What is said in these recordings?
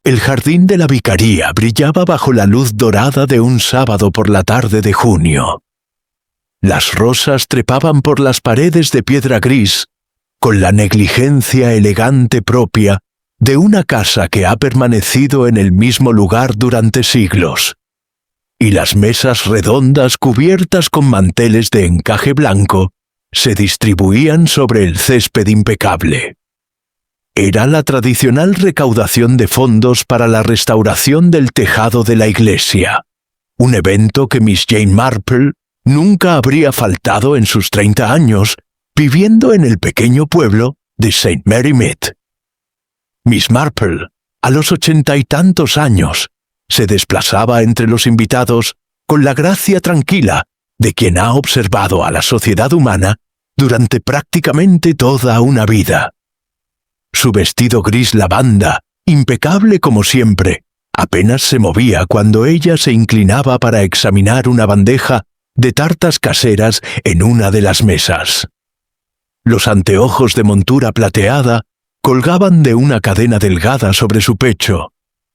El jardín de la vicaría brillaba bajo la luz dorada de un sábado por la tarde de junio. Las rosas trepaban por las paredes de piedra gris, con la negligencia elegante propia de una casa que ha permanecido en el mismo lugar durante siglos. Y las mesas redondas cubiertas con manteles de encaje blanco se distribuían sobre el césped impecable. Era la tradicional recaudación de fondos para la restauración del tejado de la iglesia, un evento que Miss Jane Marple nunca habría faltado en sus 30 años, viviendo en el pequeño pueblo de St. Mary Mead. Miss Marple, a los 80 y tantos años, se desplazaba entre los invitados con la gracia tranquila de quien ha observado a la sociedad humana durante prácticamente toda una vida. Su vestido gris lavanda, impecable como siempre, apenas se movía cuando ella se inclinaba para examinar una bandeja de tartas caseras en una de las mesas. Los anteojos de montura plateada colgaban de una cadena delgada sobre su pecho,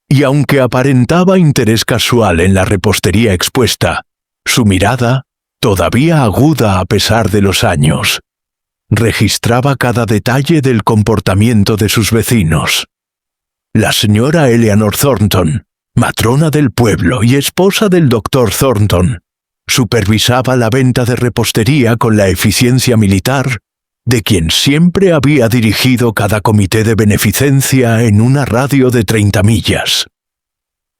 y aunque aparentaba interés casual en la repostería expuesta, su mirada, todavía aguda a pesar de los años, registraba cada detalle del comportamiento de sus vecinos. La señora Eleanor Thornton, matrona del pueblo y esposa del doctor Thornton, supervisaba la venta de repostería con la eficiencia militar de quien siempre había dirigido cada comité de beneficencia en una radio de 30 millas.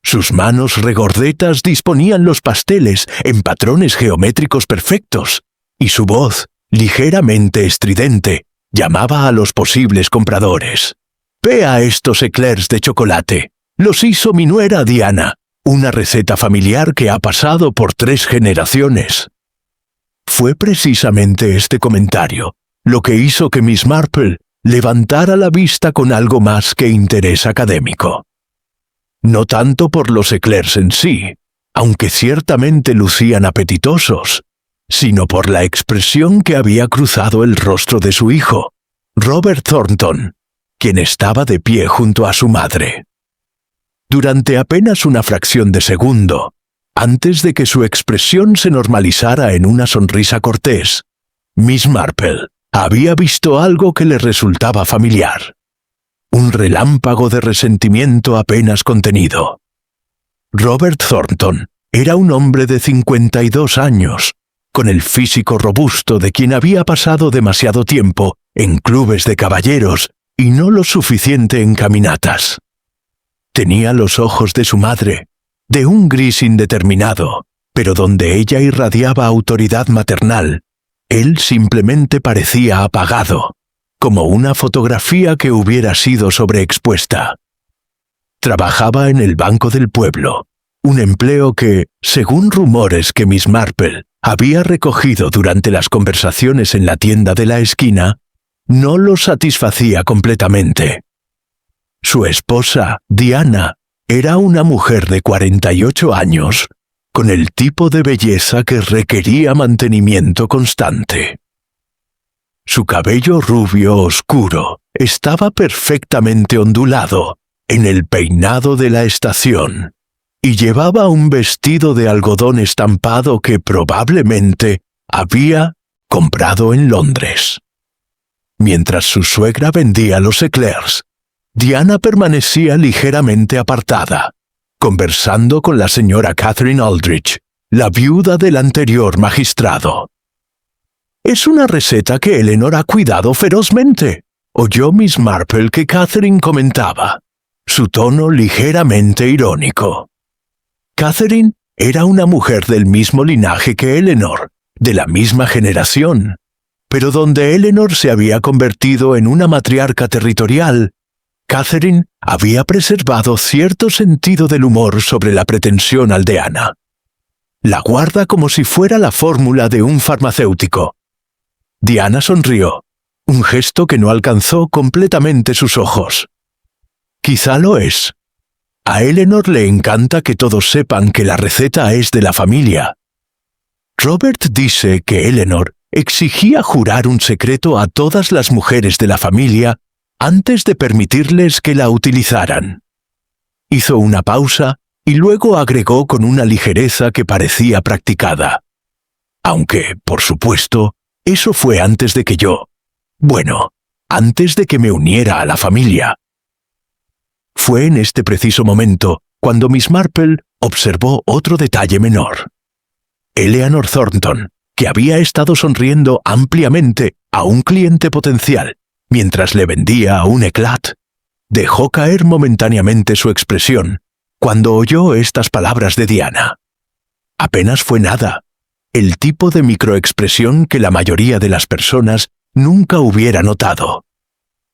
Sus manos regordetas disponían los pasteles en patrones geométricos perfectos, y su voz, ligeramente estridente, llamaba a los posibles compradores. «Vea estos eclairs de chocolate. Los hizo mi nuera Diana, una receta familiar que ha pasado por 3 generaciones». Fue precisamente este comentario lo que hizo que Miss Marple levantara la vista con algo más que interés académico. No tanto por los eclairs en sí, aunque ciertamente lucían apetitosos, sino por la expresión que había cruzado el rostro de su hijo, Robert Thornton, quien estaba de pie junto a su madre. Durante apenas una fracción de segundo, antes de que su expresión se normalizara en una sonrisa cortés, Miss Marple había visto algo que le resultaba familiar. Un relámpago de resentimiento apenas contenido. Robert Thornton era un hombre de 52 años, con el físico robusto de quien había pasado demasiado tiempo en clubes de caballeros y no lo suficiente en caminatas. Tenía los ojos de su madre, de un gris indeterminado, pero donde ella irradiaba autoridad maternal, él simplemente parecía apagado, como una fotografía que hubiera sido sobreexpuesta. Trabajaba en el Banco del Pueblo, un empleo que, según rumores que Miss Marple había recogido durante las conversaciones en la tienda de la esquina, no lo satisfacía completamente. Su esposa, Diana, era una mujer de 48 años, con el tipo de belleza que requería mantenimiento constante. Su cabello rubio oscuro estaba perfectamente ondulado en el peinado de la estación y llevaba un vestido de algodón estampado que probablemente había comprado en Londres. Mientras su suegra vendía los eclairs, Diana permanecía ligeramente apartada, conversando con la señora Catherine Aldrich, la viuda del anterior magistrado. «Es una receta que Eleanor ha cuidado ferozmente», oyó Miss Marple que Catherine comentaba, su tono ligeramente irónico. Catherine era una mujer del mismo linaje que Eleanor, de la misma generación, pero donde Eleanor se había convertido en una matriarca territorial, Catherine había preservado cierto sentido del humor sobre la pretensión aldeana. La guarda como si fuera la fórmula de un farmacéutico. Diana sonrió, un gesto que no alcanzó completamente sus ojos. Quizá lo es. A Eleanor le encanta que todos sepan que la receta es de la familia. Robert dice que Eleanor exigía jurar un secreto a todas las mujeres de la familia antes de permitirles que la utilizaran. Hizo una pausa y luego agregó con una ligereza que parecía practicada. Aunque, por supuesto, eso fue antes de que antes de que me uniera a la familia. Fue en este preciso momento cuando Miss Marple observó otro detalle menor. Eleanor Thornton, que había estado sonriendo ampliamente a un cliente potencial mientras le vendía un eclat, dejó caer momentáneamente su expresión cuando oyó estas palabras de Diana. Apenas fue nada, el tipo de microexpresión que la mayoría de las personas nunca hubiera notado.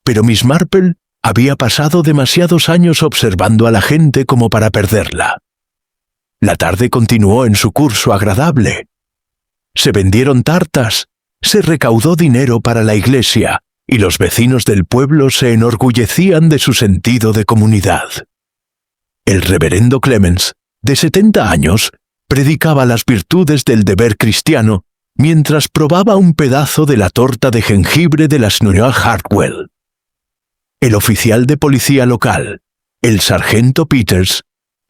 Pero Miss Marple había pasado demasiados años observando a la gente como para perderla. La tarde continuó en su curso agradable. Se vendieron tartas, se recaudó dinero para la iglesia y los vecinos del pueblo se enorgullecían de su sentido de comunidad. El reverendo Clemens, de 70 años, predicaba las virtudes del deber cristiano mientras probaba un pedazo de la torta de jengibre de la señora Hartwell. El oficial de policía local, el sargento Peters,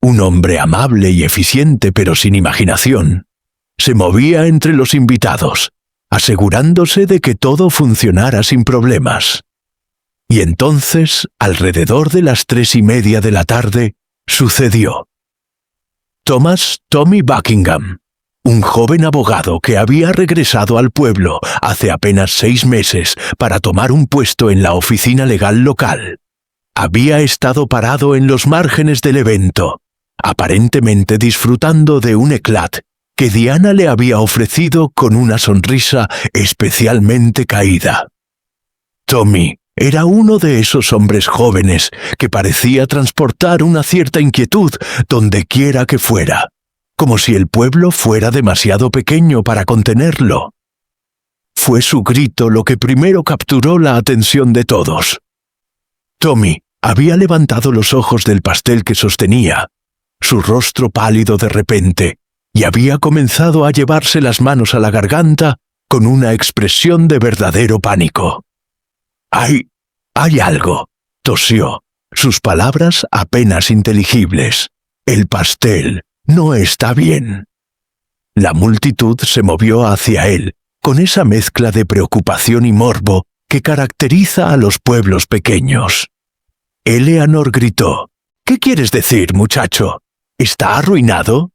un hombre amable y eficiente pero sin imaginación, se movía entre los invitados, asegurándose de que todo funcionara sin problemas. Y entonces, alrededor de las 3:30 de la tarde, sucedió. Tommy Buckingham, un joven abogado que había regresado al pueblo hace apenas 6 meses para tomar un puesto en la oficina legal local, había estado parado en los márgenes del evento, aparentemente disfrutando de un eclat que Diana le había ofrecido con una sonrisa especialmente caída. Tommy era uno de esos hombres jóvenes que parecía transportar una cierta inquietud donde quiera que fuera, como si el pueblo fuera demasiado pequeño para contenerlo. Fue su grito lo que primero capturó la atención de todos. Tommy había levantado los ojos del pastel que sostenía, su rostro pálido de repente, y había comenzado a llevarse las manos a la garganta con una expresión de verdadero pánico. Hay algo, tosió, sus palabras apenas inteligibles. El pastel no está bien. La multitud se movió hacia él, con esa mezcla de preocupación y morbo que caracteriza a los pueblos pequeños. Eleanor gritó: «¿Qué quieres decir, muchacho? ¿Está arruinado?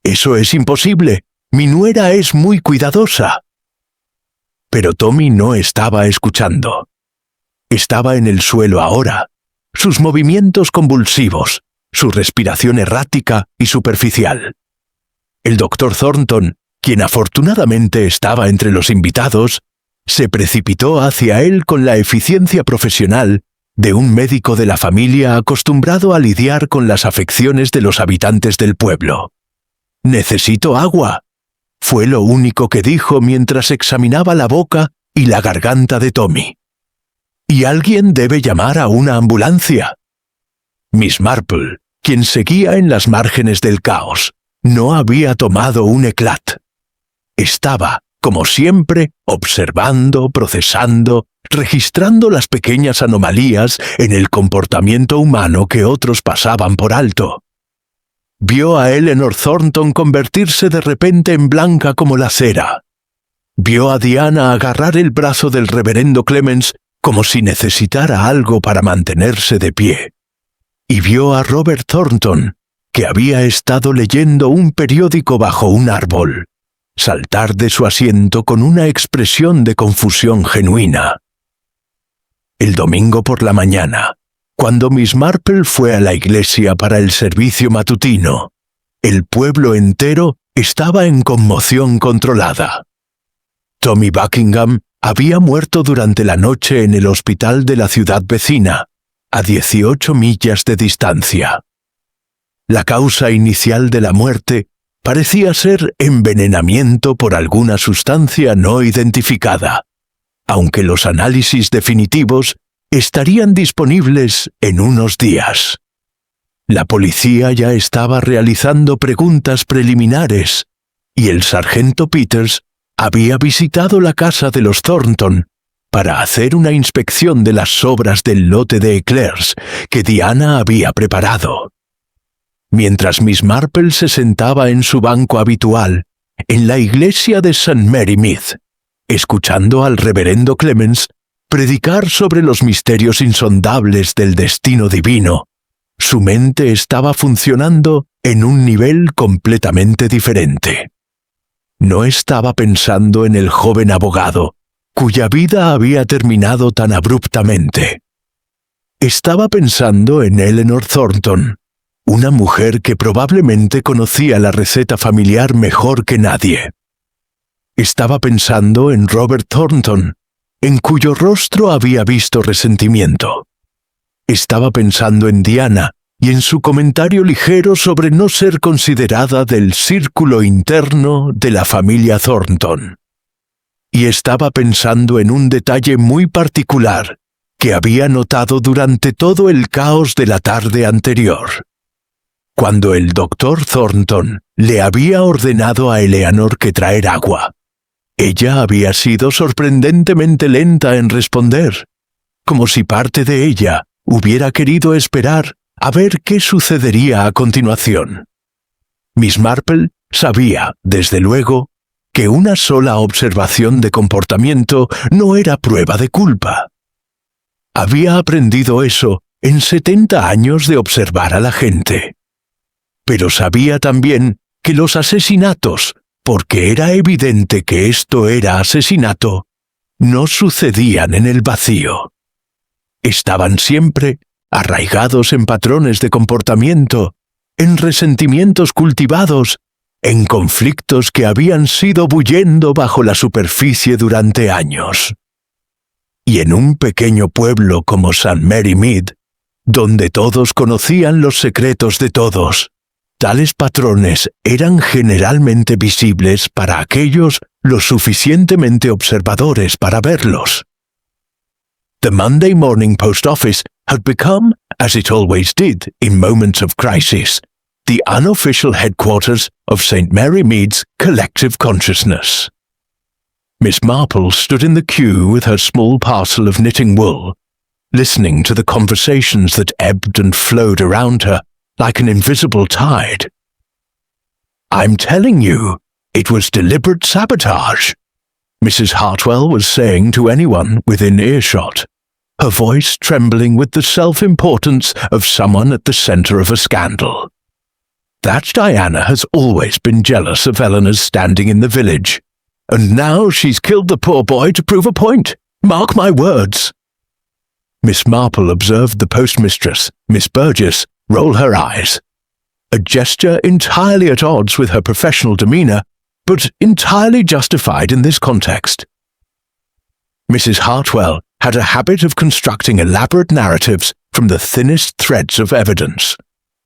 Eso es imposible. Mi nuera es muy cuidadosa». Pero Tommy no estaba escuchando. Estaba en el suelo ahora, sus movimientos convulsivos, su respiración errática y superficial. El doctor Thornton, quien afortunadamente estaba entre los invitados, se precipitó hacia él con la eficiencia profesional de un médico de la familia acostumbrado a lidiar con las afecciones de los habitantes del pueblo. «Necesito agua», fue lo único que dijo mientras examinaba la boca y la garganta de Tommy. «Y alguien debe llamar a una ambulancia». Miss Marple, quien seguía en las márgenes del caos, no había tomado un eclat. Estaba, como siempre, observando, procesando, registrando las pequeñas anomalías en el comportamiento humano que otros pasaban por alto. Vio a Eleanor Thornton convertirse de repente en blanca como la cera. Vio a Diana agarrar el brazo del reverendo Clemens como si necesitara algo para mantenerse de pie. Y vio a Robert Thornton, que había estado leyendo un periódico bajo un árbol, saltar de su asiento con una expresión de confusión genuina. El domingo por la mañana, cuando Miss Marple fue a la iglesia para el servicio matutino, el pueblo entero estaba en conmoción controlada. Tommy Buckingham había muerto durante la noche en el hospital de la ciudad vecina, a 18 millas de distancia. La causa inicial de la muerte parecía ser envenenamiento por alguna sustancia no identificada, aunque los análisis definitivos estarían disponibles en unos días. La policía ya estaba realizando preguntas preliminares y el sargento Peters había visitado la casa de los Thornton para hacer una inspección de las sobras del lote de eclairs que Diana había preparado. mientras Miss Marple se sentaba en su banco habitual, en la iglesia de St. Mary Mead, escuchando al reverendo Clemens predicar sobre los misterios insondables del destino divino, su mente estaba funcionando en un nivel completamente diferente. No estaba pensando en el joven abogado, cuya vida había terminado tan abruptamente. Estaba pensando en Eleanor Thornton, una mujer que probablemente conocía la receta familiar mejor que nadie. Estaba pensando en Robert Thornton, en cuyo rostro había visto resentimiento. Estaba pensando en Diana y en su comentario ligero sobre no ser considerada del círculo interno de la familia Thornton. Y estaba pensando en un detalle muy particular que había notado durante todo el caos de la tarde anterior. Cuando el doctor Thornton le había ordenado a Eleanor que traer agua, ella había sido sorprendentemente lenta en responder, como si parte de ella hubiera querido esperar a ver qué sucedería a continuación. Miss Marple sabía, desde luego, que una sola observación de comportamiento no era prueba de culpa. Había aprendido eso en 70 años de observar a la gente. Pero sabía también que los asesinatos, porque era evidente que esto era asesinato, no sucedían en el vacío. Estaban siempre arraigados en patrones de comportamiento, en resentimientos cultivados, en conflictos que habían sido bullendo bajo la superficie durante años. Y en un pequeño pueblo como St. Mary Mead, donde todos conocían los secretos de todos, tales patrones eran generalmente visibles para aquellos lo suficientemente observadores para verlos. The Monday Morning Post Office had become, as it always did in moments of crisis, the unofficial headquarters of St. Mary Mead's collective consciousness. Miss Marple stood in the queue with her small parcel of knitting wool, listening to the conversations that ebbed and flowed around her like an invisible tide. "I'm telling you, it was deliberate sabotage," Mrs. Hartwell was saying to anyone within earshot, her voice trembling with the self-importance of someone at the center of a scandal. "That Diana has always been jealous of Eleanor's standing in the village, and now she's killed the poor boy to prove a point. Mark my words." Miss Marple observed the postmistress, Miss Burgess, roll her eyes, a gesture entirely at odds with her professional demeanor, but entirely justified in this context. Mrs. Hartwell had a habit of constructing elaborate narratives from the thinnest threads of evidence,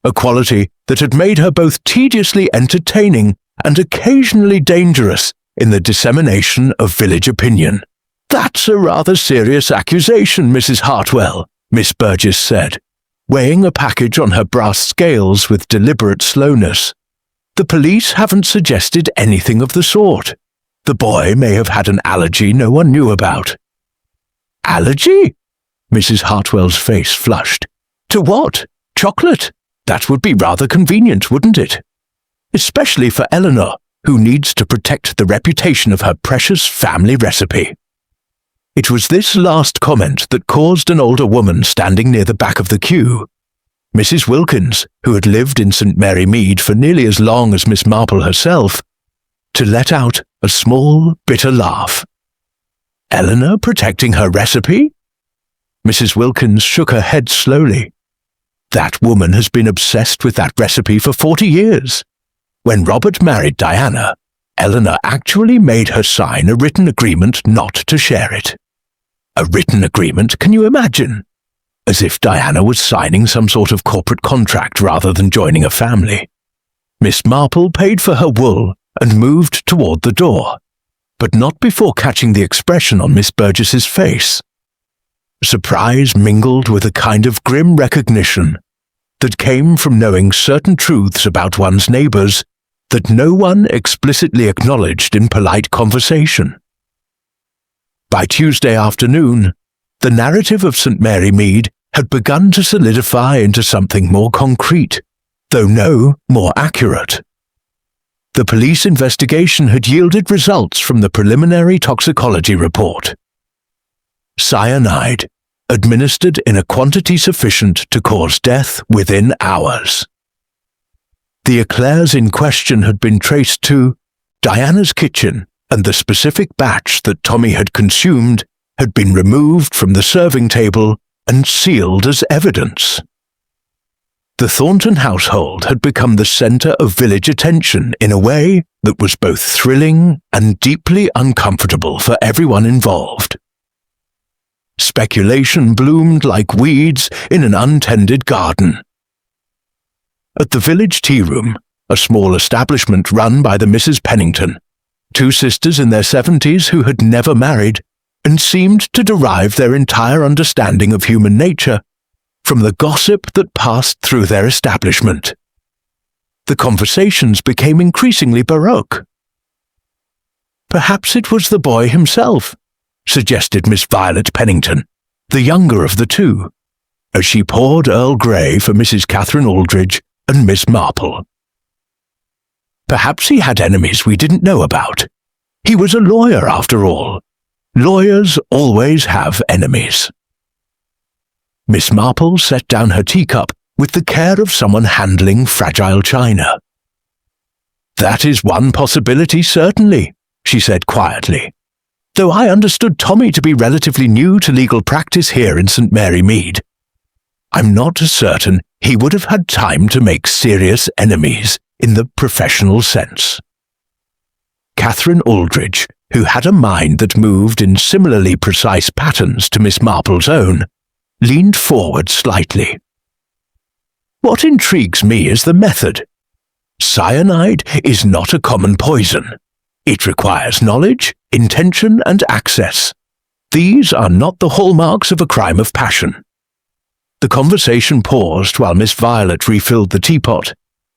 a quality that had made her both tediously entertaining and occasionally dangerous in the dissemination of village opinion. "That's a rather serious accusation, Mrs. Hartwell," Miss Burgess said, weighing a package on her brass scales with deliberate slowness. "The police haven't suggested anything of the sort. The boy may have had an allergy no one knew about." "Allergy?" Mrs. Hartwell's face flushed. "To what? Chocolate? That would be rather convenient, wouldn't it? Especially for Eleanor, who needs to protect the reputation of her precious family recipe." It was this last comment that caused an older woman standing near the back of the queue, Mrs. Wilkins, who had lived in St. Mary Mead for nearly as long as Miss Marple herself, to let out a small, bitter laugh. "Eleanor protecting her recipe?" Mrs. Wilkins shook her head slowly. "That woman has been obsessed with that recipe for 40 years. When Robert married Diana, Eleanor actually made her sign a written agreement not to share it. A written agreement, can you imagine? As if Diana was signing some sort of corporate contract rather than joining a family. Miss Marple paid for her wool and moved toward the door, but not before catching the expression on Miss Burgess's face. Surprise mingled with a kind of grim recognition that came from knowing certain truths about one's neighbors that no one explicitly acknowledged in polite conversation. By Tuesday afternoon, the narrative of St. Mary Mead had begun to solidify into something more concrete, though no more accurate. The police investigation had yielded results from the preliminary toxicology report. Cyanide, administered in a quantity sufficient to cause death within hours. The eclairs in question had been traced to Diana's kitchen, and the specific batch that Tommy had consumed had been removed from the serving table and sealed as evidence. The Thornton household had become the centre of village attention in a way that was both thrilling and deeply uncomfortable for everyone involved. Speculation bloomed like weeds in an untended garden. At the village tea room, a small establishment run by the Mrs. Pennington, two sisters in their 70s who had never married and seemed to derive their entire understanding of human nature from the gossip that passed through their establishment. The conversations became increasingly baroque. Perhaps it was the boy himself, suggested Miss Violet Pennington, the younger of the two, as she poured Earl Grey for Mrs. Catherine Aldridge and Miss Marple. Perhaps he had enemies we didn't know about. He was a lawyer, after all. Lawyers always have enemies. Miss Marple set down her teacup with the care of someone handling fragile china. "That is one possibility, certainly," she said quietly, "though I understood Tommy to be relatively new to legal practice here in St. Mary Mead. I'm not certain he would have had time to make serious enemies in the professional sense." Catherine Aldridge, who had a mind that moved in similarly precise patterns to Miss Marple's own, leaned forward slightly. "What intrigues me is the method. Cyanide is not a common poison. It requires knowledge, intention, and access. These are not the hallmarks of a crime of passion." The conversation paused while Miss Violet refilled the teapot,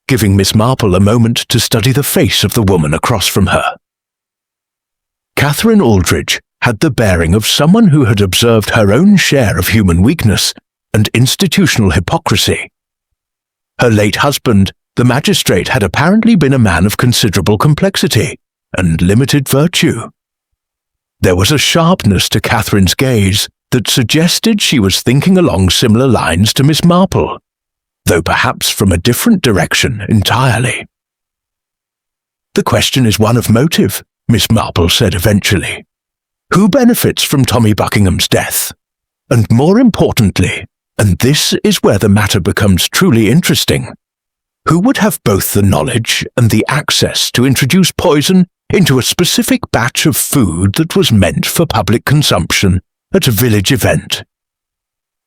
giving Miss Marple a moment to study the face of the woman across from her. Catherine Aldridge had the bearing of someone who had observed her own share of human weakness and institutional hypocrisy. Her late husband, the magistrate, had apparently been a man of considerable complexity and limited virtue. There was a sharpness to Catherine's gaze that suggested she was thinking along similar lines to Miss Marple, though perhaps from a different direction entirely. "The question is one of motive," Miss Marple said eventually. "Who benefits from Tommy Buckingham's death? And more importantly, and this is where the matter becomes truly interesting, who would have both the knowledge and the access to introduce poison into a specific batch of food that was meant for public consumption at a village event?"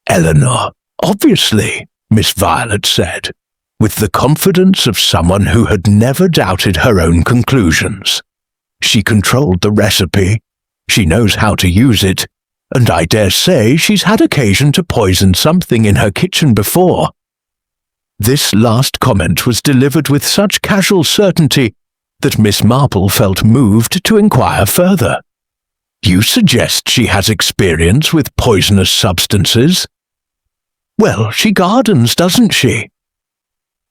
"Eleanor, obviously," Miss Violet said, with the confidence of someone who had never doubted her own conclusions. "She controlled the recipe, she knows how to use it, and I dare say she's had occasion to poison something in her kitchen before." This last comment was delivered with such casual certainty that Miss Marple felt moved to inquire further. "You suggest she has experience with poisonous substances?" "Well, she gardens, doesn't she?"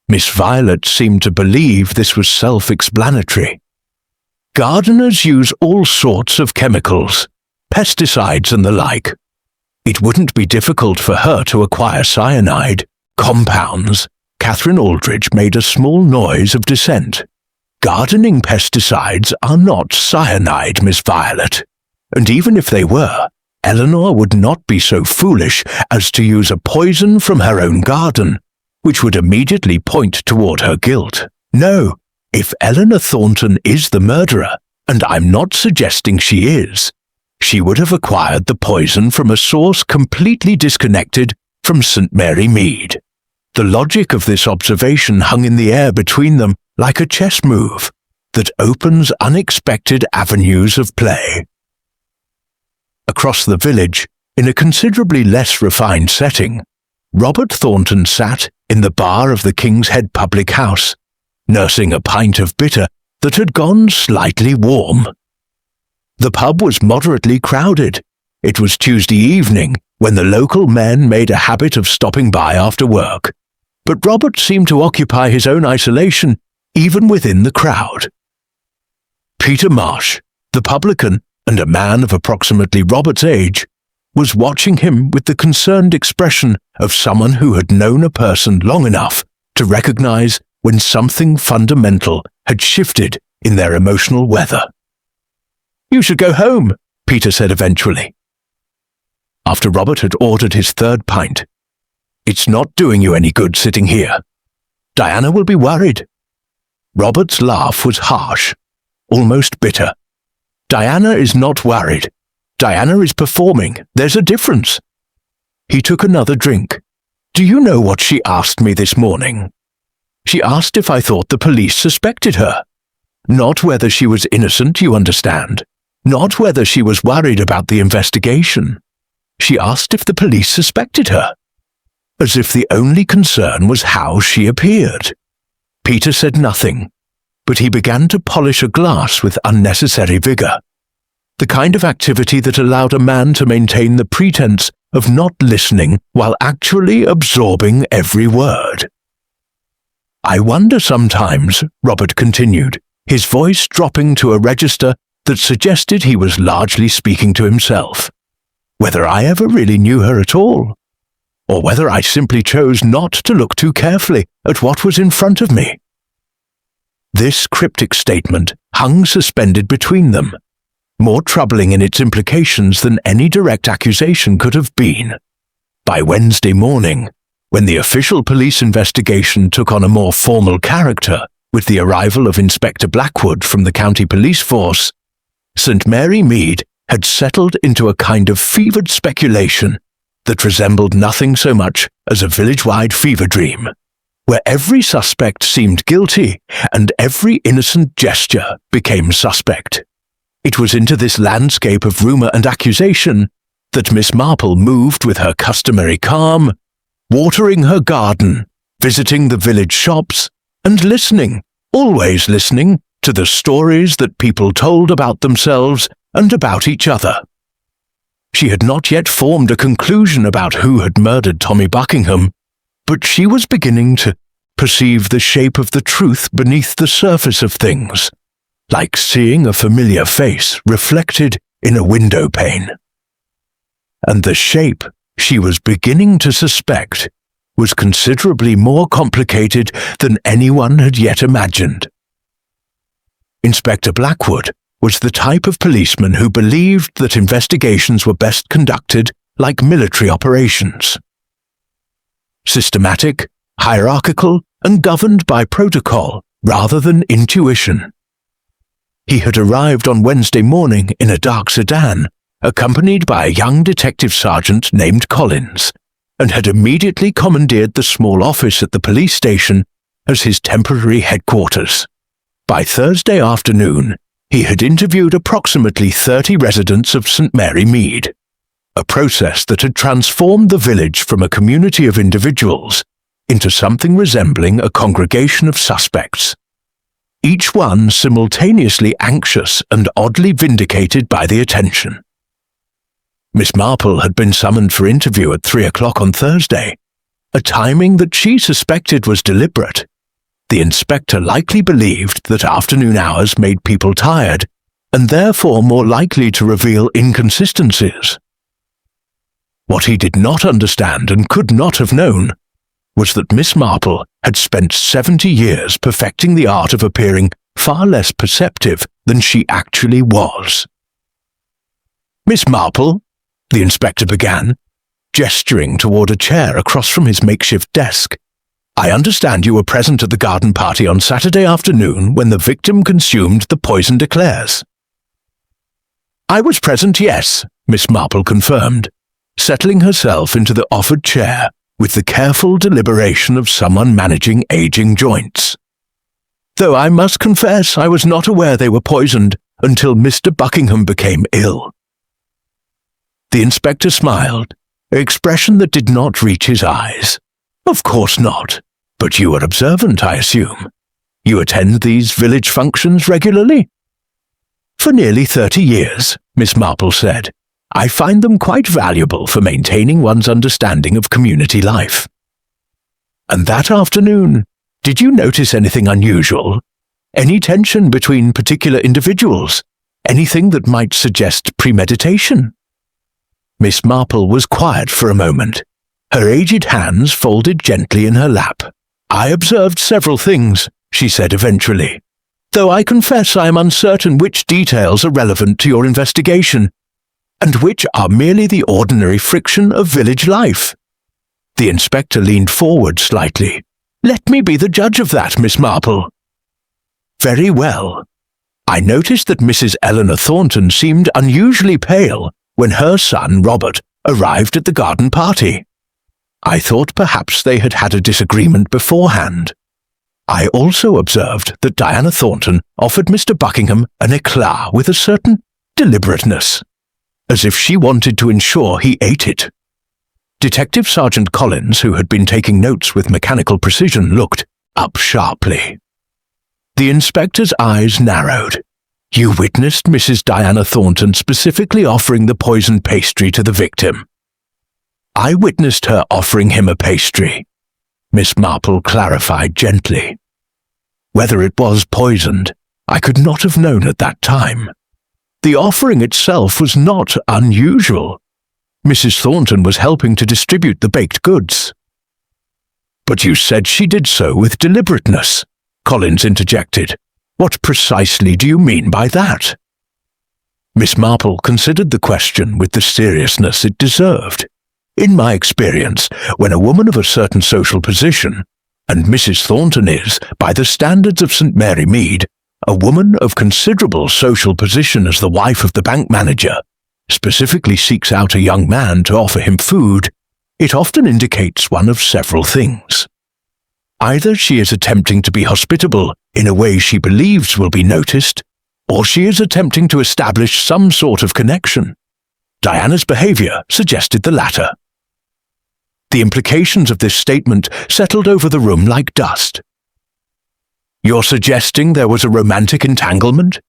Miss Violet seemed to believe this was self-explanatory. "Gardeners use all sorts of chemicals, pesticides and the like. It wouldn't be difficult for her to acquire cyanide, compounds." Catherine Aldridge made a small noise of dissent. "Gardening pesticides are not cyanide, Miss Violet, and even if they were, Eleanor would not be so foolish as to use a poison from her own garden, which would immediately point toward her guilt. No, if Eleanor Thornton is the murderer, and I'm not suggesting she is, she would have acquired the poison from a source completely disconnected from St. Mary Mead." The logic of this observation hung in the air between them like a chess move that opens unexpected avenues of play. Across the village, in a considerably less refined setting, Robert Thornton sat in the bar of the King's Head public house, nursing a pint of bitter that had gone slightly warm. The pub was moderately crowded. It was Tuesday evening, when the local men made a habit of stopping by after work, but Robert seemed to occupy his own isolation even within the crowd. Peter Marsh, the publican, and a man of approximately Robert's age, was watching him with the concerned expression of someone who had known a person long enough to recognize when something fundamental had shifted in their emotional weather. "You should go home," Peter said eventually. After Robert had ordered his third pint, "It's not doing you any good sitting here. Diana will be worried." Robert's laugh was harsh, almost bitter. "Diana is not worried. Diana is performing. There's a difference." He took another drink. "Do you know what she asked me this morning? She asked if I thought the police suspected her. Not whether she was innocent, you understand. Not whether she was worried about the investigation. She asked if the police suspected her. As if the only concern was how she appeared." Peter said nothing, but he began to polish a glass with unnecessary vigor. The kind of activity that allowed a man to maintain the pretense of not listening while actually absorbing every word. "I wonder sometimes," Robert continued, his voice dropping to a register that suggested he was largely speaking to himself, "whether I ever really knew her at all, or whether I simply chose not to look too carefully at what was in front of me." This cryptic statement hung suspended between them, more troubling in its implications than any direct accusation could have been. By Wednesday morning, when the official police investigation took on a more formal character with the arrival of Inspector Blackwood from the county police force, St. Mary Mead had settled into a kind of fevered speculation that resembled nothing so much as a village-wide fever dream, where every suspect seemed guilty and every innocent gesture became suspect. It was into this landscape of rumour and accusation that Miss Marple moved with her customary calm, watering her garden, visiting the village shops, and listening, always listening, to the stories that people told about themselves and about each other. She had not yet formed a conclusion about who had murdered Tommy Buckingham, but she was beginning to perceive the shape of the truth beneath the surface of things, like seeing a familiar face reflected in a window pane. And the shape, she was beginning to suspect, was considerably more complicated than anyone had yet imagined. Inspector Blackwood was the type of policeman who believed that investigations were best conducted like military operations. Systematic, hierarchical, and governed by protocol rather than intuition. He had arrived on Wednesday morning in a dark sedan, accompanied by a young detective sergeant named Collins, and had immediately commandeered the small office at the police station as his temporary headquarters. By Thursday afternoon, he had interviewed approximately 30 residents of St. Mary Mead, a process that had transformed the village from a community of individuals into something resembling a congregation of suspects, each one simultaneously anxious and oddly vindicated by the attention. Miss Marple had been summoned for interview at 3 o'clock on Thursday, a timing that she suspected was deliberate. The inspector likely believed that afternoon hours made people tired, and therefore more likely to reveal inconsistencies. What he did not understand and could not have known was that Miss Marple had spent 70 years perfecting the art of appearing far less perceptive than she actually was. "Miss Marple," the inspector began, gesturing toward a chair across from his makeshift desk, "I understand you were present at the garden party on Saturday afternoon when the victim consumed the poisoned eclairs." "I was present, yes," Miss Marple confirmed, settling herself into the offered chair with the careful deliberation of someone managing aging joints. "Though I must confess I was not aware they were poisoned until Mr. Buckingham became ill." The inspector smiled, an expression that did not reach his eyes. "Of course not. But you are observant, I assume. You attend these village functions regularly?" "For nearly 30 years," Miss Marple said. "I find them quite valuable for maintaining one's understanding of community life." And that afternoon, did you notice anything unusual? Any tension between particular individuals? Anything that might suggest premeditation?" Miss Marple was quiet for a moment, her aged hands folded gently in her lap. "I observed several things," she said eventually, "though I confess I am uncertain which details are relevant to your investigation, and which are merely the ordinary friction of village life." The inspector leaned forward slightly. "Let me be the judge of that, Miss Marple." "Very well. I noticed that Mrs. Eleanor Thornton seemed unusually pale when her son, Robert, arrived at the garden party. I thought perhaps they had had a disagreement beforehand. I also observed that Diana Thornton offered Mr. Buckingham an éclat with a certain deliberateness, as if she wanted to ensure he ate it." Detective Sergeant Collins, who had been taking notes with mechanical precision, looked up sharply. The inspector's eyes narrowed. "You witnessed Mrs. Diana Thornton specifically offering the poisoned pastry to the victim?" "I witnessed her offering him a pastry," Miss Marple clarified gently. "Whether it was poisoned, I could not have known at that time. The offering itself was not unusual. Mrs. Thornton was helping to distribute the baked goods." "But you said she did so with deliberateness," Collins interjected. "What precisely do you mean by that?" Miss Marple considered the question with the seriousness it deserved. "In my experience, when a woman of a certain social position, and Mrs. Thornton is, by the standards of St. Mary Mead, a woman of considerable social position as the wife of the bank manager, specifically seeks out a young man to offer him food, it often indicates one of several things. Either she is attempting to be hospitable in a way she believes will be noticed, or she is attempting to establish some sort of connection. Diana's behavior suggested the latter." The implications of this statement settled over the room like dust. "You're suggesting there was a romantic entanglement?"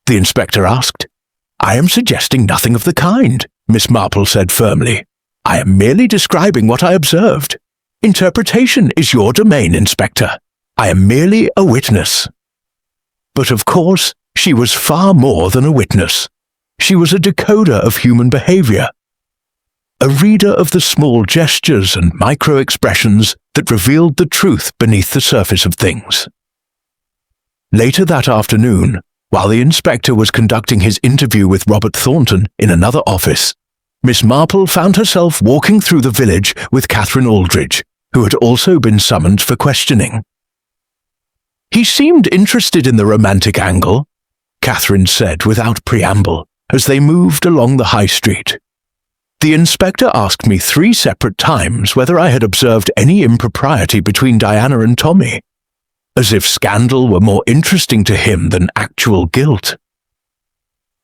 the inspector asked. "I am suggesting nothing of the kind," Miss Marple said firmly. "I am merely describing what I observed. Interpretation is your domain, Inspector. I am merely a witness." But of course, she was far more than a witness. She was a decoder of human behavior, a reader of the small gestures and micro-expressions that revealed the truth beneath the surface of things. Later that afternoon, while the inspector was conducting his interview with Robert Thornton in another office, Miss Marple found herself walking through the village with Catherine Aldridge, who had also been summoned for questioning. "He seemed interested in the romantic angle," Catherine said without preamble, as they moved along the high street. "The inspector asked me 3 separate times whether I had observed any impropriety between Diana and Tommy, as if scandal were more interesting to him than actual guilt."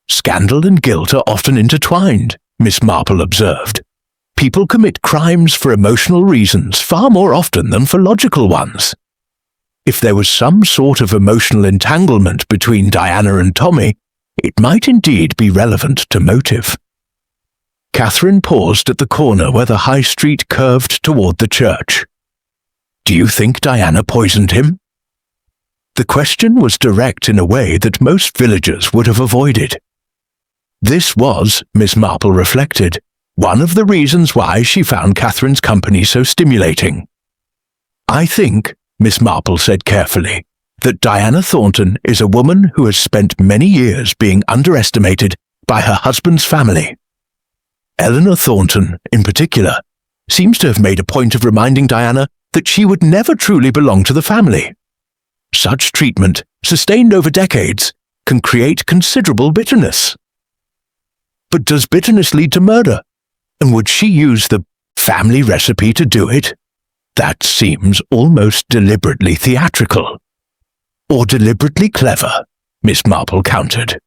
"Scandal and guilt are often intertwined," Miss Marple observed. "People commit crimes for emotional reasons far more often than for logical ones. If there was some sort of emotional entanglement between Diana and Tommy, it might indeed be relevant to motive." Catherine paused at the corner where the high street curved toward the church. "Do you think Diana poisoned him?" The question was direct in a way that most villagers would have avoided. This was, Miss Marple reflected, one of the reasons why she found Catherine's company so stimulating. "I think," Miss Marple said carefully, "that Diana Thornton is a woman who has spent many years being underestimated by her husband's family. Eleanor Thornton, in particular, seems to have made a point of reminding Diana that she would never truly belong to the family. Such treatment, sustained over decades, can create considerable bitterness." "But does bitterness lead to murder? And would she use the family recipe to do it? That seems almost deliberately theatrical." "Or deliberately clever," Miss Marple countered.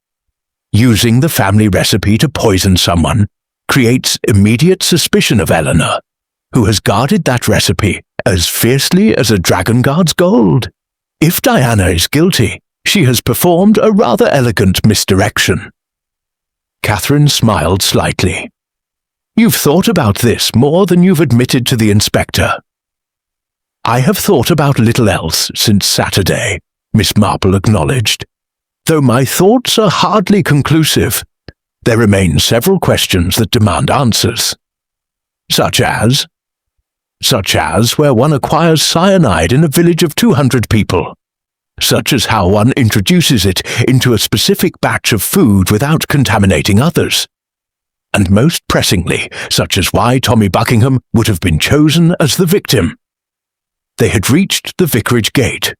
"Using the family recipe to poison someone creates immediate suspicion of Eleanor, who has guarded that recipe as fiercely as a dragon guards gold. If Diana is guilty, she has performed a rather elegant misdirection." Catherine smiled slightly. "You've thought about this more than you've admitted to the inspector." I have thought about little else since Saturday, Miss Marple acknowledged. Though my thoughts are hardly conclusive, there remain several questions that demand answers. Such as where one acquires cyanide in a village of 200 people. Such as how one introduces it into a specific batch of food without contaminating others. And most pressingly, such as why Tommy Buckingham would have been chosen as the victim. They had reached the vicarage gate.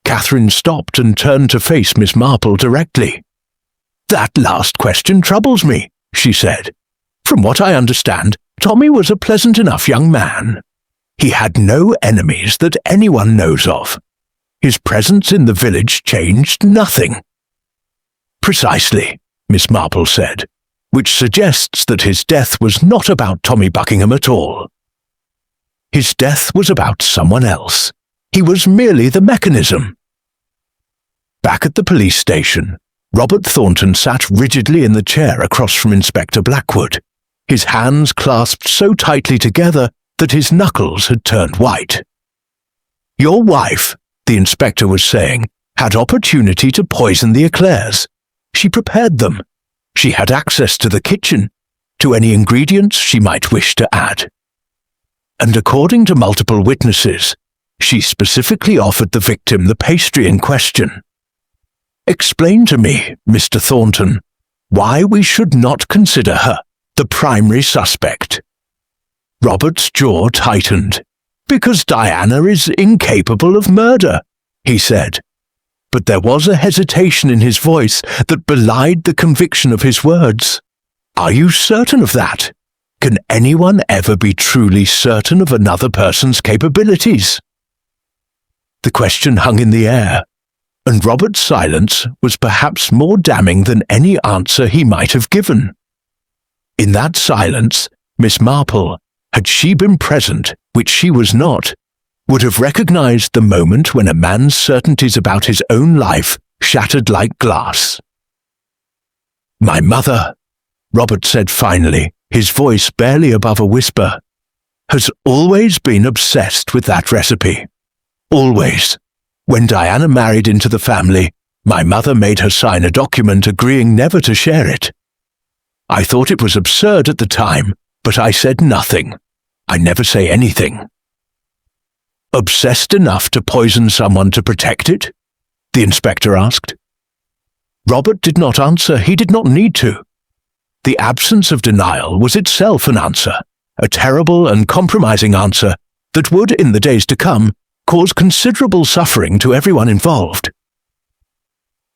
Catherine stopped and turned to face Miss Marple directly. "That last question troubles me," she said. "From what I understand, Tommy was a pleasant enough young man. He had no enemies that anyone knows of. His presence in the village changed nothing." "Precisely," Miss Marple said, "which suggests that his death was not about Tommy Buckingham at all. His death was about someone else. He was merely the mechanism." Back at the police station, Robert Thornton sat rigidly in the chair across from Inspector Blackwood, his hands clasped so tightly together that his knuckles had turned white. "Your wife," the inspector was saying, "had opportunity to poison the eclairs. She prepared them. She had access to the kitchen, to any ingredients she might wish to add. And according to multiple witnesses, she specifically offered the victim the pastry in question. Explain to me, Mr. Thornton, why we should not consider her the primary suspect." Robert's jaw tightened. "Because Diana is incapable of murder," he said. But there was a hesitation in his voice that belied the conviction of his words. "Are you certain of that? Can anyone ever be truly certain of another person's capabilities?" The question hung in the air, and Robert's silence was perhaps more damning than any answer he might have given. In that silence, Miss Marple, had she been present, which she was not, would have recognized the moment when a man's certainties about his own life shattered like glass. "My mother," Robert said finally, his voice barely above a whisper, "has always been obsessed with that recipe. Always. When Diana married into the family, my mother made her sign a document agreeing never to share it. I thought it was absurd at the time, but I said nothing. I never say anything." "Obsessed enough to poison someone to protect it?" the inspector asked. Robert did not answer. He did not need to. The absence of denial was itself an answer, a terrible and compromising answer that would, in the days to come, cause considerable suffering to everyone involved.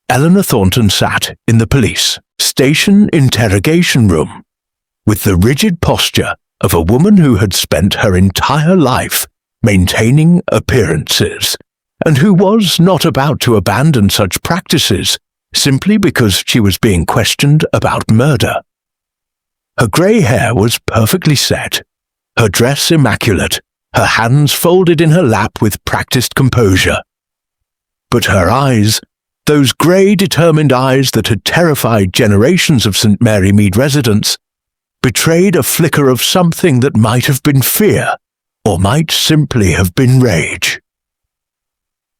Eleanor Thornton sat in the police station interrogation room, with the rigid posture of a woman who had spent her entire life maintaining appearances, and who was not about to abandon such practices simply because she was being questioned about murder. Her grey hair was perfectly set, her dress immaculate, her hands folded in her lap with practiced composure. But her eyes, those grey, determined eyes that had terrified generations of St. Mary Mead residents, betrayed a flicker of something that might have been fear, or might simply have been rage.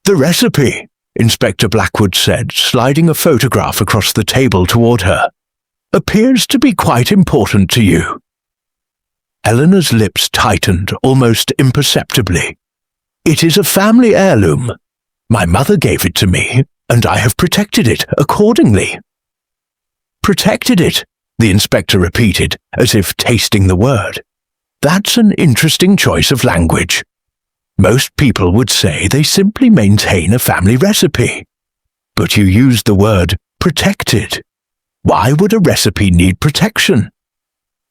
"The recipe," Inspector Blackwood said, sliding a photograph across the table toward her, "appears to be quite important to you." Eleanor's lips tightened almost imperceptibly. "It is a family heirloom. My mother gave it to me, and I have protected it accordingly." "Protected it," the inspector repeated, as if tasting the word. "That's an interesting choice of language. Most people would say they simply maintain a family recipe. But you used the word protected. Why would a recipe need protection?"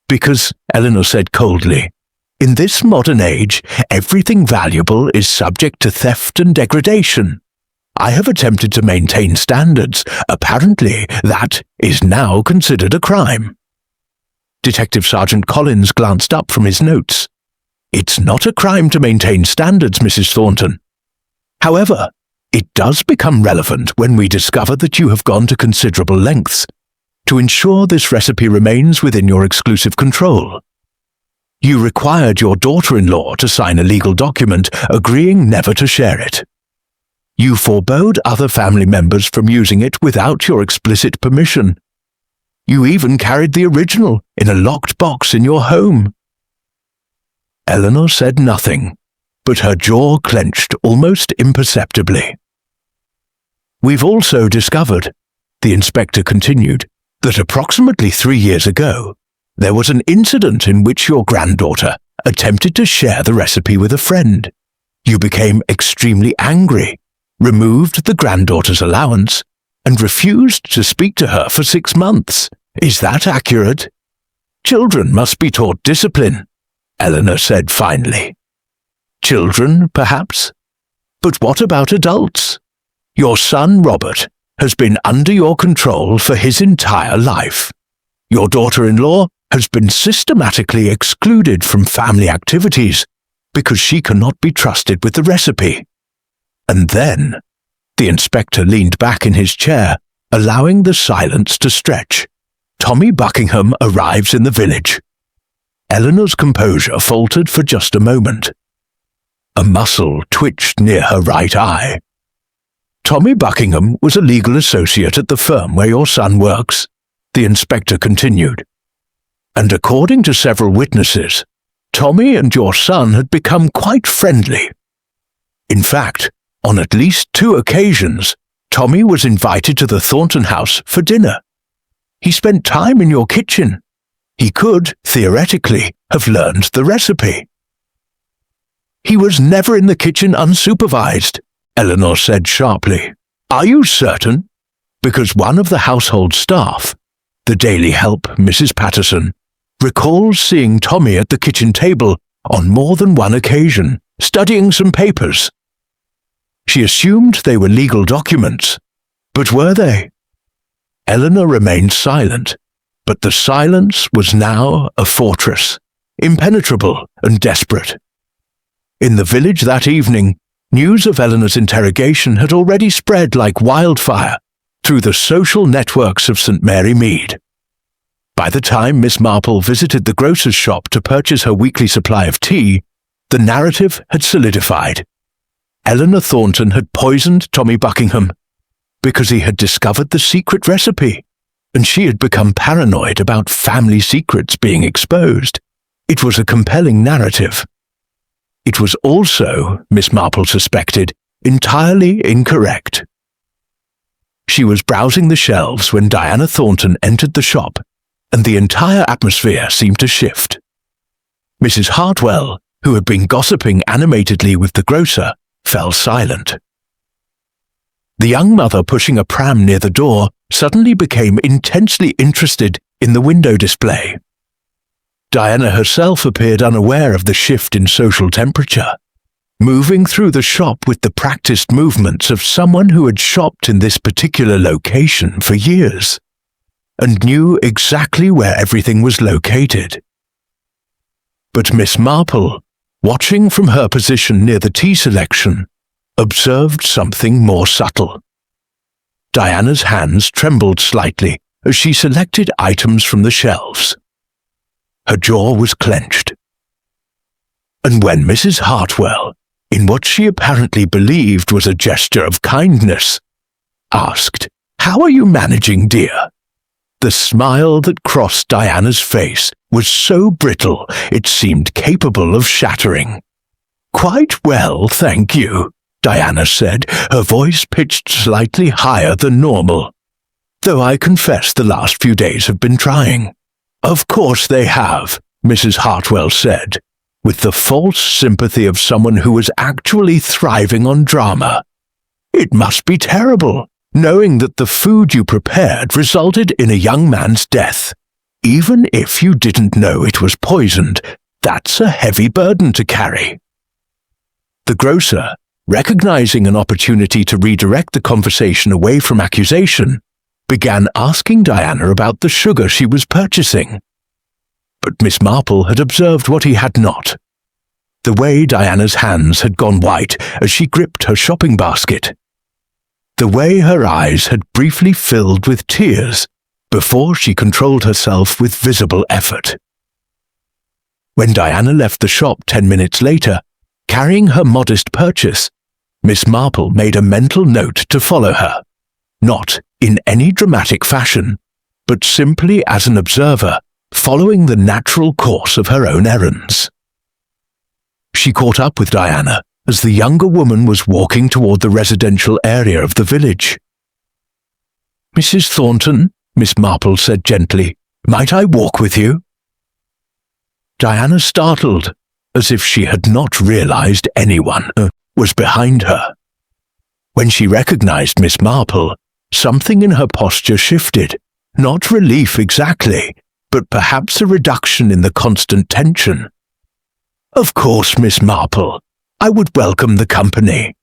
"Because," Eleanor said coldly, "in this modern age, everything valuable is subject to theft and degradation. I have attempted to maintain standards. Apparently, that is now considered a crime." Detective Sergeant Collins glanced up from his notes. "It's not a crime to maintain standards, Mrs. Thornton. However, it does become relevant when we discover that you have gone to considerable lengths to ensure this recipe remains within your exclusive control. You required your daughter-in-law to sign a legal document agreeing never to share it. You forbade other family members from using it without your explicit permission. You even carried the original in a locked box in your home. Eleanor said nothing, but her jaw clenched almost imperceptibly. We've also discovered, the inspector continued, that approximately 3 years ago, there was an incident in which your granddaughter attempted to share the recipe with a friend. You became extremely angry, removed the granddaughter's allowance, and refused to speak to her for 6 months. Is that accurate? Children must be taught discipline, Eleanor said finally. Children, perhaps? But what about adults? Your son, Robert, has been under your control for his entire life. Your daughter-in-law has been systematically excluded from family activities because she cannot be trusted with the recipe. And then, the inspector leaned back in his chair, allowing the silence to stretch. Tommy Buckingham arrives in the village. Eleanor's composure faltered for just a moment. A muscle twitched near her right eye. Tommy Buckingham was a legal associate at the firm where your son works, the inspector continued. And according to several witnesses, Tommy and your son had become quite friendly. In fact, on at least 2 occasions, Tommy was invited to the Thornton house for dinner. He spent time in your kitchen. He could, theoretically, have learned the recipe. He was never in the kitchen unsupervised, Eleanor said sharply. Are you certain? Because one of the household staff, the daily help, Mrs. Patterson, recalls seeing Tommy at the kitchen table on more than one occasion, studying some papers. She assumed they were legal documents, but were they? Eleanor remained silent, but the silence was now a fortress, impenetrable and desperate. In the village that evening, news of Eleanor's interrogation had already spread like wildfire through the social networks of St. Mary Mead. By the time Miss Marple visited the grocer's shop to purchase her weekly supply of tea, the narrative had solidified. Eleanor Thornton had poisoned Tommy Buckingham because he had discovered the secret recipe, and she had become paranoid about family secrets being exposed. It was a compelling narrative. It was also, Miss Marple suspected, entirely incorrect. She was browsing the shelves when Diana Thornton entered the shop, and the entire atmosphere seemed to shift. Mrs. Hartwell, who had been gossiping animatedly with the grocer, fell silent. The young mother pushing a pram near the door suddenly became intensely interested in the window display. Diana herself appeared unaware of the shift in social temperature, moving through the shop with the practiced movements of someone who had shopped in this particular location for years, and knew exactly where everything was located. But Miss Marple, watching from her position near the tea selection, observed something more subtle. Diana's hands trembled slightly as she selected items from the shelves. Her jaw was clenched. And when Mrs. Hartwell, in what she apparently believed was a gesture of kindness, asked, "How are you managing, dear?" the smile that crossed Diana's face was so brittle it seemed capable of shattering. "Quite well, thank you," Diana said, her voice pitched slightly higher than normal. "Though I confess the last few days have been trying." "Of course they have," Mrs. Hartwell said, with the false sympathy of someone who was actually thriving on drama. "It must be terrible, knowing that the food you prepared resulted in a young man's death. Even if you didn't know it was poisoned, that's a heavy burden to carry." The grocer, recognizing an opportunity to redirect the conversation away from accusation, began asking Diana about the sugar she was purchasing. But Miss Marple had observed what he had not. The way Diana's hands had gone white as she gripped her shopping basket. The way her eyes had briefly filled with tears before she controlled herself with visible effort. When Diana left the shop 10 minutes later, carrying her modest purchase, Miss Marple made a mental note to follow her, not in any dramatic fashion, but simply as an observer, following the natural course of her own errands. She caught up with Diana as the younger woman was walking toward the residential area of the village. "Mrs. Thornton," Miss Marple said gently, "might I walk with you?" Diana startled, as if she had not realized anyone was behind her. When she recognized Miss Marple, something in her posture shifted, not relief exactly, but perhaps a reduction in the constant tension. "Of course, Miss Marple, I would welcome the company."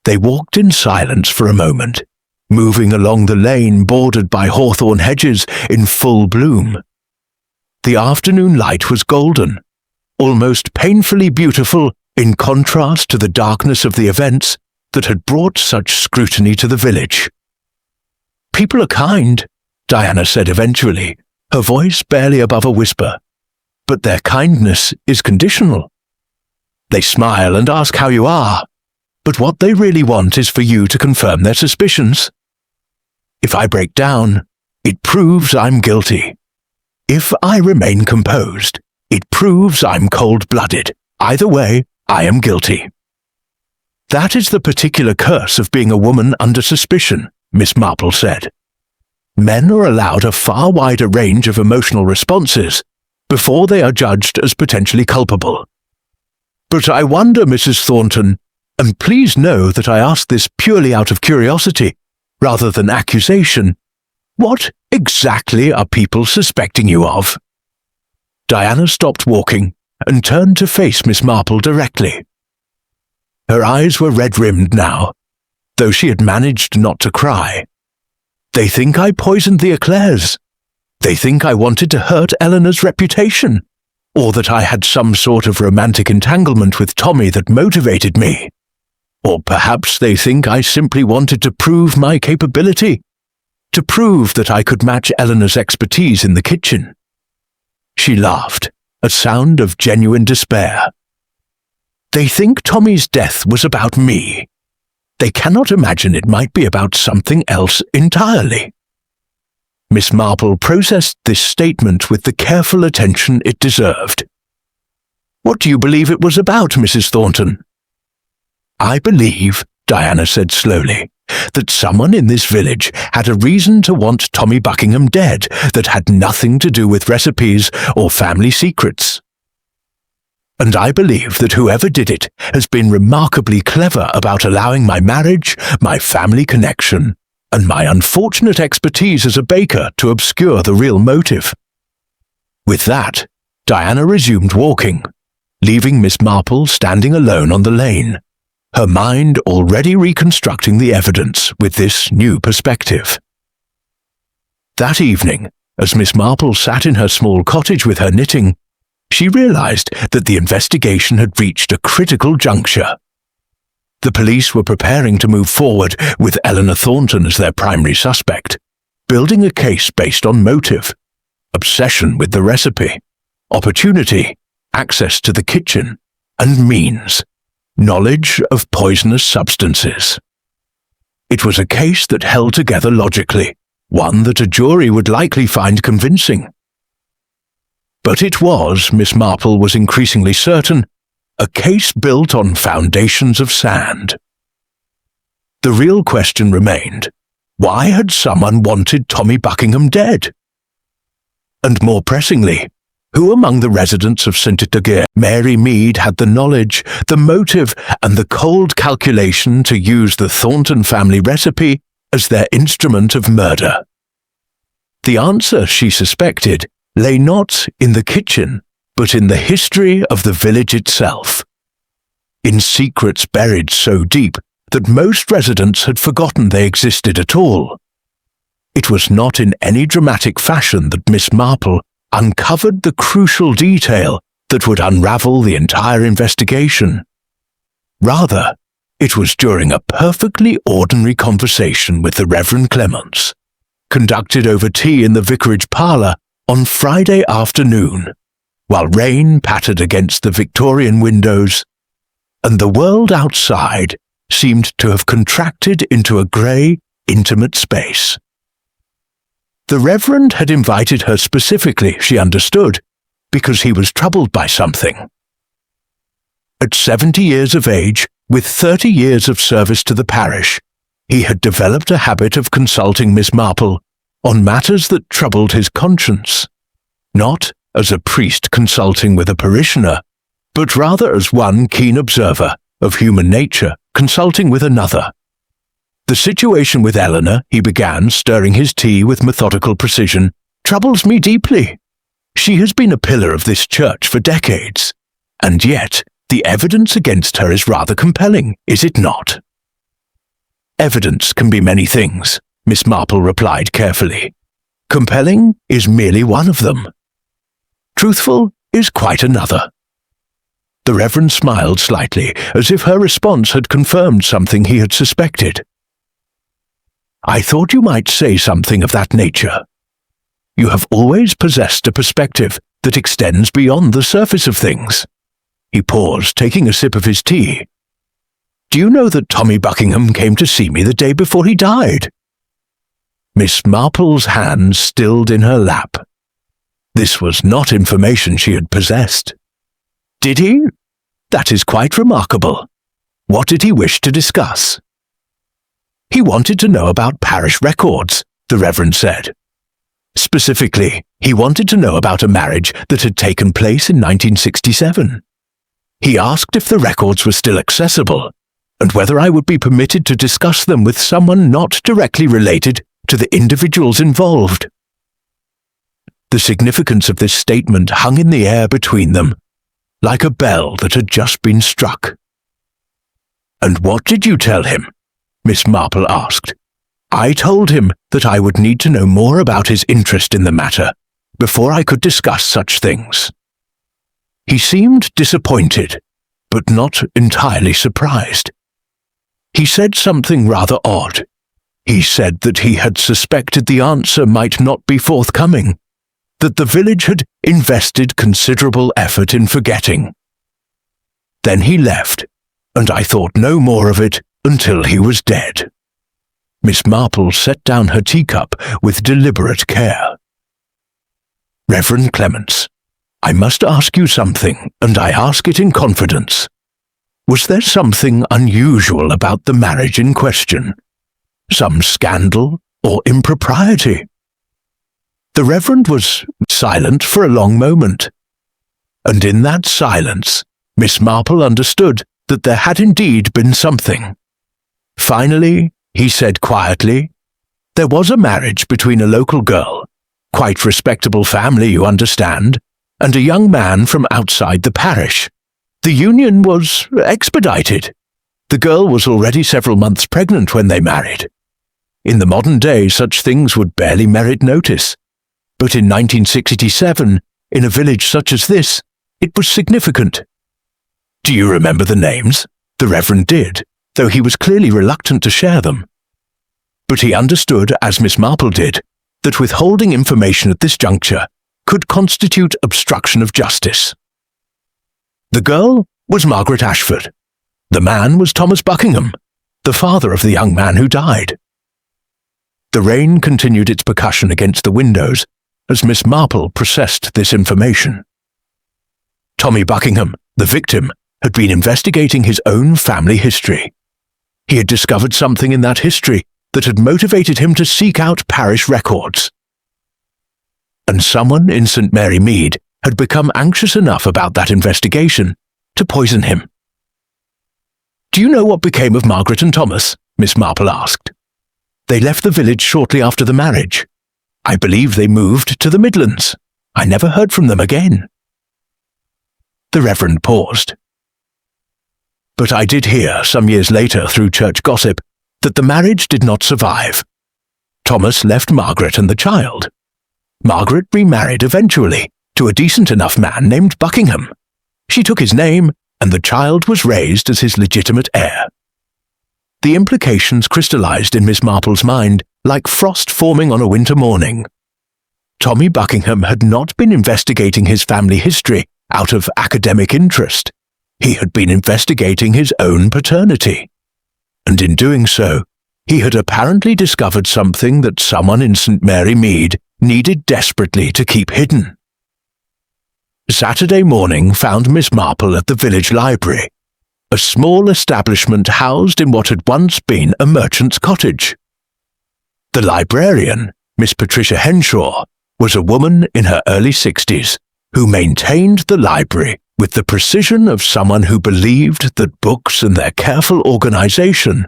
They walked in silence for a moment, moving along the lane bordered by hawthorn hedges in full bloom. The afternoon light was golden, almost painfully beautiful in contrast to the darkness of the events that had brought such scrutiny to the village. "People are kind," Diana said eventually, her voice barely above a whisper, "but their kindness is conditional. They smile and ask how you are, but what they really want is for you to confirm their suspicions. If I break down, it proves I'm guilty. If I remain composed, it proves I'm cold-blooded. Either way, I am guilty." "That is the particular curse of being a woman under suspicion," Miss Marple said. "Men are allowed a far wider range of emotional responses before they are judged as potentially culpable. But I wonder, Mrs. Thornton, and please know that I ask this purely out of curiosity, rather than accusation, what exactly are people suspecting you of?" Diana stopped walking and turned to face Miss Marple directly. Her eyes were red-rimmed now, though she had managed not to cry. "They think I poisoned the eclairs. They think I wanted to hurt Eleanor's reputation, or that I had some sort of romantic entanglement with Tommy that motivated me. Or perhaps they think I simply wanted to prove my capability, to prove that I could match Eleanor's expertise in the kitchen." She laughed, a sound of genuine despair. "They think Tommy's death was about me. They cannot imagine it might be about something else entirely." Miss Marple processed this statement with the careful attention it deserved. "What do you believe it was about, Mrs. Thornton?" "I believe," Diana said slowly, "that someone in this village had a reason to want Tommy Buckingham dead that had nothing to do with recipes or family secrets. And I believe that whoever did it has been remarkably clever about allowing my marriage, my family connection, and my unfortunate expertise as a baker to obscure the real motive." With that, Diana resumed walking, leaving Miss Marple standing alone on the lane, her mind already reconstructing the evidence with this new perspective. That evening, as Miss Marple sat in her small cottage with her knitting, she realized that the investigation had reached a critical juncture. The police were preparing to move forward with Eleanor Thornton as their primary suspect, building a case based on motive, obsession with the recipe, opportunity, access to the kitchen, and means, knowledge of poisonous substances. It was a case that held together logically, one that a jury would likely find convincing. But it was, Miss Marple was increasingly certain, a case built on foundations of sand. The real question remained, why had someone wanted Tommy Buckingham dead? And more pressingly, who among the residents of St. Mary Mead had the knowledge, the motive, and the cold calculation to use the Thornton family recipe as their instrument of murder? The answer, she suspected, lay not in the kitchen, but in the history of the village itself, in secrets buried so deep that most residents had forgotten they existed at all. It was not in any dramatic fashion that Miss Marple uncovered the crucial detail that would unravel the entire investigation. Rather, it was during a perfectly ordinary conversation with the Reverend Clements, conducted over tea in the vicarage parlour on Friday afternoon, while rain pattered against the Victorian windows, and the world outside seemed to have contracted into a grey, intimate space. The Reverend had invited her specifically, she understood, because he was troubled by something. At 70 years of age, with 30 years of service to the parish, he had developed a habit of consulting Miss Marple on matters that troubled his conscience, not as a priest consulting with a parishioner, but rather as one keen observer of human nature consulting with another. The situation with Eleanor, he began, stirring his tea with methodical precision, troubles me deeply. She has been a pillar of this church for decades, and yet the evidence against her is rather compelling, is it not? Evidence can be many things, Miss Marple replied carefully. Compelling is merely one of them. Truthful is quite another. The Reverend smiled slightly, as if her response had confirmed something he had suspected. I thought you might say something of that nature. You have always possessed a perspective that extends beyond the surface of things. He paused, taking a sip of his tea. Do you know that Tommy Buckingham came to see me the day before he died? Miss Marple's hand stilled in her lap. This was not information she had possessed. Did he? That is quite remarkable. What did he wish to discuss? He wanted to know about parish records, the Reverend said. Specifically, he wanted to know about a marriage that had taken place in 1967. He asked if the records were still accessible, and whether I would be permitted to discuss them with someone not directly related to the individuals involved. The significance of this statement hung in the air between them, like a bell that had just been struck. And what did you tell him? Miss Marple asked. I told him that I would need to know more about his interest in the matter before I could discuss such things. He seemed disappointed, but not entirely surprised. He said something rather odd. He said that he had suspected the answer might not be forthcoming, that the village had invested considerable effort in forgetting. Then he left, and I thought no more of it until he was dead. Miss Marple set down her teacup with deliberate care. Reverend Clements, I must ask you something, and I ask it in confidence. Was there something unusual about the marriage in question? Some scandal or impropriety? The Reverend was silent for a long moment, and in that silence, Miss Marple understood that there had indeed been something. Finally, he said quietly, there was a marriage between a local girl, quite respectable family, you understand, and a young man from outside the parish. The union was expedited. The girl was already several months pregnant when they married. In the modern day, such things would barely merit notice. But in 1967, in a village such as this, it was significant. Do you remember the names? The Reverend did, though he was clearly reluctant to share them. But he understood, as Miss Marple did, that withholding information at this juncture could constitute obstruction of justice. The girl was Margaret Ashford. The man was Thomas Buckingham, the father of the young man who died. The rain continued its percussion against the windows as Miss Marple processed this information. Tommy Buckingham, the victim, had been investigating his own family history. He had discovered something in that history that had motivated him to seek out parish records. And someone in St. Mary Mead had become anxious enough about that investigation to poison him. Do you know what became of Margaret and Thomas? Miss Marple asked. They left the village shortly after the marriage. I believe they moved to the Midlands. I never heard from them again. The Reverend paused. But I did hear, some years later through church gossip, that the marriage did not survive. Thomas left Margaret and the child. Margaret remarried eventually to a decent enough man named Buckingham. She took his name, and the child was raised as his legitimate heir. The implications crystallized in Miss Marple's mind like frost forming on a winter morning. Tommy Buckingham had not been investigating his family history out of academic interest. He had been investigating his own paternity. And in doing so, he had apparently discovered something that someone in St. Mary Mead needed desperately to keep hidden. Saturday morning found Miss Marple at the village library, a small establishment housed in what had once been a merchant's cottage. The librarian, Miss Patricia Henshaw, was a woman in her early 60s who maintained the library with the precision of someone who believed that books and their careful organization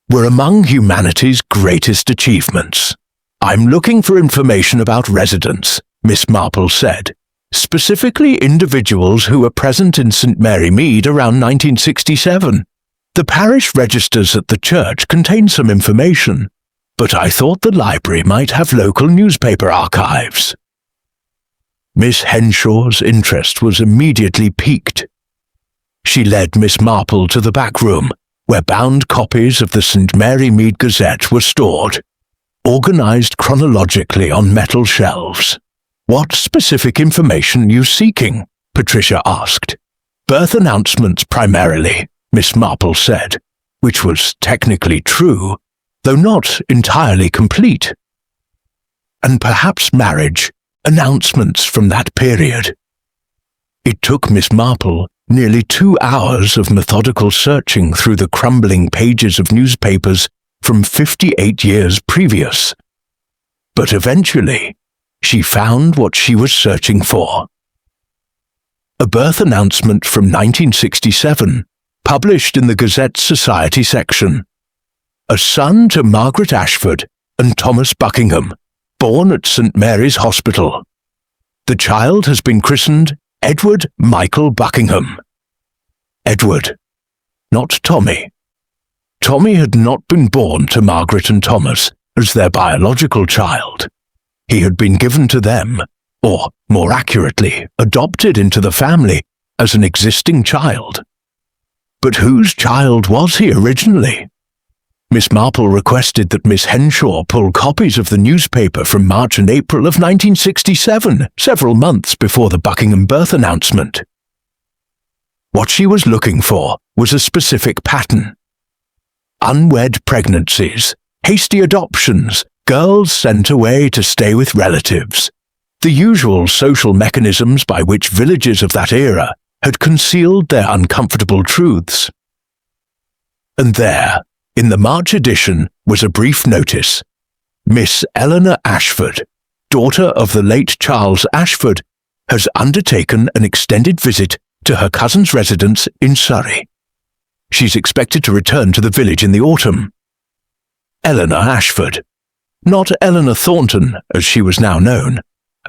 were among humanity's greatest achievements. "I'm looking for information about residents," Miss Marple said, "specifically individuals who were present in St. Mary Mead around 1967. The parish registers at the church contain some information, but I thought the library might have local newspaper archives." Miss Henshaw's interest was immediately piqued. She led Miss Marple to the back room, where bound copies of the St. Mary Mead Gazette were stored, organized chronologically on metal shelves. "What specific information are you seeking?" Patricia asked. "Birth announcements primarily," Miss Marple said, which was technically true, though not entirely complete. "And perhaps marriage announcements from that period." It took Miss Marple nearly 2 hours of methodical searching through the crumbling pages of newspapers from 58 years previous. But eventually, she found what she was searching for. A birth announcement from 1967, published in the Gazette Society section. "A son to Margaret Ashford and Thomas Buckingham, born at St. Mary's Hospital. The child has been christened Edward Michael Buckingham." Edward, not Tommy. Tommy had not been born to Margaret and Thomas as their biological child. He had been given to them, or more accurately, adopted into the family as an existing child. But whose child was he originally? Miss Marple requested that Miss Henshaw pull copies of the newspaper from March and April of 1967, several months before the Buckingham birth announcement. What she was looking for was a specific pattern. Unwed pregnancies, hasty adoptions, girls sent away to stay with relatives, the usual social mechanisms by which villages of that era had concealed their uncomfortable truths. And there, in the March edition, was a brief notice. Miss Eleanor Ashford, daughter of the late Charles Ashford, has undertaken an extended visit to her cousin's residence in Surrey. She's expected to return to the village in the autumn. Eleanor Ashford. Not Eleanor Thornton, as she was now known,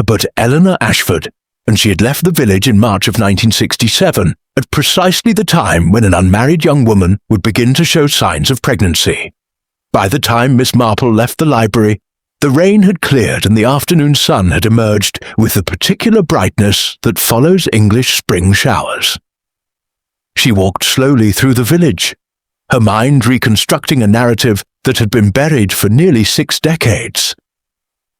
but Eleanor Ashford, and she had left the village in March of 1967, at precisely the time when an unmarried young woman would begin to show signs of pregnancy. By the time Miss Marple left the library, the rain had cleared and the afternoon sun had emerged with the particular brightness that follows English spring showers. She walked slowly through the village, her mind reconstructing a narrative that had been buried for nearly 6 decades.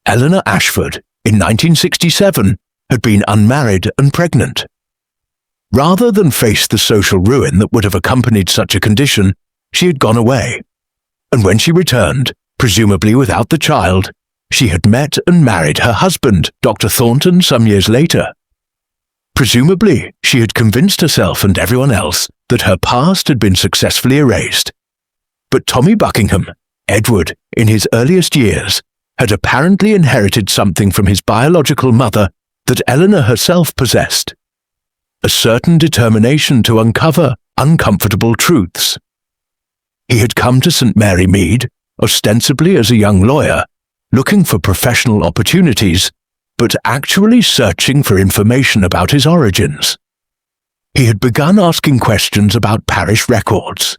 Eleanor Ashford, in 1967, had been unmarried and pregnant. Rather than face the social ruin that would have accompanied such a condition, she had gone away. And when she returned, presumably without the child, she had met and married her husband, Dr. Thornton, some years later. Presumably, she had convinced herself and everyone else that her past had been successfully erased. But Tommy Buckingham, Edward, in his earliest years, had apparently inherited something from his biological mother that Eleanor herself possessed. A certain determination to uncover uncomfortable truths. He had come to St. Mary Mead, ostensibly as a young lawyer, looking for professional opportunities, but actually searching for information about his origins. He had begun asking questions about parish records.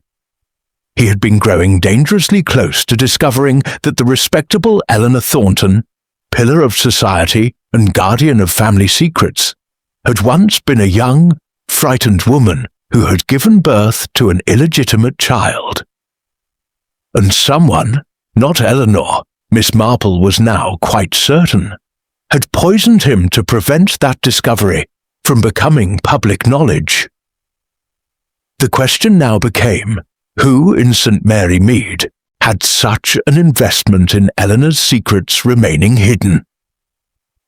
He had been growing dangerously close to discovering that the respectable Eleanor Thornton, pillar of society and guardian of family secrets, had once been a young, frightened woman who had given birth to an illegitimate child. And someone, not Eleanor, Miss Marple was now quite certain, had poisoned him to prevent that discovery from becoming public knowledge. The question now became, who in St. Mary Mead had such an investment in Eleanor's secrets remaining hidden?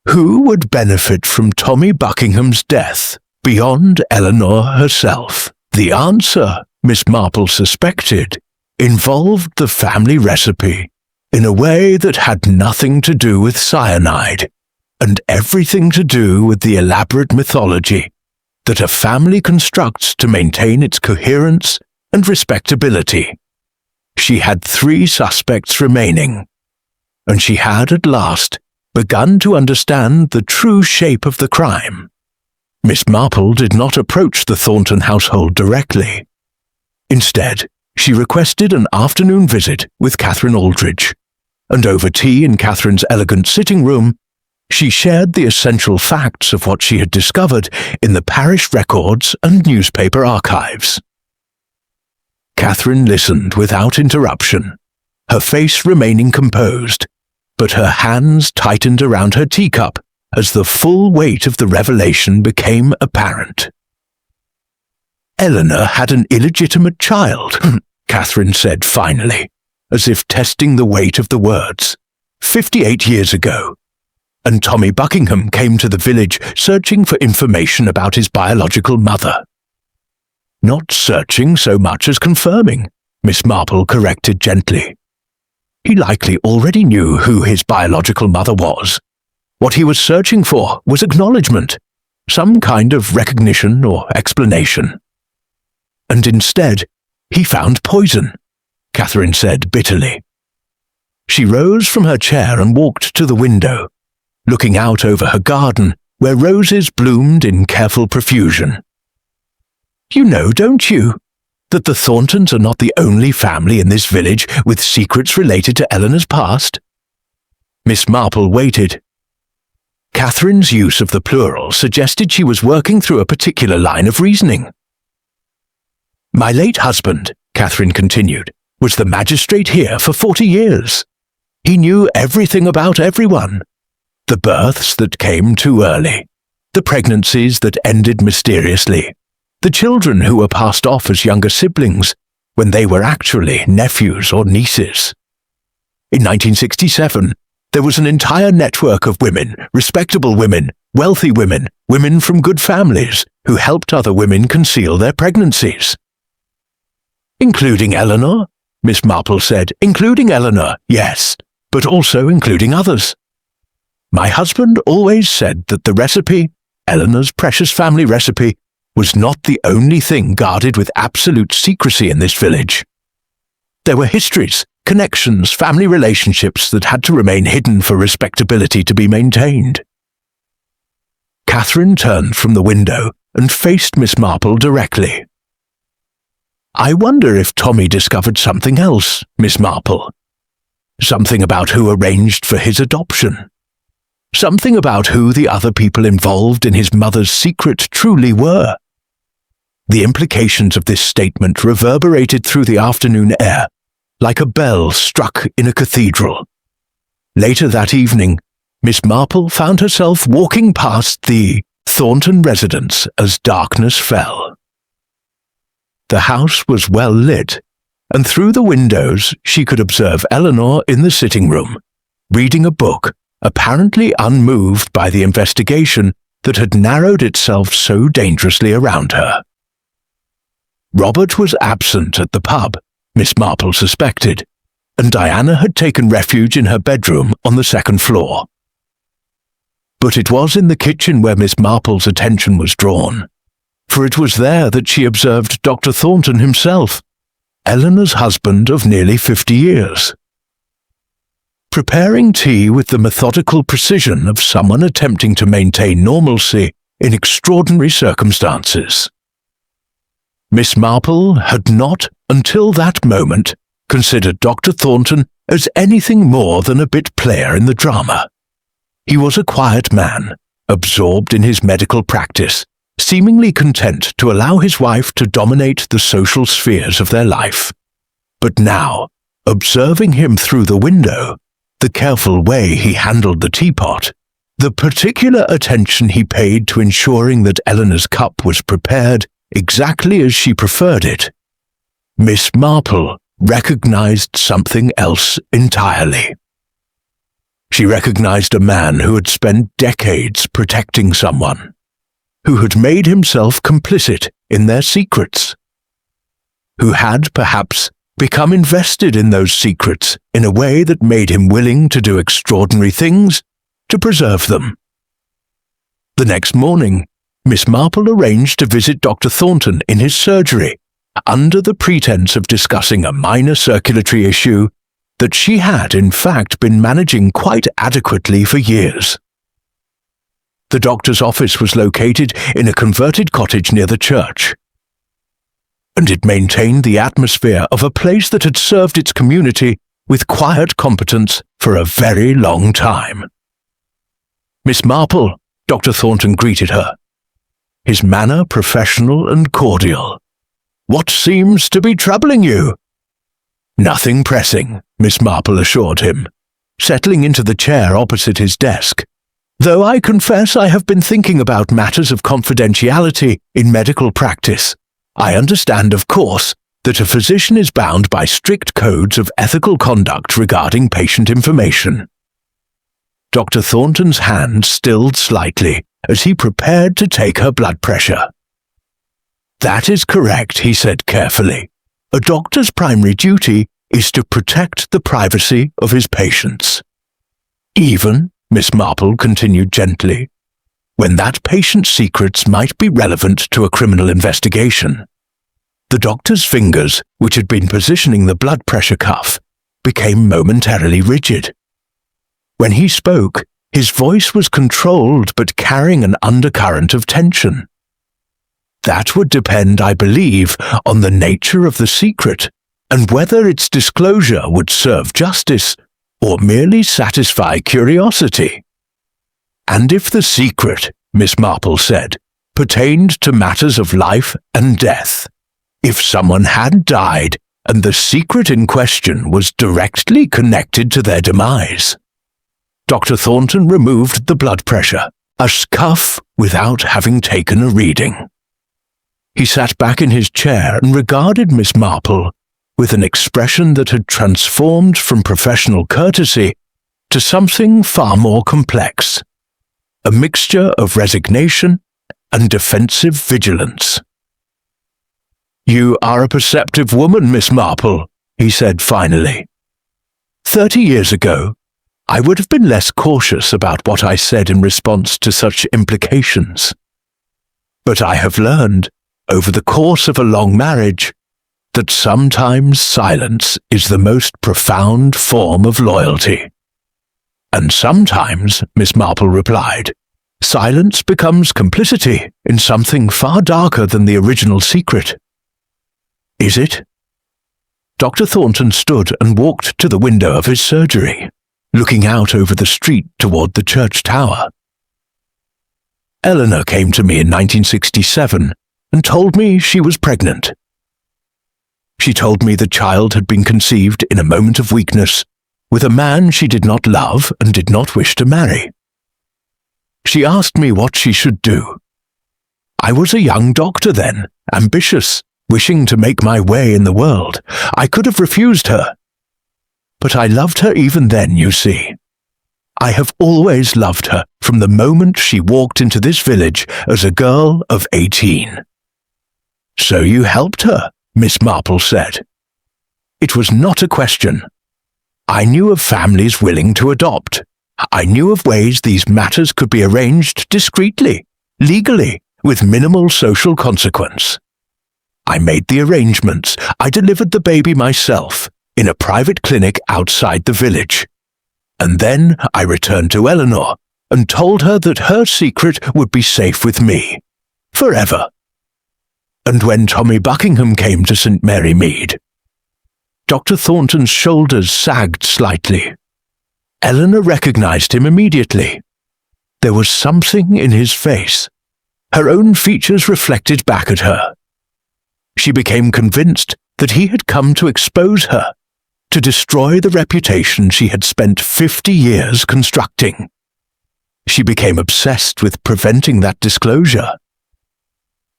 Who would benefit from Tommy Buckingham's death beyond Eleanor herself? The answer, Miss Marple suspected, involved the family recipe in a way that had nothing to do with cyanide and everything to do with the elaborate mythology that a family constructs to maintain its coherence and respectability. She had 3 suspects remaining, and she had at last begun to understand the true shape of the crime. Miss Marple did not approach the Thornton household directly. Instead, she requested an afternoon visit with Catherine Aldridge, and over tea in Catherine's elegant sitting room, she shared the essential facts of what she had discovered in the parish records and newspaper archives. Catherine listened without interruption, her face remaining composed, but her hands tightened around her teacup as the full weight of the revelation became apparent. Eleanor had an illegitimate child, Catherine said finally, as if testing the weight of the words, 58 years ago, and Tommy Buckingham came to the village searching for information about his biological mother. Not searching so much as confirming, Miss Marple corrected gently. He likely already knew who his biological mother was. What he was searching for was acknowledgement, some kind of recognition or explanation. And instead, he found poison, Catherine said bitterly. She rose from her chair and walked to the window, looking out over her garden where roses bloomed in careful profusion. You know, don't you, that the Thorntons are not the only family in this village with secrets related to Eleanor's past? Miss Marple waited. Catherine's use of the plural suggested she was working through a particular line of reasoning. My late husband, Catherine continued, was the magistrate here for 40 years. He knew everything about everyone. The births that came too early, the pregnancies that ended mysteriously, the children who were passed off as younger siblings when they were actually nephews or nieces. In 1967, there was an entire network of women, respectable women, wealthy women, women from good families, who helped other women conceal their pregnancies. Including Eleanor? Miss Marple said. Including Eleanor, yes, but also including others. My husband always said that the recipe, Eleanor's precious family recipe, was not the only thing guarded with absolute secrecy in this village. There were histories, connections, family relationships that had to remain hidden for respectability to be maintained. Catherine turned from the window and faced Miss Marple directly. I wonder if Tommy discovered something else, Miss Marple. Something about who arranged for his adoption. Something about who the other people involved in his mother's secret truly were. The implications of this statement reverberated through the afternoon air, like a bell struck in a cathedral. Later that evening, Miss Marple found herself walking past the Thornton residence as darkness fell. The house was well lit, and through the windows she could observe Eleanor in the sitting room, reading a book, apparently unmoved by the investigation that had narrowed itself so dangerously around her. Robert was absent at the pub, Miss Marple suspected, and Diana had taken refuge in her bedroom on the second floor. But it was in the kitchen where Miss Marple's attention was drawn, for it was there that she observed Dr. Thornton himself, Eleanor's husband of nearly 50 years. Preparing tea with the methodical precision of someone attempting to maintain normalcy in extraordinary circumstances. Miss Marple had not, until that moment, considered Dr. Thornton as anything more than a bit player in the drama. He was a quiet man, absorbed in his medical practice, seemingly content to allow his wife to dominate the social spheres of their life. But now, observing him through the window, the careful way he handled the teapot, The particular attention he paid to ensuring that Eleanor's cup was prepared exactly as she preferred it, Miss Marple recognized something else entirely. She recognized a man who had spent decades protecting someone, who had made himself complicit in their secrets, who had, perhaps, become invested in those secrets in a way that made him willing to do extraordinary things to preserve them. The next morning, Miss Marple arranged to visit Dr. Thornton in his surgery under the pretense of discussing a minor circulatory issue that she had in fact been managing quite adequately for years. The doctor's office was located in a converted cottage near the church, and it maintained the atmosphere of a place that had served its community with quiet competence for a very long time. "Miss Marple," Dr. Thornton greeted her, his manner professional and cordial. "What seems to be troubling you?" "Nothing pressing," Miss Marple assured him, settling into the chair opposite his desk, "though I confess I have been thinking about matters of confidentiality in medical practice. I understand, of course, that a physician is bound by strict codes of ethical conduct regarding patient information." Dr. Thornton's hand stilled slightly as he prepared to take her blood pressure. "That is correct," he said carefully. "A doctor's primary duty is to protect the privacy of his patients. Even," Miss Marple continued gently, "when that patient's secrets might be relevant to a criminal investigation." The doctor's fingers, which had been positioning the blood pressure cuff, became momentarily rigid. When he spoke, his voice was controlled but carrying an undercurrent of tension. "That would depend, I believe, on the nature of the secret and whether its disclosure would serve justice or merely satisfy curiosity. And if the secret," Miss Marple said, "pertained to matters of life and death, if someone had died and the secret in question was directly connected to their demise." Dr. Thornton removed the blood pressure, a cuff without having taken a reading. He sat back in his chair and regarded Miss Marple with an expression that had transformed from professional courtesy to something far more complex, a mixture of resignation and defensive vigilance. "You are a perceptive woman, Miss Marple," he said finally. 30 years ago, I would have been less cautious about what I said in response to such implications. But I have learned, over the course of a long marriage, that sometimes silence is the most profound form of loyalty. "And sometimes," Miss Marple replied, "silence becomes complicity in something far darker than the original secret." "Is it?" Dr. Thornton stood and walked to the window of his surgery, looking out over the street toward the church tower. "Eleanor came to me in 1967 and told me she was pregnant. She told me the child had been conceived in a moment of weakness with a man she did not love and did not wish to marry. She asked me what she should do. I was a young doctor then, ambitious, wishing to make my way in the world. I could have refused her. But I loved her even then, you see. I have always loved her from the moment she walked into this village as a girl of 18. "So you helped her," Miss Marple said. "It was not a question. I knew of families willing to adopt. I knew of ways these matters could be arranged discreetly, legally, with minimal social consequence. I made the arrangements. I delivered the baby myself in a private clinic outside the village. And then I returned to Eleanor and told her that her secret would be safe with me, forever. And when Tommy Buckingham came to St. Mary Mead," Dr. Thornton's shoulders sagged slightly. Eleanor recognized him immediately. There was something in his face. Her own features reflected back at her. She became convinced that he had come to expose her, to destroy the reputation she had spent 50 years constructing. she became obsessed with preventing that disclosure.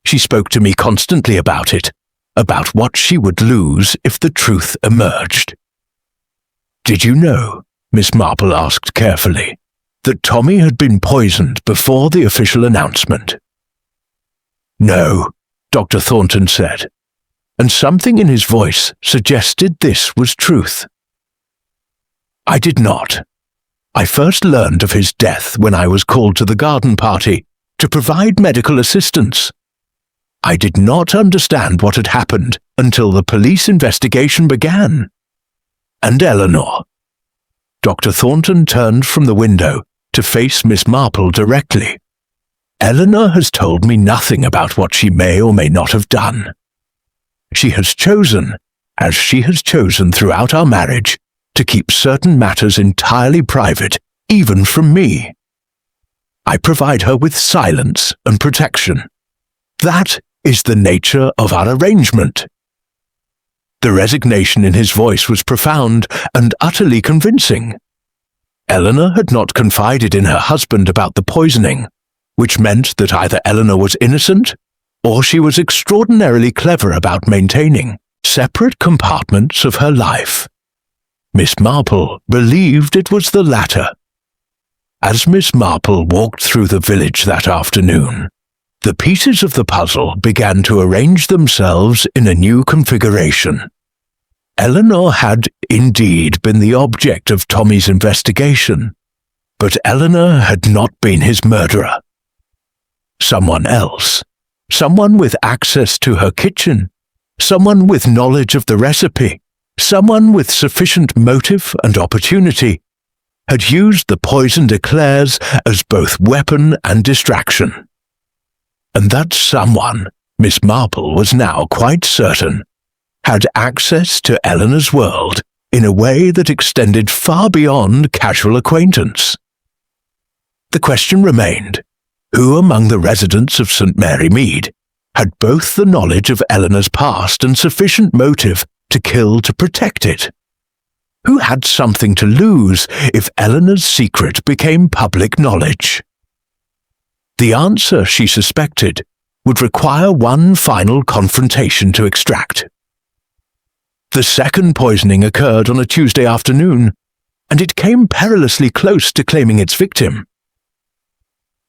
She spoke to me constantly about it, about what she would lose if the truth emerged. "Did you know," Miss Marple asked carefully, "that Tommy had been poisoned before the official announcement?" "No," Dr. Thornton said, and something in his voice suggested this was truth. "I did not. I first learned of his death when I was called to the garden party to provide medical assistance. I did not understand what had happened until the police investigation began. And Eleanor." Dr. Thornton turned from the window to face Miss Marple directly. "Eleanor has told me nothing about what she may or may not have done. She has chosen, as she has chosen throughout our marriage, to keep certain matters entirely private, even from me. I provide her with silence and protection. That is the nature of our arrangement." The resignation in his voice was profound and utterly convincing. Eleanor had not confided in her husband about the poisoning, which meant that either Eleanor was innocent or she was extraordinarily clever about maintaining separate compartments of her life. Miss Marple believed it was the latter. As Miss Marple walked through the village that afternoon, the pieces of the puzzle began to arrange themselves in a new configuration. Eleanor had indeed been the object of Tommy's investigation, but Eleanor had not been his murderer. Someone else, someone with access to her kitchen, someone with knowledge of the recipe, someone with sufficient motive and opportunity, had used the poisoned eclairs as both weapon and distraction. And that someone, Miss Marple was now quite certain, had access to Eleanor's world in a way that extended far beyond casual acquaintance. The question remained, who among the residents of St. Mary Mead had both the knowledge of Eleanor's past and sufficient motive to kill to protect it? Who had something to lose if Eleanor's secret became public knowledge? The answer, she suspected, would require one final confrontation to extract. The second poisoning occurred on a Tuesday afternoon, and it came perilously close to claiming its victim.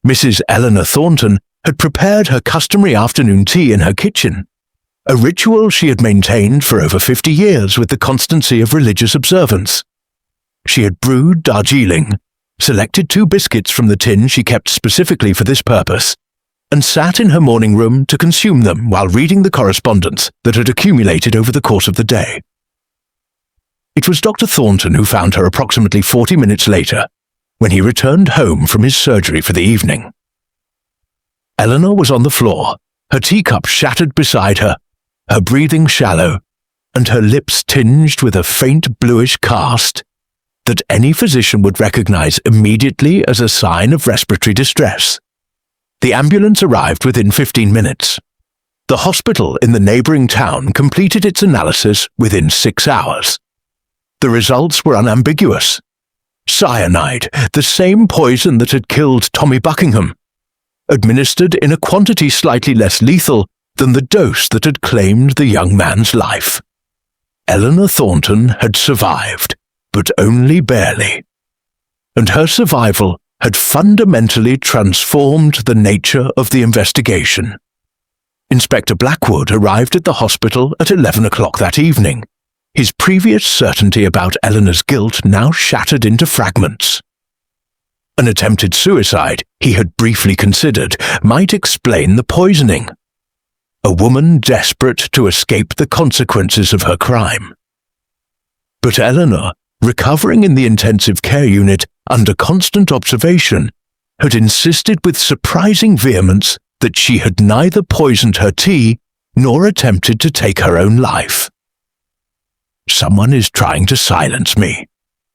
Mrs. Eleanor Thornton had prepared her customary afternoon tea in her kitchen, a ritual she had maintained for over 50 years with the constancy of religious observance. She had brewed Darjeeling, selected 2 biscuits from the tin she kept specifically for this purpose, and sat in her morning room to consume them while reading the correspondence that had accumulated over the course of the day. It was Dr. Thornton who found her approximately 40 minutes later, when he returned home from his surgery for the evening. Eleanor was on the floor, her teacup shattered beside her, her breathing shallow, and her lips tinged with a faint bluish cast that any physician would recognize immediately as a sign of respiratory distress. The ambulance arrived within 15 minutes. The hospital in the neighboring town completed its analysis within 6 hours. The results were unambiguous. Cyanide, the same poison that had killed Tommy Buckingham, administered in a quantity slightly less lethal than the dose that had claimed the young man's life. Eleanor Thornton had survived, but only barely. And her survival had fundamentally transformed the nature of the investigation. Inspector Blackwood arrived at the hospital at 11 o'clock that evening, his previous certainty about Eleanor's guilt now shattered into fragments. An attempted suicide, he had briefly considered, might explain the poisoning. A woman desperate to escape the consequences of her crime. But Eleanor, recovering in the intensive care unit under constant observation, had insisted with surprising vehemence that she had neither poisoned her tea nor attempted to take her own life. "Someone is trying to silence me,"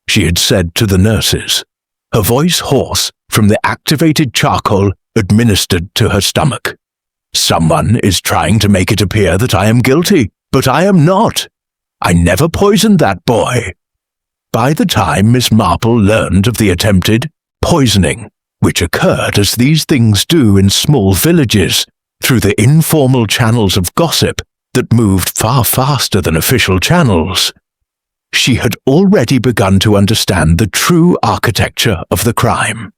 she had said to the nurses, her voice hoarse from the activated charcoal administered to her stomach. "Someone is trying to make it appear that I am guilty, but I am not. I never poisoned that boy." By the time Miss Marple learned of the attempted poisoning, which occurred as these things do in small villages, through the informal channels of gossip that moved far faster than official channels, she had already begun to understand the true architecture of the crime.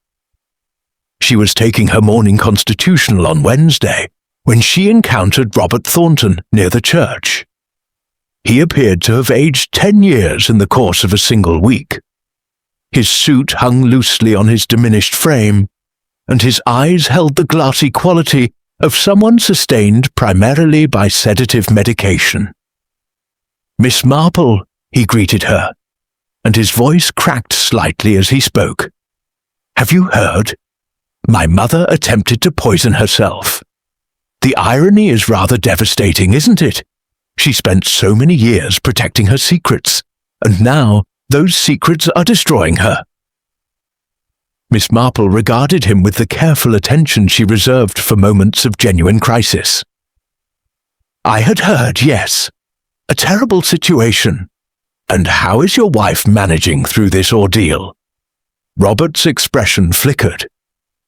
She was taking her morning constitutional on Wednesday when she encountered Robert Thornton near the church. He appeared to have aged 10 years in the course of a single week. His suit hung loosely on his diminished frame, and his eyes held the glassy quality of someone sustained primarily by sedative medication. "Miss Marple," he greeted her, and his voice cracked slightly as he spoke. "Have you heard? My mother attempted to poison herself. The irony is rather devastating, isn't it? She spent so many years protecting her secrets, and now those secrets are destroying her." Miss Marple regarded him with the careful attention she reserved for moments of genuine crisis. "I had heard, yes. A terrible situation. And how is your wife managing through this ordeal?" Robert's expression flickered,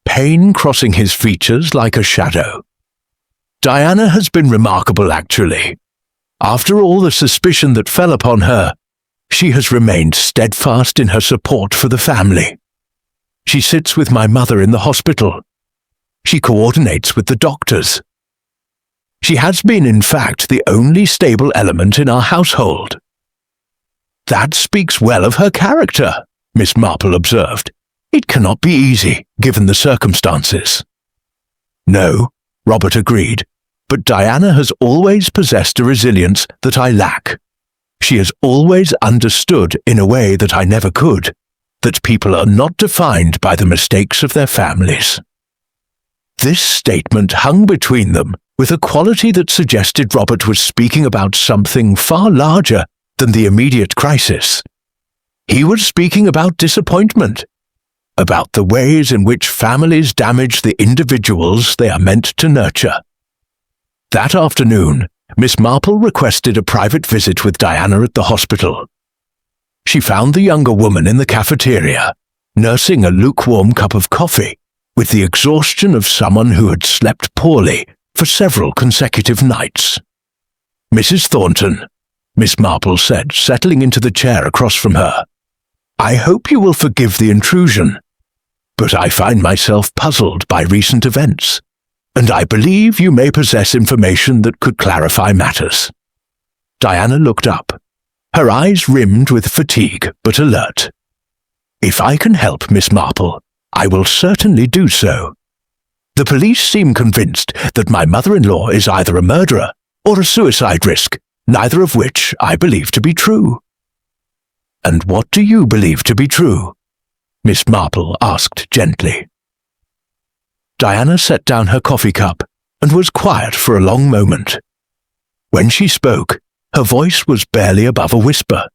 pain crossing his features like a shadow. "Diana has been remarkable, actually. After all the suspicion that fell upon her, she has remained steadfast in her support for the family. She sits with my mother in the hospital. She coordinates with the doctors. She has been, in fact, the only stable element in our household." "That speaks well of her character," Miss Marple observed. "It cannot be easy, given the circumstances." "No," Robert agreed, "but Diana has always possessed a resilience that I lack. She has always understood, in a way that I never could, that people are not defined by the mistakes of their families." This statement hung between them with a quality that suggested Robert was speaking about something far larger than the immediate crisis. He was speaking about disappointment, about the ways in which families damage the individuals they are meant to nurture. That afternoon, Miss Marple requested a private visit with Diana at the hospital. She found the younger woman in the cafeteria, nursing a lukewarm cup of coffee, with the exhaustion of someone who had slept poorly for several consecutive nights. "Mrs. Thornton," Miss Marple said, settling into the chair across from her, "I hope you will forgive the intrusion, but I find myself puzzled by recent events, and I believe you may possess information that could clarify matters." Diana looked up, her eyes rimmed with fatigue but alert. "If I can help, Miss Marple, I will certainly do so. The police seem convinced that my mother-in-law is either a murderer or a suicide risk, neither of which I believe to be true." "And what do you believe to be true?" Miss Marple asked gently. Diana set down her coffee cup and was quiet for a long moment. When she spoke, her voice was barely above a whisper.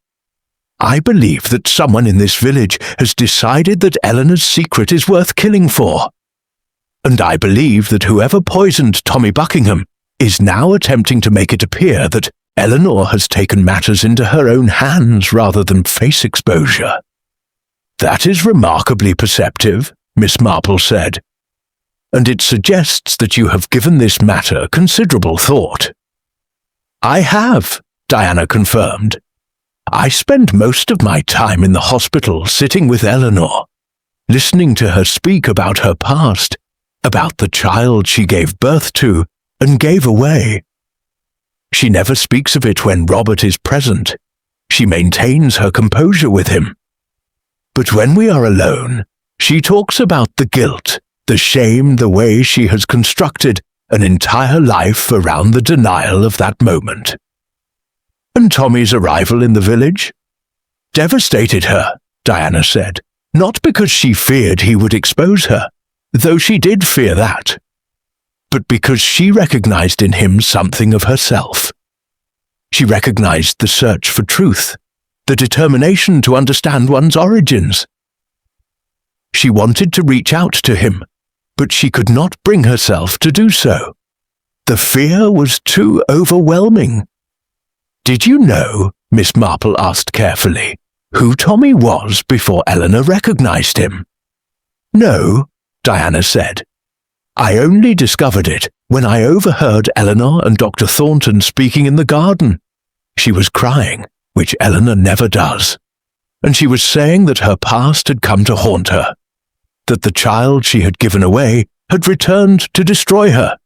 "I believe that someone in this village has decided that Eleanor's secret is worth killing for. And I believe that whoever poisoned Tommy Buckingham is now attempting to make it appear that Eleanor has taken matters into her own hands rather than face exposure." "That is remarkably perceptive," Miss Marple said, "and it suggests that you have given this matter considerable thought." "I have," Diana confirmed. "I spend most of my time in the hospital sitting with Eleanor, listening to her speak about her past, about the child she gave birth to and gave away. She never speaks of it when Robert is present. She maintains her composure with him. But when we are alone, she talks about the guilt, the shame, the way she has constructed an entire life around the denial of that moment." "And Tommy's arrival in the village?" "Devastated her," Diana said, "not because she feared he would expose her, though she did fear that, but because she recognized in him something of herself. She recognized the search for truth, the determination to understand one's origins. She wanted to reach out to him, but she could not bring herself to do so. The fear was too overwhelming." "Did you know," Miss Marple asked carefully, "who Tommy was before Eleanor recognized him?" "No," Diana said. "I only discovered it when I overheard Eleanor and Dr. Thornton speaking in the garden. She was crying, which Eleanor never does, and she was saying that her past had come to haunt her, that the child she had given away had returned to destroy her.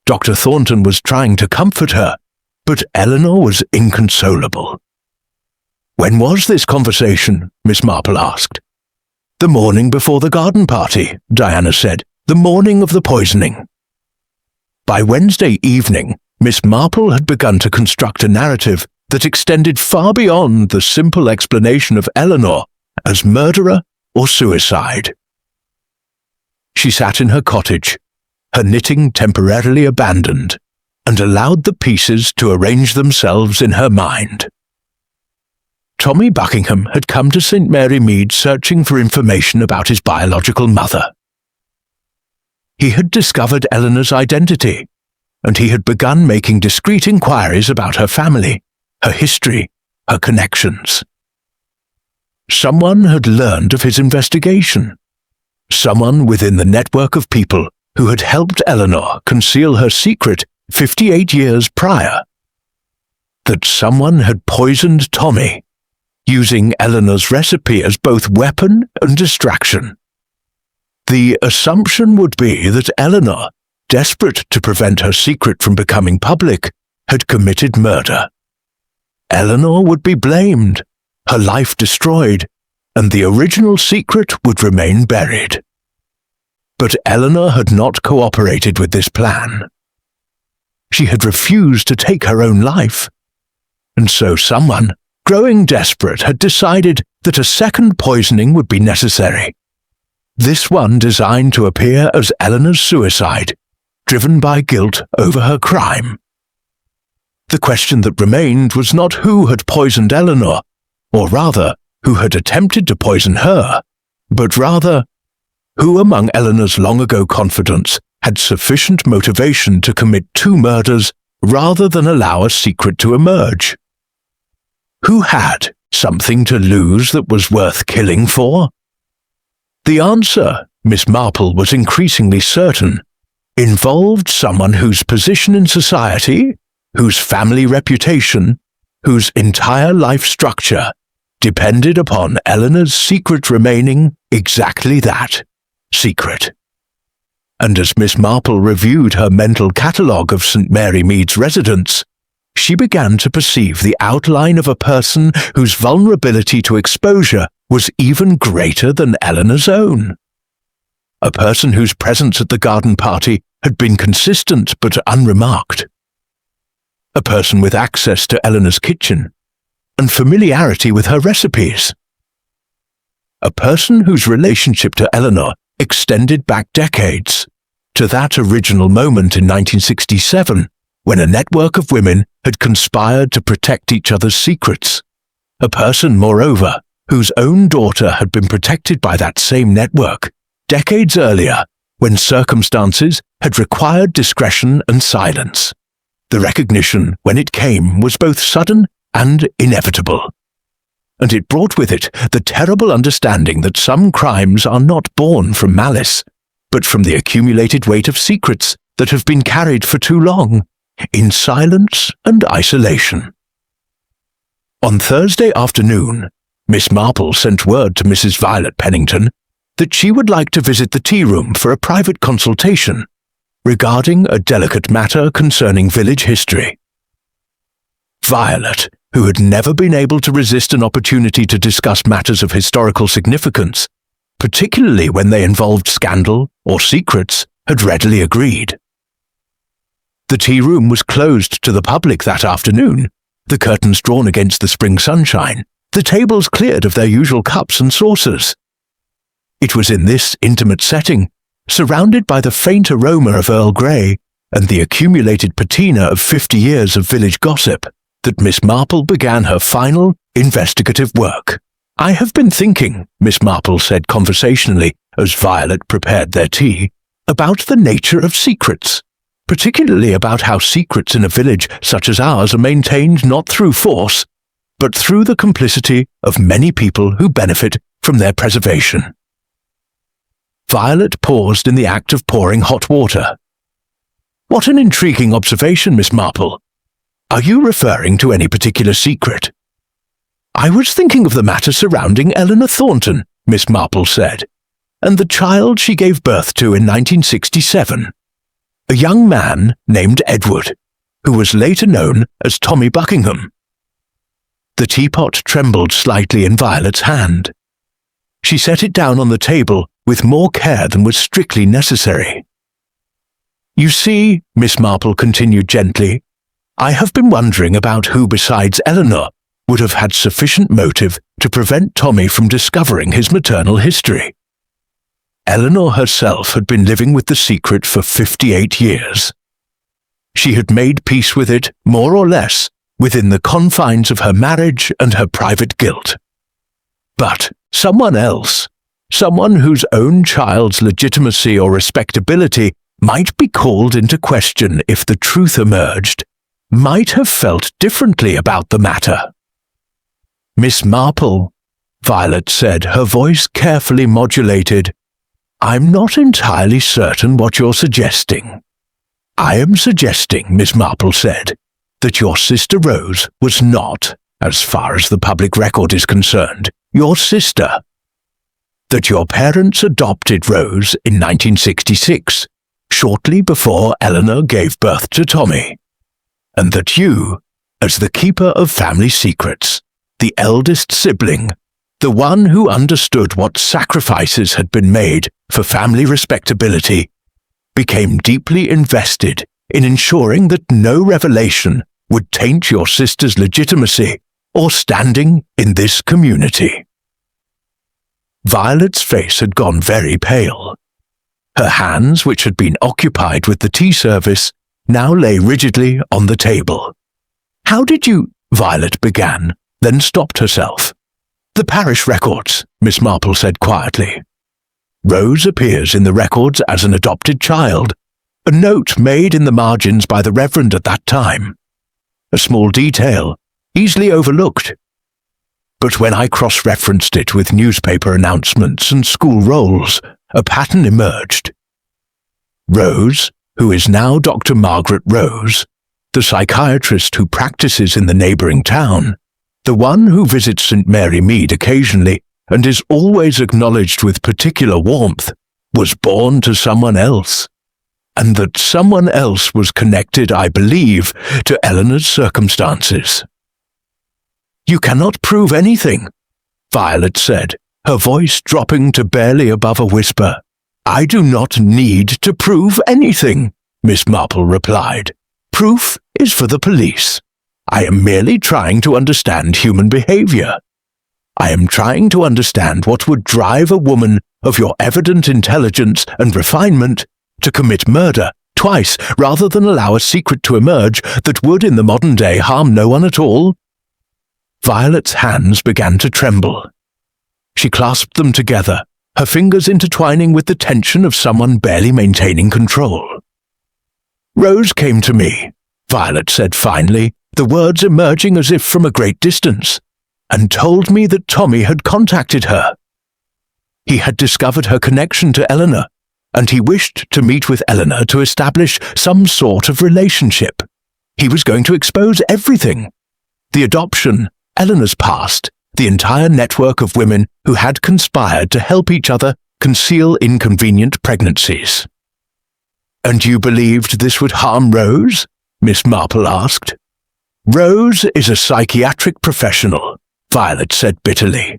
Dr. Thornton was trying to comfort her, but Eleanor was inconsolable." "When was this conversation?" Miss Marple asked. "The morning before the garden party," Diana said. "The morning of the poisoning." By Wednesday evening, Miss Marple had begun to construct a narrative that extended far beyond the simple explanation of Eleanor as murderer or suicide. She sat in her cottage, her knitting temporarily abandoned, and allowed the pieces to arrange themselves in her mind. Tommy Buckingham had come to St. Mary Mead searching for information about his biological mother. He had discovered Eleanor's identity, and he had begun making discreet inquiries about her family, her history, her connections. Someone had learned of his investigation. Someone within the network of people who had helped Eleanor conceal her secret 58 years prior. That someone had poisoned Tommy, using Eleanor's recipe as both weapon and distraction. The assumption would be that Eleanor, desperate to prevent her secret from becoming public, had committed murder. Eleanor would be blamed, her life destroyed, and the original secret would remain buried. But Eleanor had not cooperated with this plan. She had refused to take her own life, and so someone, growing desperate, had decided that a second poisoning would be necessary. This one designed to appear as Eleanor's suicide, driven by guilt over her crime. The question that remained was not who had poisoned Eleanor, or rather, who had attempted to poison her, but rather, who among Eleanor's long-ago confidants had sufficient motivation to commit two murders rather than allow a secret to emerge? Who had something to lose that was worth killing for? The answer, Miss Marple was increasingly certain, involved someone whose position in society, whose family reputation, whose entire life structure depended upon Eleanor's secret remaining exactly that, secret. And as Miss Marple reviewed her mental catalogue of St. Mary Mead's residents, she began to perceive the outline of a person whose vulnerability to exposure was even greater than Eleanor's own. A person whose presence at the garden party had been consistent but unremarked. A person with access to Eleanor's kitchen and familiarity with her recipes. A person whose relationship to Eleanor extended back decades, to that original moment in 1967, when a network of women had conspired to protect each other's secrets. A person, moreover, whose own daughter had been protected by that same network decades earlier, when circumstances had required discretion and silence. The recognition, when it came, was both sudden and inevitable. And it brought with it the terrible understanding that some crimes are not born from malice, but from the accumulated weight of secrets that have been carried for too long, in silence and isolation. On Thursday afternoon, Miss Marple sent word to Mrs. Violet Pennington that she would like to visit the tea room for a private consultation regarding a delicate matter concerning village history. Violet, who had never been able to resist an opportunity to discuss matters of historical significance, particularly when they involved scandal or secrets, had readily agreed. The tea room was closed to the public that afternoon, the curtains drawn against the spring sunshine, the tables cleared of their usual cups and saucers. It was in this intimate setting, surrounded by the faint aroma of Earl Grey and the accumulated patina of 50 years of village gossip, that Miss Marple began her final, investigative work. "I have been thinking," Miss Marple said conversationally as Violet prepared their tea, "about the nature of secrets, particularly about how secrets in a village such as ours are maintained not through force, but through the complicity of many people who benefit from their preservation." Violet paused in the act of pouring hot water. "What an intriguing observation, Miss Marple. Are you referring to any particular secret?" "I was thinking of the matter surrounding Eleanor Thornton," Miss Marple said, "and the child she gave birth to in 1967. A young man named Edward, who was later known as Tommy Buckingham." The teapot trembled slightly in Violet's hand. She set it down on the table with more care than was strictly necessary. "You see," Miss Marple continued gently, "I have been wondering about who besides Eleanor would have had sufficient motive to prevent Tommy from discovering his maternal history. Eleanor herself had been living with the secret for 58 years. She had made peace with it, more or less, within the confines of her marriage and her private guilt. But someone else, someone whose own child's legitimacy or respectability might be called into question if the truth emerged, might have felt differently about the matter." "Miss Marple," Violet said, her voice carefully modulated, "I'm not entirely certain what you're suggesting." "I am suggesting," Miss Marple said, "that your sister Rose was not, as far as the public record is concerned, your sister. That your parents adopted Rose in 1966, shortly before Eleanor gave birth to Tommy. And that you, as the keeper of family secrets, the eldest sibling, the one who understood what sacrifices had been made for family respectability, became deeply invested in ensuring that no revelation would taint your sister's legitimacy or standing in this community." Violet's face had gone very pale. Her hands, which had been occupied with the tea service, now lay rigidly on the table. "How did you—" Violet began, then stopped herself. "The parish records," Miss Marple said quietly. "Rose appears in the records as an adopted child, a note made in the margins by the Reverend at that time. A small detail, easily overlooked. But when I cross-referenced it with newspaper announcements and school rolls, a pattern emerged. Rose, who is now Dr. Margaret Rose, the psychiatrist who practices in the neighbouring town, the one who visits St. Mary Mead occasionally and is always acknowledged with particular warmth, was born to someone else, and that someone else was connected, I believe, to Eleanor's circumstances." "You cannot prove anything," Violet said, her voice dropping to barely above a whisper. "I do not need to prove anything," Miss Marple replied. "Proof is for the police. I am merely trying to understand human behavior. I am trying to understand what would drive a woman of your evident intelligence and refinement to commit murder twice rather than allow a secret to emerge that would in the modern day harm no one at all." Violet's hands began to tremble. She clasped them together, her fingers intertwining with the tension of someone barely maintaining control. "Rose came to me," Violet said finally, the words emerging as if from a great distance, "and told me that Tommy had contacted her. He had discovered her connection to Eleanor, and he wished to meet with Eleanor to establish some sort of relationship. He was going to expose everything. The adoption, Eleanor's past, the entire network of women who had conspired to help each other conceal inconvenient pregnancies." "And you believed this would harm Rose?" Miss Marple asked. "Rose is a psychiatric professional," Violet said bitterly.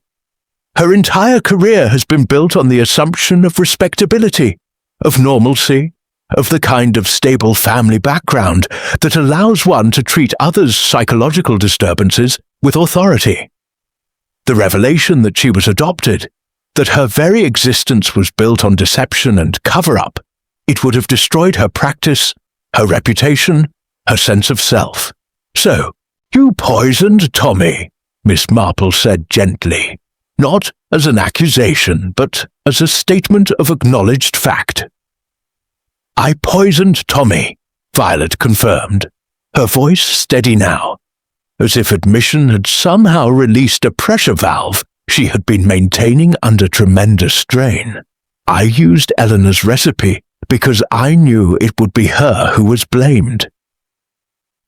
"Her entire career has been built on the assumption of respectability, of normalcy, of the kind of stable family background that allows one to treat others' psychological disturbances with authority. The revelation that she was adopted, that her very existence was built on deception and cover-up, it would have destroyed her practice, her reputation, her sense of self. So, you poisoned Tommy," Miss Marple said gently, not as an accusation, but as a statement of acknowledged fact. "I poisoned Tommy," Violet confirmed, her voice steady now, as if admission had somehow released a pressure valve she had been maintaining under tremendous strain. I used Eleanor's recipe because I knew it would be her who was blamed.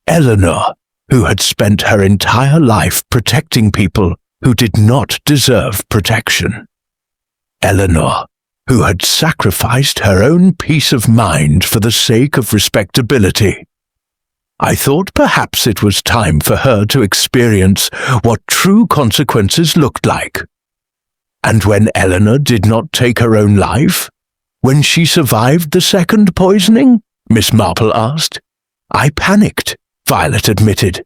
Eleanor, who had spent her entire life protecting people who did not deserve protection. Eleanor, who had sacrificed her own peace of mind for the sake of respectability. I thought perhaps it was time for her to experience what true consequences looked like. And when Eleanor did not take her own life, when she survived the second poisoning, Miss Marple asked, I panicked, Violet admitted.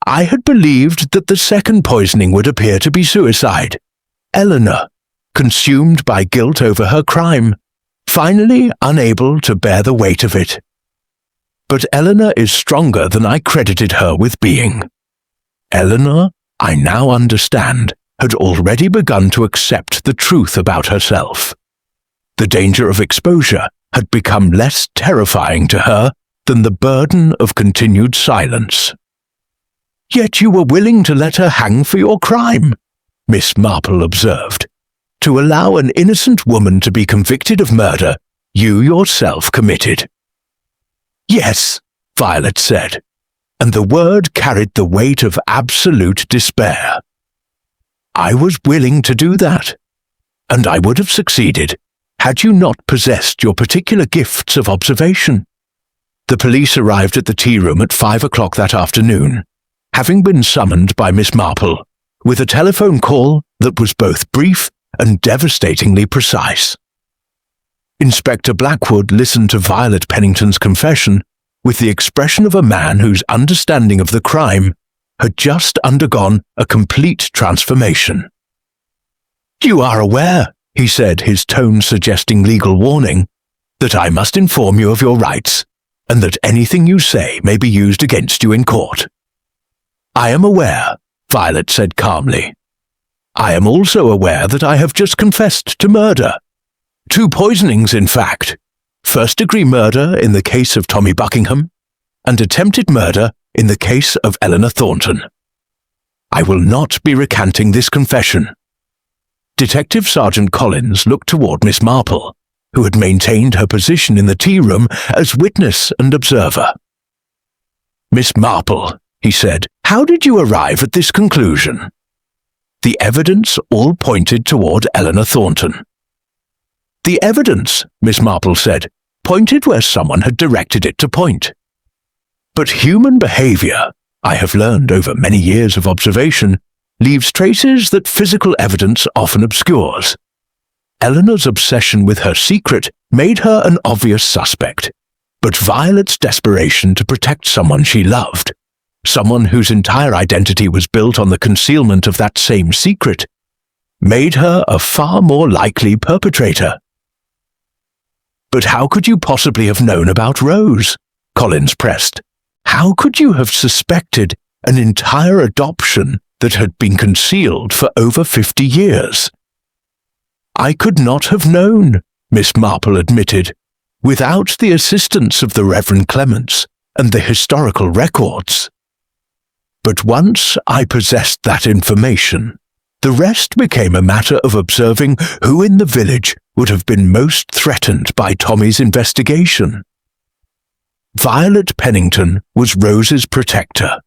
I had believed that the second poisoning would appear to be suicide. Eleanor, consumed by guilt over her crime, finally unable to bear the weight of it. But Eleanor is stronger than I credited her with being. Eleanor, I now understand, had already begun to accept the truth about herself. The danger of exposure had become less terrifying to her than the burden of continued silence. Yet you were willing to let her hang for your crime, Miss Marple observed. To allow an innocent woman to be convicted of murder you yourself committed. Yes, Violet said, and the word carried the weight of absolute despair. I was willing to do that, and I would have succeeded had you not possessed your particular gifts of observation. The police arrived at the tea room at 5 o'clock that afternoon, having been summoned by Miss Marple, with a telephone call that was both brief and devastatingly precise. Inspector Blackwood listened to Violet Pennington's confession with the expression of a man whose understanding of the crime had just undergone a complete transformation. You are aware, he said, his tone suggesting legal warning, that I must inform you of your rights, and that anything you say may be used against you in court. I am aware, Violet said calmly. I am also aware that I have just confessed to murder. 2 poisonings, in fact. First-degree murder in the case of Tommy Buckingham, and attempted murder in the case of Eleanor Thornton. I will not be recanting this confession. Detective Sergeant Collins looked toward Miss Marple, who had maintained her position in the tea room as witness and observer. Miss Marple, he said, how did you arrive at this conclusion? The evidence all pointed toward Eleanor Thornton. The evidence, Miss Marple said, pointed where someone had directed it to point. But human behavior, I have learned over many years of observation, leaves traces that physical evidence often obscures. Eleanor's obsession with her secret made her an obvious suspect, but Violet's desperation to protect someone she loved, someone whose entire identity was built on the concealment of that same secret, made her a far more likely perpetrator. But how could you possibly have known about Rose? Collins pressed. How could you have suspected an entire adoption that had been concealed for over 50 years? I could not have known, Miss Marple admitted, without the assistance of the Reverend Clements and the historical records. But once I possessed that information, the rest became a matter of observing who in the village would have been most threatened by Tommy's investigation. Violet Pennington was Rose's protector,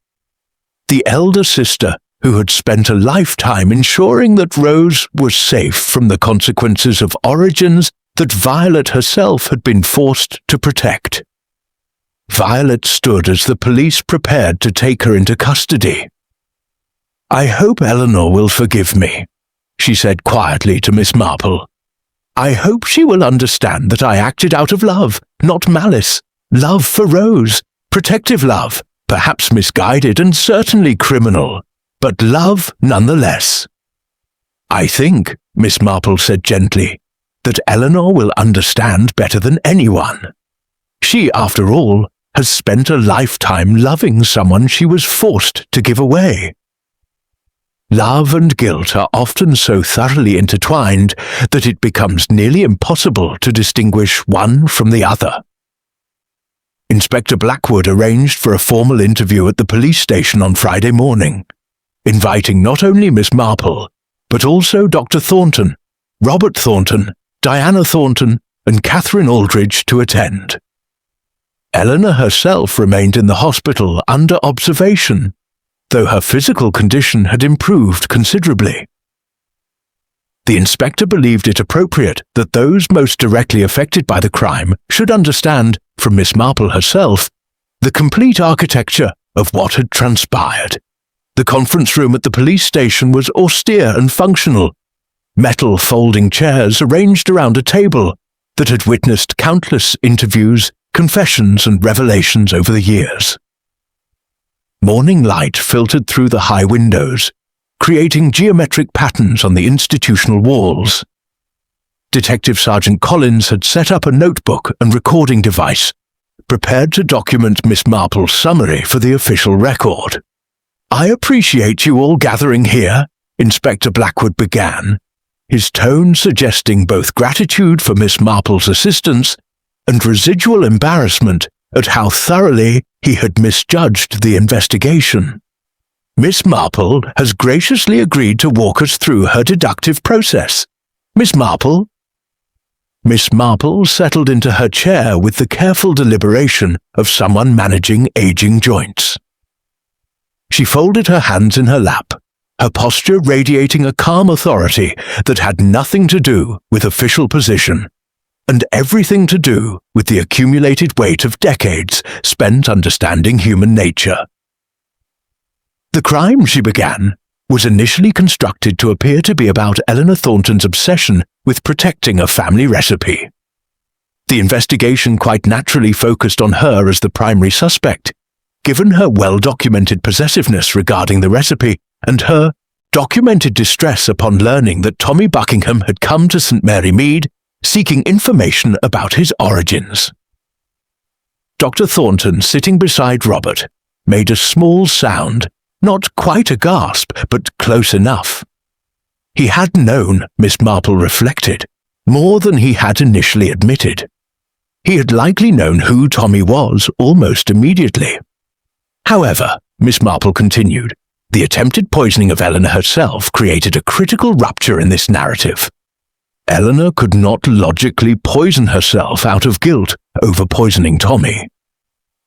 the elder sister who had spent a lifetime ensuring that Rose was safe from the consequences of origins that Violet herself had been forced to protect. Violet stood as the police prepared to take her into custody. I hope Eleanor will forgive me, she said quietly to Miss Marple. I hope she will understand that I acted out of love, not malice. Love for Rose, protective love, perhaps misguided and certainly criminal, but love nonetheless. I think, Miss Marple said gently, that Eleanor will understand better than anyone. She, after all, has spent a lifetime loving someone she was forced to give away. Love and guilt are often so thoroughly intertwined that it becomes nearly impossible to distinguish one from the other. Inspector Blackwood arranged for a formal interview at the police station on Friday morning, inviting not only Miss Marple, but also Dr. Thornton, Robert Thornton, Diana Thornton, and Catherine Aldridge to attend. Eleanor herself remained in the hospital under observation, though her physical condition had improved considerably. The inspector believed it appropriate that those most directly affected by the crime should understand, from Miss Marple herself, the complete architecture of what had transpired. The conference room at the police station was austere and functional, metal folding chairs arranged around a table that had witnessed countless interviews, confessions, and revelations over the years. Morning light filtered through the high windows, creating geometric patterns on the institutional walls. Detective Sergeant Collins had set up a notebook and recording device, prepared to document Miss Marple's summary for the official record. "I appreciate you all gathering here," Inspector Blackwood began, his tone suggesting both gratitude for Miss Marple's assistance and residual embarrassment at how thoroughly he had misjudged the investigation. "Miss Marple has graciously agreed to walk us through her deductive process. Miss Marple?" Miss Marple settled into her chair with the careful deliberation of someone managing aging joints. She folded her hands in her lap, her posture radiating a calm authority that had nothing to do with official position, and everything to do with the accumulated weight of decades spent understanding human nature. "The crime," she began, "was initially constructed to appear to be about Eleanor Thornton's obsession with protecting a family recipe. The investigation quite naturally focused on her as the primary suspect, given her well-documented possessiveness regarding the recipe and her documented distress upon learning that Tommy Buckingham had come to St. Mary Mead seeking information about his origins." Dr. Thornton, sitting beside Robert, made a small sound, not quite a gasp, but close enough. He had known, Miss Marple reflected, more than he had initially admitted. He had likely known who Tommy was almost immediately. However, Miss Marple continued, the attempted poisoning of Eleanor herself created a critical rupture in this narrative. Eleanor could not logically poison herself out of guilt over poisoning Tommy.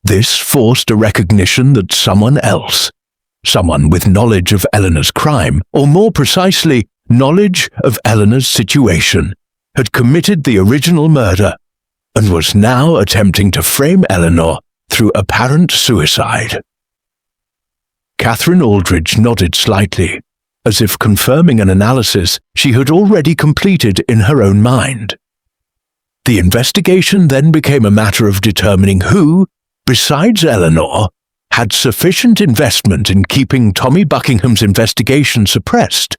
This forced a recognition that someone else, someone with knowledge of Eleanor's crime, or more precisely, knowledge of Eleanor's situation, had committed the original murder and was now attempting to frame Eleanor through apparent suicide. Catherine Aldridge nodded slightly, as if confirming an analysis she had already completed in her own mind. The investigation then became a matter of determining who, besides Eleanor, had sufficient investment in keeping Tommy Buckingham's investigation suppressed.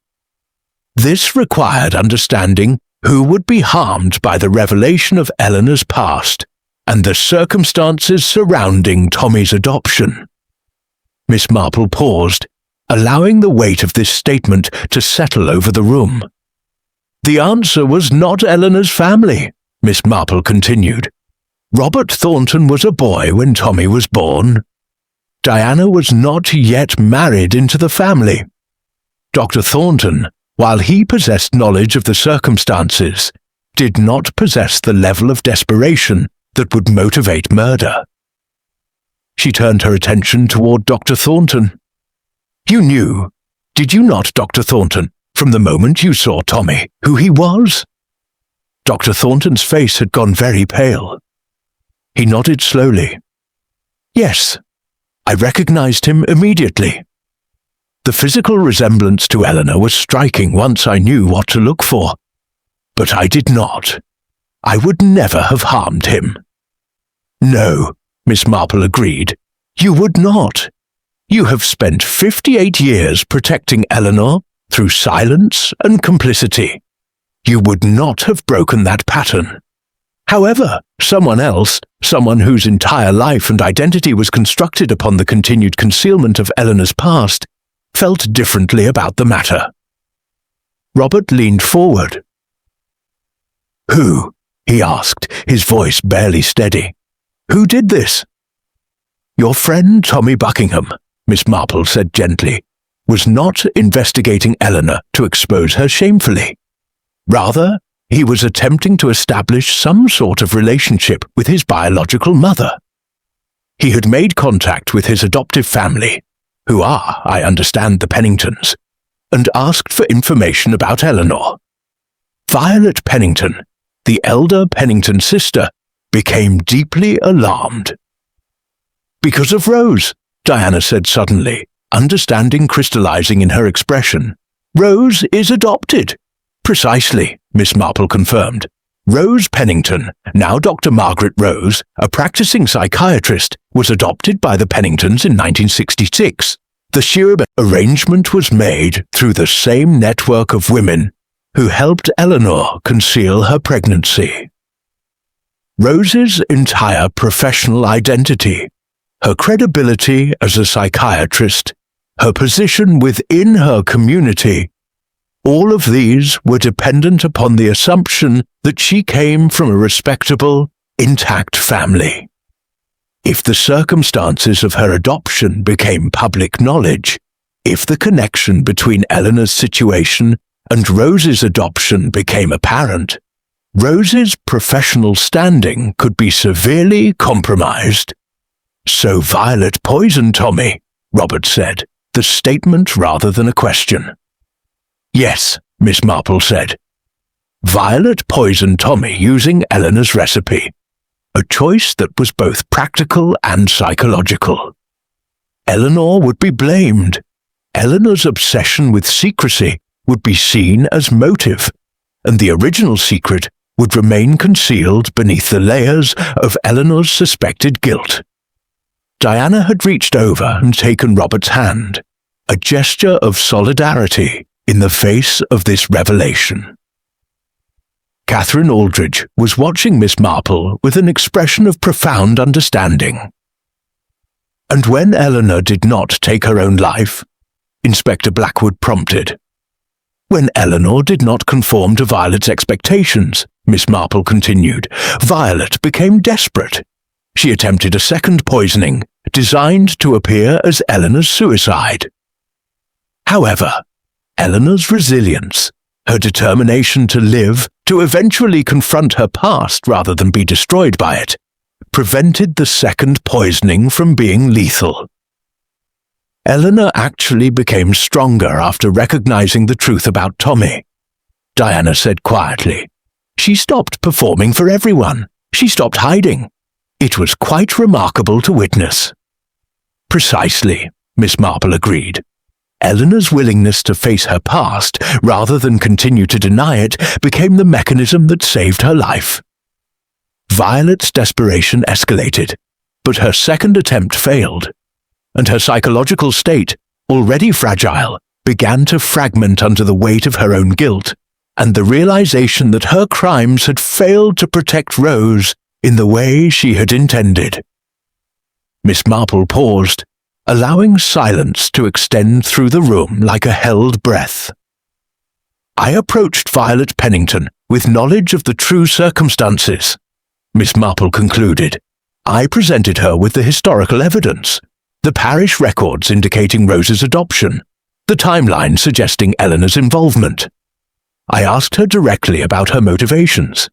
This required understanding who would be harmed by the revelation of Eleanor's past and the circumstances surrounding Tommy's adoption. Miss Marple paused, allowing the weight of this statement to settle over the room. "The answer was not Eleanor's family," Miss Marple continued. "Robert Thornton was a boy when Tommy was born. Diana was not yet married into the family. Dr. Thornton, while he possessed knowledge of the circumstances, did not possess the level of desperation that would motivate murder." She turned her attention toward Dr. Thornton. "You knew, did you not, Dr. Thornton, from the moment you saw Tommy, who he was?" Dr. Thornton's face had gone very pale. He nodded slowly. "Yes, I recognized him immediately. The physical resemblance to Eleanor was striking once I knew what to look for. But I did not. I would never have harmed him." "No," Miss Marple agreed. "You would not. You have spent 58 years protecting Eleanor through silence and complicity. You would not have broken that pattern. However, someone else, someone whose entire life and identity was constructed upon the continued concealment of Eleanor's past, felt differently about the matter." Robert leaned forward. "Who?" he asked, his voice barely steady. "Who did this?" "Your friend Tommy Buckingham," Miss Marple said gently, "was not investigating Eleanor to expose her shamefully. Rather, he was attempting to establish some sort of relationship with his biological mother. He had made contact with his adoptive family, who are, I understand, the Penningtons, and asked for information about Eleanor. Violet Pennington, the elder Pennington sister, became deeply alarmed. "Because of Rose," Diana said suddenly, understanding crystallizing in her expression. "Rose is adopted." "Precisely," Miss Marple confirmed. "Rose Pennington, now Dr. Margaret Rose, a practicing psychiatrist, was adopted by the Penningtons in 1966. The sheer arrangement was made through the same network of women who helped Eleanor conceal her pregnancy. Rose's entire professional identity, her credibility as a psychiatrist, her position within her community, all of these were dependent upon the assumption that she came from a respectable, intact family. If the circumstances of her adoption became public knowledge, if the connection between Eleanor's situation and Rose's adoption became apparent, Rose's professional standing could be severely compromised. "So Violet poisoned Tommy," Robert said, the statement rather than a question. "Yes," Miss Marple said. "Violet poisoned Tommy using Eleanor's recipe, a choice that was both practical and psychological. Eleanor would be blamed. Eleanor's obsession with secrecy would be seen as motive, and the original secret would remain concealed beneath the layers of Eleanor's suspected guilt." Diana had reached over and taken Robert's hand, a gesture of solidarity in the face of this revelation. Catherine Aldridge was watching Miss Marple with an expression of profound understanding. "And when Eleanor did not take her own life?" Inspector Blackwood prompted. "When Eleanor did not conform to Violet's expectations," Miss Marple continued, "Violet became desperate. She attempted a second poisoning, designed to appear as Eleanor's suicide. However, Eleanor's resilience, her determination to live, to eventually confront her past rather than be destroyed by it, prevented the second poisoning from being lethal. Eleanor actually became stronger after recognizing the truth about Tommy," Diana said quietly. "She stopped performing for everyone. She stopped hiding. It was quite remarkable to witness." "Precisely," Miss Marple agreed. "Eleanor's willingness to face her past, rather than continue to deny it, became the mechanism that saved her life. Violet's desperation escalated, but her second attempt failed, and her psychological state, already fragile, began to fragment under the weight of her own guilt, and the realization that her crimes had failed to protect Rose in the way she had intended." Miss Marple paused, allowing silence to extend through the room like a held breath. "I approached Violet Pennington with knowledge of the true circumstances," Miss Marple concluded. "I presented her with the historical evidence, the parish records indicating Rose's adoption, the timeline suggesting Eleanor's involvement. I asked her directly about her motivations.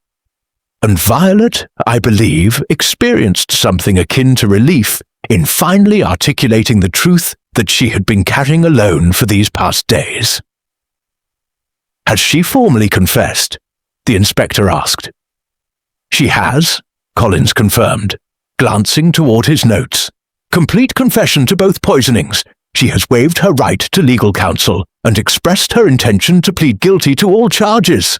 And Violet, I believe, experienced something akin to relief in finally articulating the truth that she had been carrying alone for these past days." "Has she formally confessed?" the inspector asked. "She has," Collins confirmed, glancing toward his notes. "Complete confession to both poisonings. She has waived her right to legal counsel and expressed her intention to plead guilty to all charges."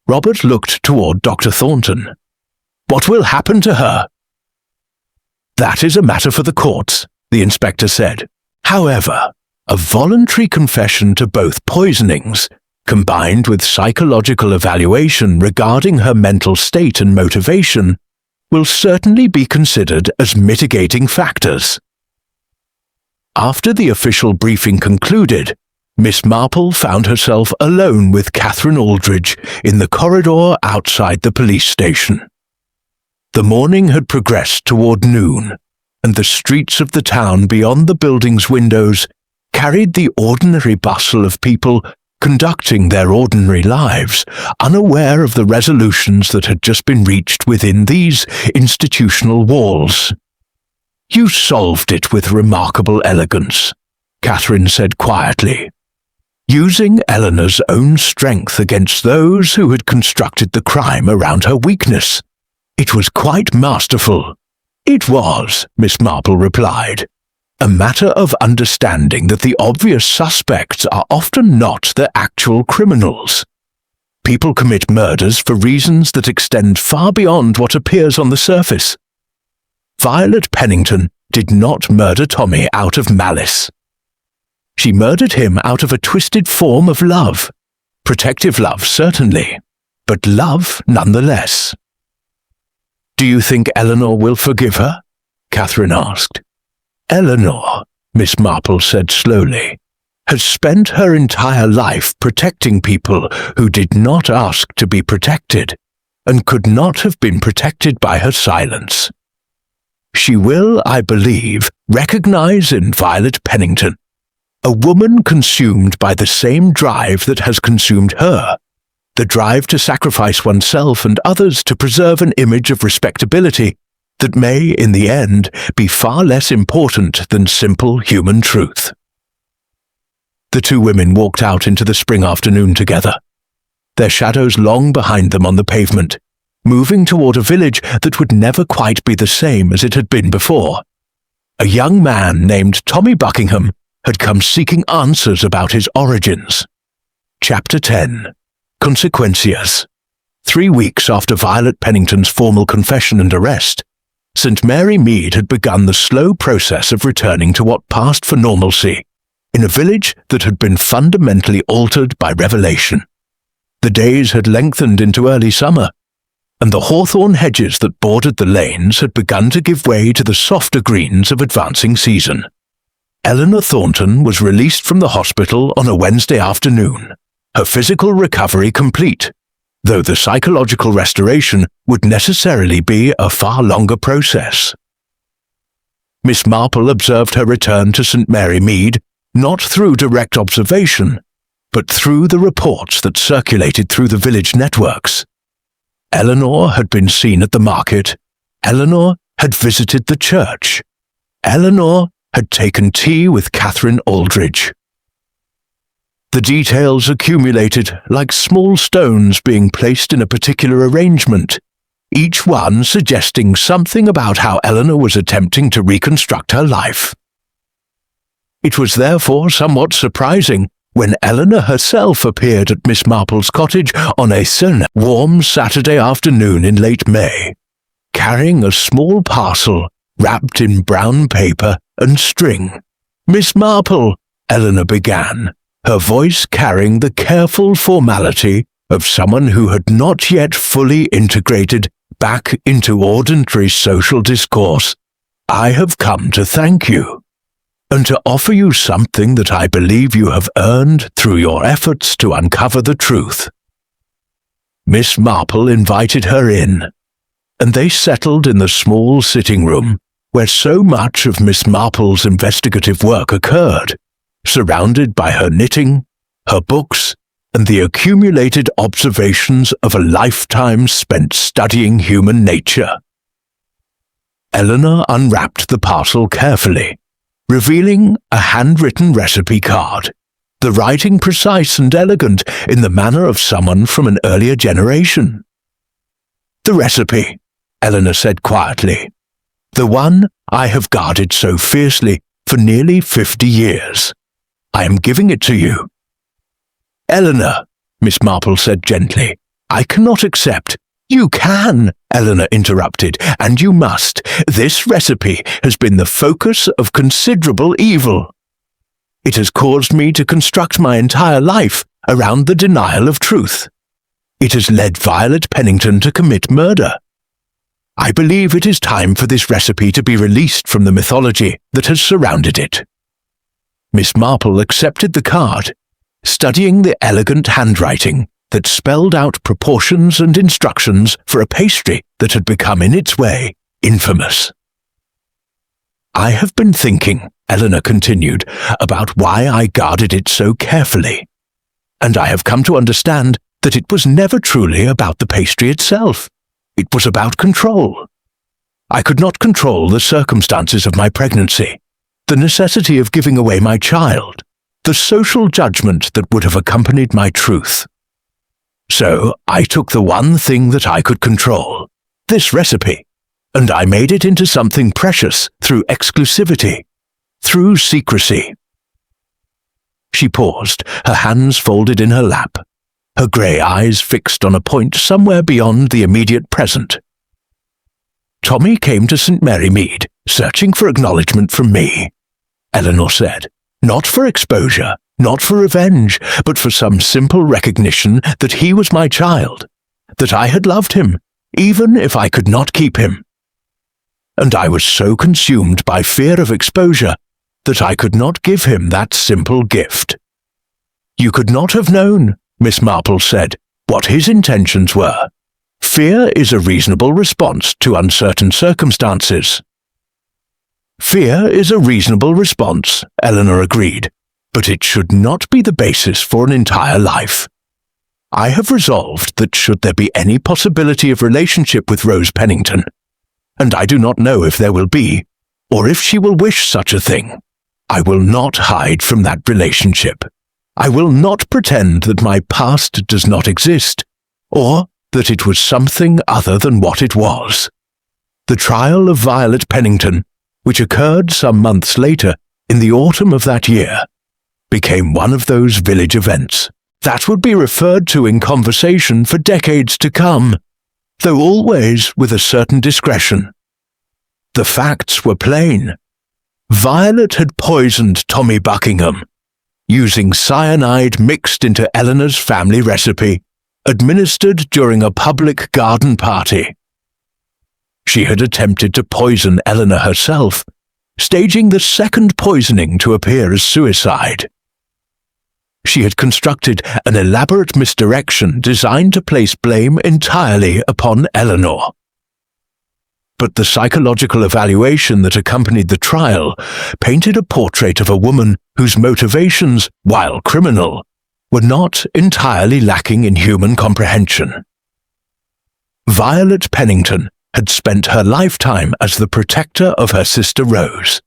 Robert looked toward Dr. Thornton. "What will happen to her?" "That is a matter for the courts," the inspector said. "However, a voluntary confession to both poisonings, combined with psychological evaluation regarding her mental state and motivation, will certainly be considered as mitigating factors." After the official briefing concluded, Miss Marple found herself alone with Catherine Aldridge in the corridor outside the police station. The morning had progressed toward noon, and the streets of the town beyond the building's windows carried the ordinary bustle of people conducting their ordinary lives, unaware of the resolutions that had just been reached within these institutional walls. "You solved it with remarkable elegance," Catherine said quietly, using Eleanor's own strength against those who had constructed the crime around her weakness. "It was quite masterful." "It was," Miss Marple replied. "A matter of understanding that the obvious suspects are often not the actual criminals. People commit murders for reasons that extend far beyond what appears on the surface. Violet Pennington did not murder Tommy out of malice. She murdered him out of a twisted form of love. Protective love, certainly, but love nonetheless." "Do you think Eleanor will forgive her?" Catherine asked. "Eleanor," Miss Marple said slowly, "has spent her entire life protecting people who did not ask to be protected, and could not have been protected by her silence. She will, I believe, recognize in Violet Pennington a woman consumed by the same drive that has consumed her, the drive to sacrifice oneself and others to preserve an image of respectability that may, in the end, be far less important than simple human truth." The two women walked out into the spring afternoon together, their shadows long behind them on the pavement, moving toward a village that would never quite be the same as it had been before. A young man named Tommy Buckingham had come seeking answers about his origins. Chapter 10. Consequencias. 3 weeks after Violet Pennington's formal confession and arrest, St. Mary Mead had begun the slow process of returning to what passed for normalcy in a village that had been fundamentally altered by revelation. The days had lengthened into early summer, and the hawthorn hedges that bordered the lanes had begun to give way to the softer greens of advancing season. Eleanor Thornton was released from the hospital on a Wednesday afternoon, her physical recovery complete, though the psychological restoration would necessarily be a far longer process. Miss Marple observed her return to St. Mary Mead not through direct observation, but through the reports that circulated through the village networks. Eleanor had been seen at the market. Eleanor had visited the church. Eleanor had taken tea with Catherine Aldridge. The details accumulated like small stones being placed in a particular arrangement, each one suggesting something about how Eleanor was attempting to reconstruct her life. It was therefore somewhat surprising when Eleanor herself appeared at Miss Marple's cottage on a warm Saturday afternoon in late May, carrying a small parcel wrapped in brown paper and string. "Miss Marple," Eleanor began, her voice carrying the careful formality of someone who had not yet fully integrated back into ordinary social discourse. "I have come to thank you, and to offer you something that I believe you have earned through your efforts to uncover the truth." Miss Marple invited her in, and they settled in the small sitting room where so much of Miss Marple's investigative work occurred, surrounded by her knitting, her books, and the accumulated observations of a lifetime spent studying human nature. Eleanor unwrapped the parcel carefully, revealing a handwritten recipe card, the writing precise and elegant in the manner of someone from an earlier generation. "The recipe," Eleanor said quietly, "the one I have guarded so fiercely for nearly 50 years. I am giving it to you." "Eleanor," Miss Marple said gently, "I cannot accept." "You can," Eleanor interrupted, "and you must. This recipe has been the focus of considerable evil. It has caused me to construct my entire life around the denial of truth. It has led Violet Pennington to commit murder. I believe it is time for this recipe to be released from the mythology that has surrounded it." Miss Marple accepted the card, studying the elegant handwriting that spelled out proportions and instructions for a pastry that had become in its way infamous. "I have been thinking," Eleanor continued, "about why I guarded it so carefully. and I have come to understand that it was never truly about the pastry itself. It was about control. I could not control the circumstances of my pregnancy, the necessity of giving away my child, the social judgment that would have accompanied my truth. So I took the one thing that I could control, this recipe, and I made it into something precious through exclusivity, through secrecy. She paused, her hands folded in her lap, her grey eyes fixed on a point somewhere beyond the immediate present. Tommy came to St. Mary Mead, searching for acknowledgement from me, Eleanor said. Not for exposure, not for revenge, but for some simple recognition that he was my child, that I had loved him, even if I could not keep him. And I was so consumed by fear of exposure that I could not give him that simple gift. You could not have known, Miss Marple said, what his intentions were. Fear is a reasonable response to uncertain circumstances. Fear is a reasonable response, Eleanor agreed, but it should not be the basis for an entire life. I have resolved that should there be any possibility of relationship with Rose Pennington, and I do not know if there will be, or if she will wish such a thing, I will not hide from that relationship. I will not pretend that my past does not exist, or that it was something other than what it was. The trial of Violet Pennington, which occurred some months later, in the autumn of that year, became one of those village events that would be referred to in conversation for decades to come, though always with a certain discretion. The facts were plain. Violet had poisoned Tommy Buckingham, using cyanide mixed into Eleanor's family recipe, administered during a public garden party. She had attempted to poison Eleanor herself, staging the second poisoning to appear as suicide. She had constructed an elaborate misdirection designed to place blame entirely upon Eleanor. But the psychological evaluation that accompanied the trial painted a portrait of a woman whose motivations, while criminal, were not entirely lacking in human comprehension. Violet Pennington had spent her lifetime as the protector of her sister Rose.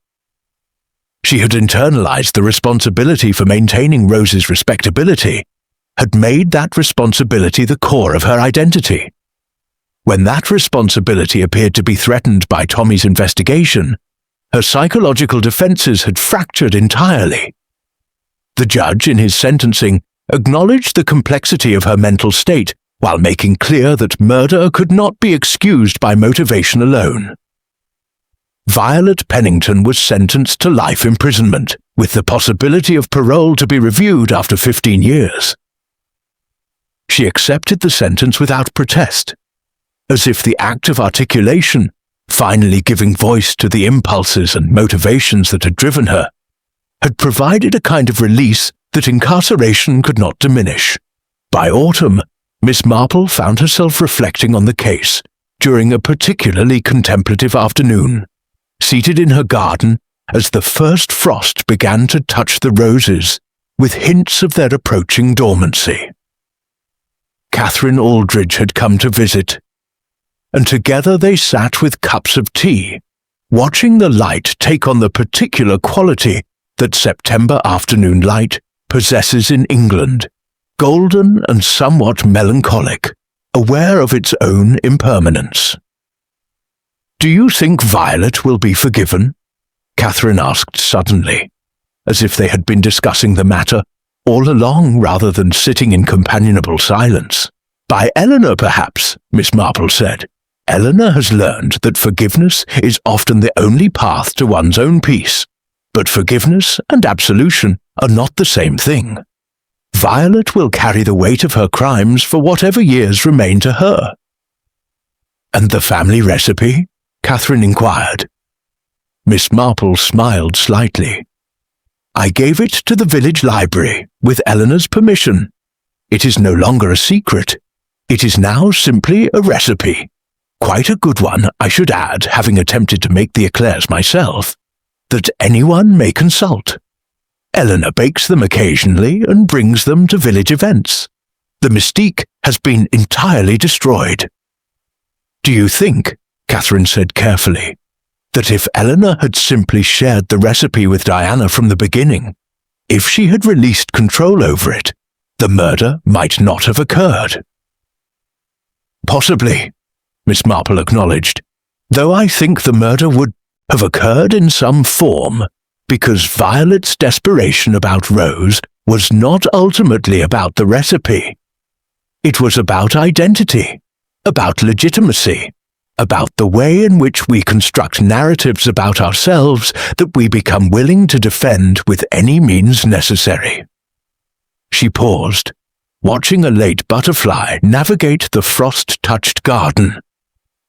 She had internalized the responsibility for maintaining Rose's respectability, had made that responsibility the core of her identity. When that responsibility appeared to be threatened by Tommy's investigation, her psychological defenses had fractured entirely. The judge, in his sentencing, acknowledged the complexity of her mental state while making clear that murder could not be excused by motivation alone. Violet Pennington was sentenced to life imprisonment, with the possibility of parole to be reviewed after 15 years. She accepted the sentence without protest, as if the act of articulation, finally giving voice to the impulses and motivations that had driven her, had provided a kind of release that incarceration could not diminish. By autumn, Miss Marple found herself reflecting on the case during a particularly contemplative afternoon, seated in her garden as the first frost began to touch the roses with hints of their approaching dormancy. Catherine Aldridge had come to visit, and together they sat with cups of tea, watching the light take on the particular quality that September afternoon light possesses in England, golden and somewhat melancholic, aware of its own impermanence. "Do you think Violet will be forgiven?" Catherine asked suddenly, as if they had been discussing the matter all along rather than sitting in companionable silence. "By Eleanor, perhaps," Miss Marple said. "Eleanor has learned that forgiveness is often the only path to one's own peace, but forgiveness and absolution are not the same thing. Violet will carry the weight of her crimes for whatever years remain to her." "And the family recipe?" Catherine inquired. Miss Marple smiled slightly. "I gave it to the village library, with Eleanor's permission. It is no longer a secret. It is now simply a recipe. Quite a good one, I should add, having attempted to make the eclairs myself, that anyone may consult. Eleanor bakes them occasionally and brings them to village events. The mystique has been entirely destroyed. Do you think, Catherine said carefully, that if Eleanor had simply shared the recipe with Diana from the beginning, if she had released control over it, the murder might not have occurred? Possibly, Miss Marple acknowledged, though I think the murder would have occurred in some form, because Violet's desperation about Rose was not ultimately about the recipe. It was about identity, about legitimacy, about the way in which we construct narratives about ourselves that we become willing to defend with any means necessary. She paused, watching a late butterfly navigate the frost-touched garden.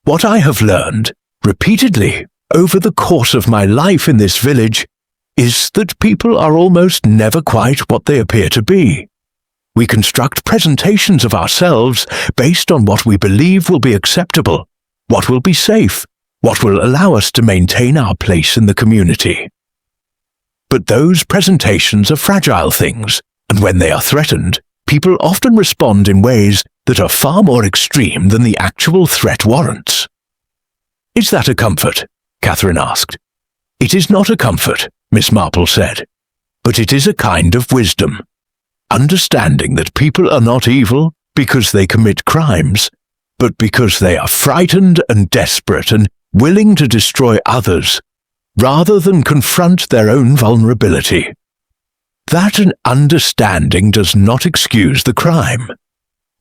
What I have learned, repeatedly, over the course of my life in this village, is that people are almost never quite what they appear to be. We construct presentations of ourselves based on what we believe will be acceptable, what will be safe, what will allow us to maintain our place in the community. But those presentations are fragile things, and when they are threatened, people often respond in ways that are far more extreme than the actual threat warrants. Is that a comfort? Catherine asked. It is not a comfort, Miss Marple said, but it is a kind of wisdom. Understanding that people are not evil because they commit crimes, but because they are frightened and desperate and willing to destroy others, rather than confront their own vulnerability. That an understanding does not excuse the crime,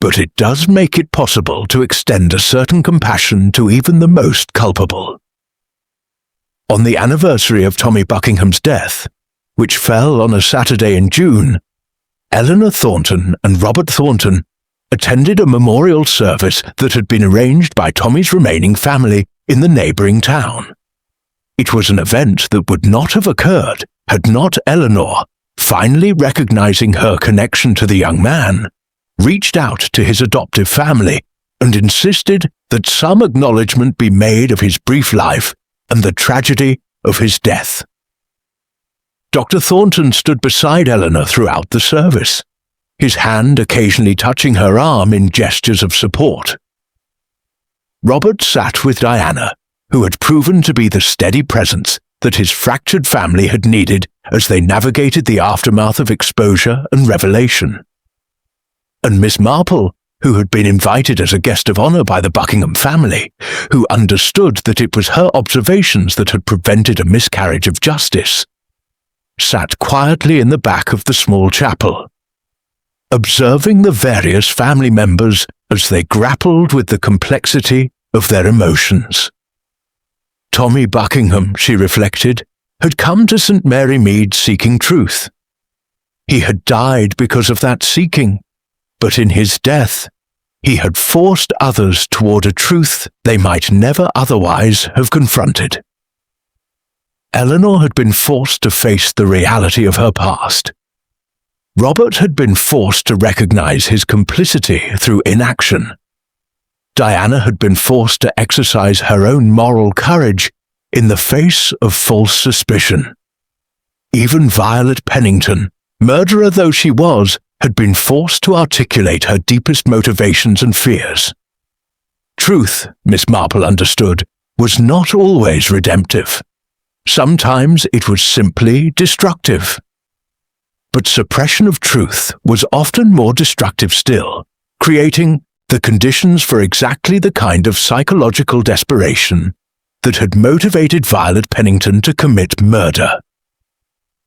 but it does make it possible to extend a certain compassion to even the most culpable. On the anniversary of Tommy Buckingham's death, which fell on a Saturday in June, Eleanor Thornton and Robert Thornton attended a memorial service that had been arranged by Tommy's remaining family in the neighbouring town. It was an event that would not have occurred had not Eleanor, finally recognizing her connection to the young man, reached out to his adoptive family and insisted that some acknowledgement be made of his brief life and the tragedy of his death. Dr. Thornton stood beside Eleanor throughout the service, his hand occasionally touching her arm in gestures of support. Robert sat with Diana, who had proven to be the steady presence that his fractured family had needed as they navigated the aftermath of exposure and revelation. And Miss Marple, who had been invited as a guest of honour by the Buckingham family, who understood that it was her observations that had prevented a miscarriage of justice, sat quietly in the back of the small chapel, observing the various family members as they grappled with the complexity of their emotions. Tommy Buckingham, she reflected, had come to St. Mary Mead seeking truth. He had died because of that seeking, but in his death, he had forced others toward a truth they might never otherwise have confronted. Eleanor had been forced to face the reality of her past. Robert had been forced to recognize his complicity through inaction. Diana had been forced to exercise her own moral courage in the face of false suspicion. Even Violet Pennington, murderer though she was, had been forced to articulate her deepest motivations and fears. Truth, Miss Marple understood, was not always redemptive. Sometimes it was simply destructive. But suppression of truth was often more destructive still, creating the conditions for exactly the kind of psychological desperation that had motivated Violet Pennington to commit murder.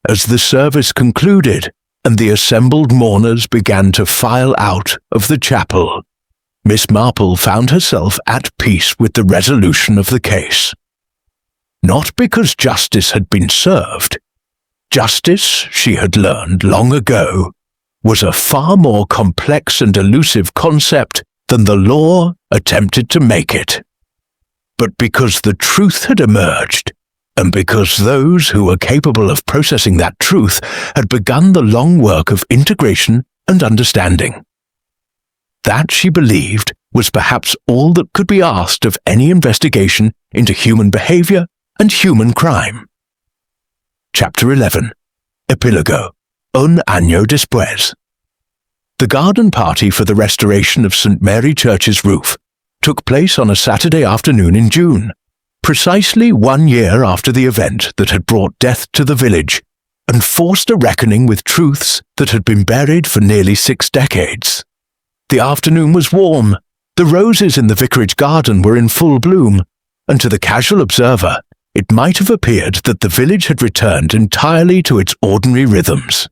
As the service concluded and the assembled mourners began to file out of the chapel, Miss Marple found herself at peace with the resolution of the case. Not because justice had been served. Justice, she had learned long ago, was a far more complex and elusive concept than the law attempted to make it. But because the truth had emerged, and because those who were capable of processing that truth had begun the long work of integration and understanding. That, she believed, was perhaps all that could be asked of any investigation into human behavior and human crime. Chapter 11. Epílogo. Un año después. The garden party for the restoration of St. Mary Church's roof took place on a Saturday afternoon in June, precisely 1 year after the event that had brought death to the village and forced a reckoning with truths that had been buried for nearly 6 decades. The afternoon was warm, the roses in the vicarage garden were in full bloom, and to the casual observer, it might have appeared that the village had returned entirely to its ordinary rhythms.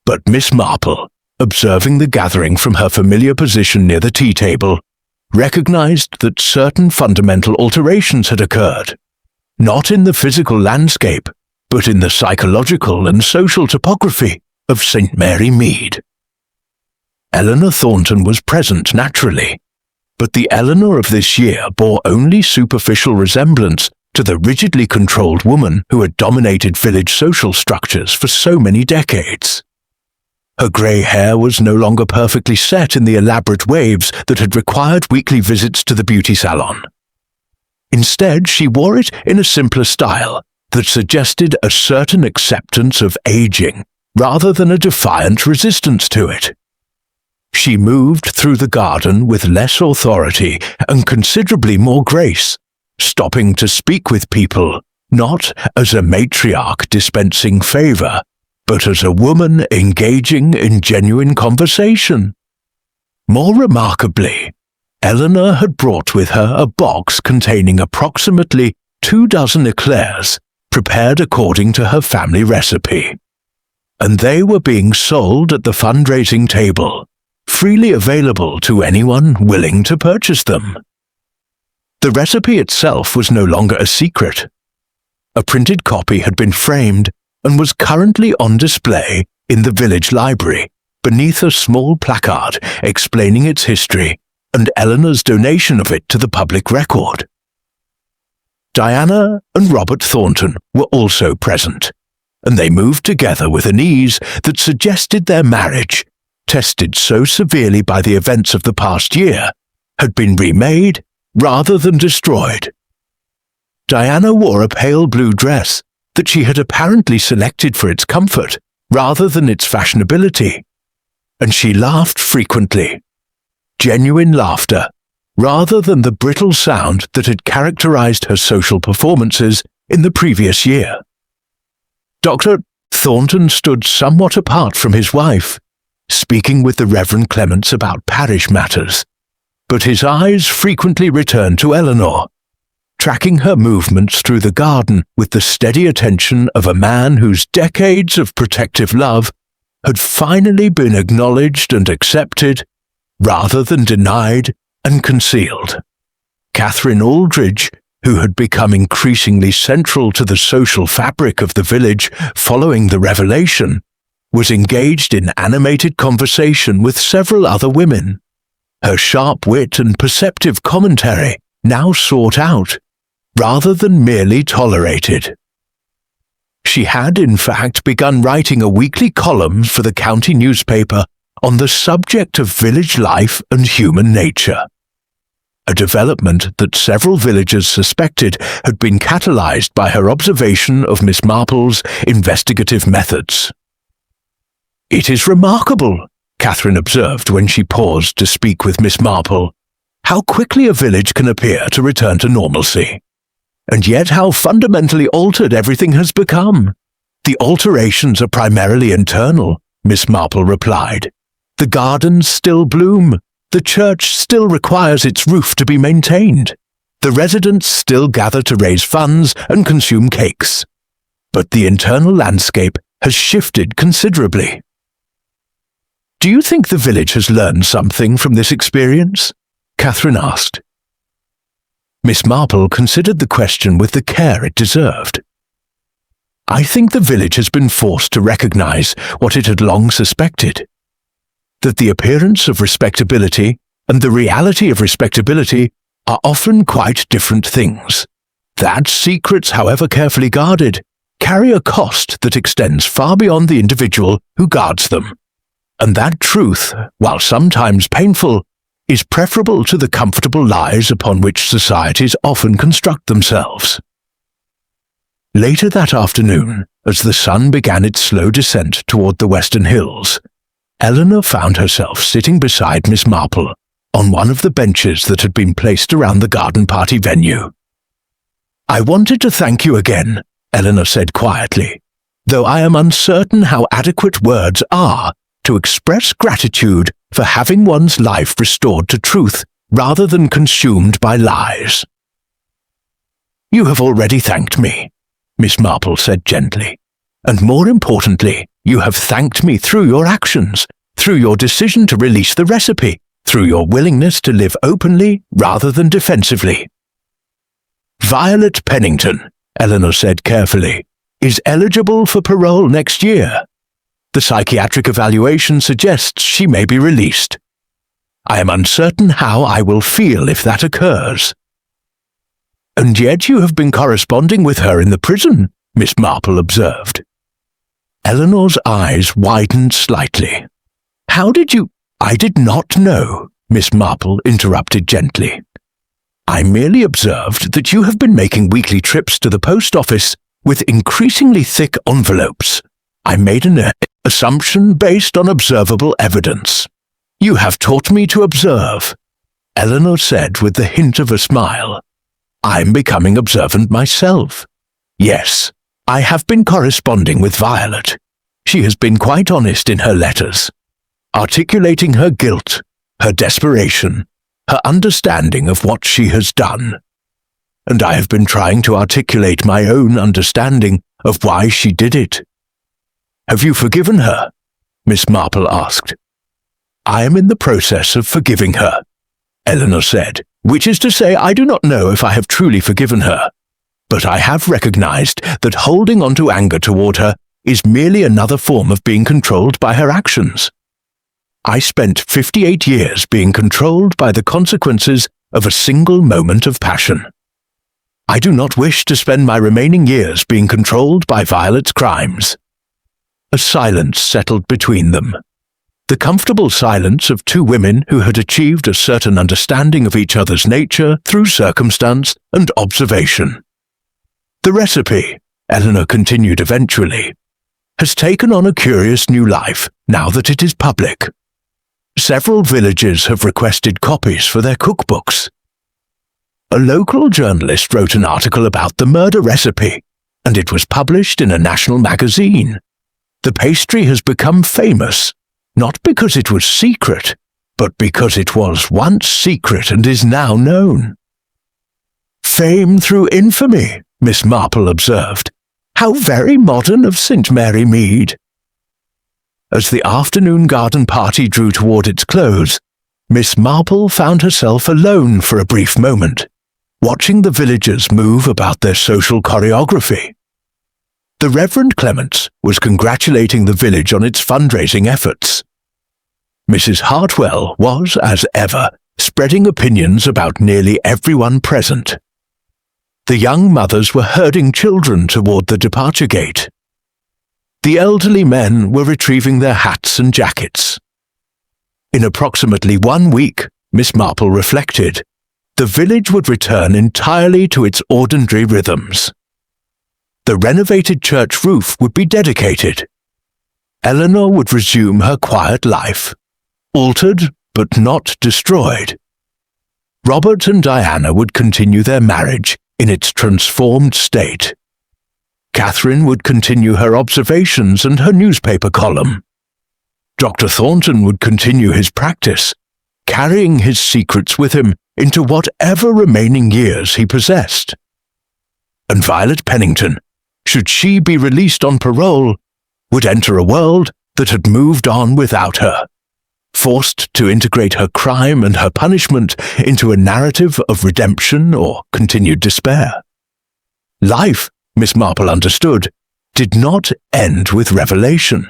But Miss Marple, observing the gathering from her familiar position near the tea table, recognized that certain fundamental alterations had occurred, not in the physical landscape, but in the psychological and social topography of St. Mary Mead. Eleanor Thornton was present naturally, but the Eleanor of this year bore only superficial resemblance to the rigidly controlled woman who had dominated village social structures for so many decades. Her grey hair was no longer perfectly set in the elaborate waves that had required weekly visits to the beauty salon. Instead, she wore it in a simpler style that suggested a certain acceptance of aging rather than a defiant resistance to it. She moved through the garden with less authority and considerably more grace, stopping to speak with people, not as a matriarch dispensing favour, but as a woman engaging in genuine conversation. More remarkably, Eleanor had brought with her a box containing approximately 24 eclairs prepared according to her family recipe, and they were being sold at the fundraising table, freely available to anyone willing to purchase them. The recipe itself was no longer a secret. A printed copy had been framed and was currently on display in the village library beneath a small placard explaining its history and Eleanor's donation of it to the public record. Diana and Robert Thornton were also present, and they moved together with an ease that suggested their marriage, tested so severely by the events of the past year, had been remade rather than destroyed. Diana wore a pale blue dress that she had apparently selected for its comfort rather than its fashionability, and she laughed frequently. Genuine laughter, rather than the brittle sound that had characterized her social performances in the previous year. Dr. Thornton stood somewhat apart from his wife, speaking with the Reverend Clements about parish matters, but his eyes frequently returned to Eleanor, tracking her movements through the garden with the steady attention of a man whose decades of protective love had finally been acknowledged and accepted, rather than denied and concealed. Catherine Aldridge, who had become increasingly central to the social fabric of the village following the revelation, was engaged in animated conversation with several other women, her sharp wit and perceptive commentary now sought out, rather than merely tolerated. She had, in fact, begun writing a weekly column for the county newspaper on the subject of village life and human nature, a development that several villagers suspected had been catalyzed by her observation of Miss Marple's investigative methods. "It is remarkable," Catherine observed when she paused to speak with Miss Marple, "how quickly a village can appear to return to normalcy. And yet how fundamentally altered everything has become. The alterations are primarily internal," Miss Marple replied. "The gardens still bloom. The church still requires its roof to be maintained. The residents still gather to raise funds and consume cakes. But the internal landscape has shifted considerably." "Do you think the village has learned something from this experience?" Catherine asked. Miss Marple considered the question with the care it deserved. "I think the village has been forced to recognize what it had long suspected, that the appearance of respectability and the reality of respectability are often quite different things, that secrets, however carefully guarded, carry a cost that extends far beyond the individual who guards them, and that truth, while sometimes painful, is preferable to the comfortable lies upon which societies often construct themselves." Later that afternoon, as the sun began its slow descent toward the western hills, Eleanor found herself sitting beside Miss Marple on one of the benches that had been placed around the garden party venue. "I wanted to thank you again," Eleanor said quietly, "though I am uncertain how adequate words are to express gratitude for having one's life restored to truth rather than consumed by lies." "You have already thanked me," Miss Marple said gently, "and more importantly, you have thanked me through your actions, through your decision to release the recipe, through your willingness to live openly rather than defensively." "Violet Pennington," Eleanor said carefully, "is eligible for parole next year. The psychiatric evaluation suggests she may be released. I am uncertain how I will feel if that occurs." "And yet you have been corresponding with her in the prison," Miss Marple observed. Eleanor's eyes widened slightly. "How did you—" "I did not know," Miss Marple interrupted gently. "I merely observed that you have been making weekly trips to the post office with increasingly thick envelopes. I made an assumption based on observable evidence." "You have taught me to observe," Eleanor said with the hint of a smile. "I'm becoming observant myself. Yes, I have been corresponding with Violet. She has been quite honest in her letters, articulating her guilt, her desperation, her understanding of what she has done. And I have been trying to articulate my own understanding of why she did it." "Have you forgiven her?" Miss Marple asked. "I am in the process of forgiving her," Eleanor said, "which is to say I do not know if I have truly forgiven her. But I have recognized that holding on to anger toward her is merely another form of being controlled by her actions. I spent 58 years being controlled by the consequences of a single moment of passion. I do not wish to spend my remaining years being controlled by Violet's crimes." A silence settled between them. The comfortable silence of two women who had achieved a certain understanding of each other's nature through circumstance and observation. "The recipe," Eleanor continued eventually, "has taken on a curious new life now that it is public. Several villages have requested copies for their cookbooks. A local journalist wrote an article about the murder recipe, and it was published in a national magazine. The pastry has become famous, not because it was secret, but because it was once secret and is now known." "Fame through infamy," Miss Marple observed. "How very modern of St. Mary Mead." As the afternoon garden party drew toward its close, Miss Marple found herself alone for a brief moment, watching the villagers move about their social choreography. The Reverend Clements was congratulating the village on its fundraising efforts. Mrs. Hartwell was, as ever, spreading opinions about nearly everyone present. The young mothers were herding children toward the departure gate. The elderly men were retrieving their hats and jackets. In approximately 1 week, Miss Marple reflected, the village would return entirely to its ordinary rhythms. The renovated church roof would be dedicated. Eleanor would resume her quiet life, altered but not destroyed. Robert and Diana would continue their marriage in its transformed state. Catherine would continue her observations and her newspaper column. Dr. Thornton would continue his practice, carrying his secrets with him into whatever remaining years he possessed. And Violet Pennington, should she be released on parole, would enter a world that had moved on without her, forced to integrate her crime and her punishment into a narrative of redemption or continued despair. Life, Miss Marple understood, did not end with revelation.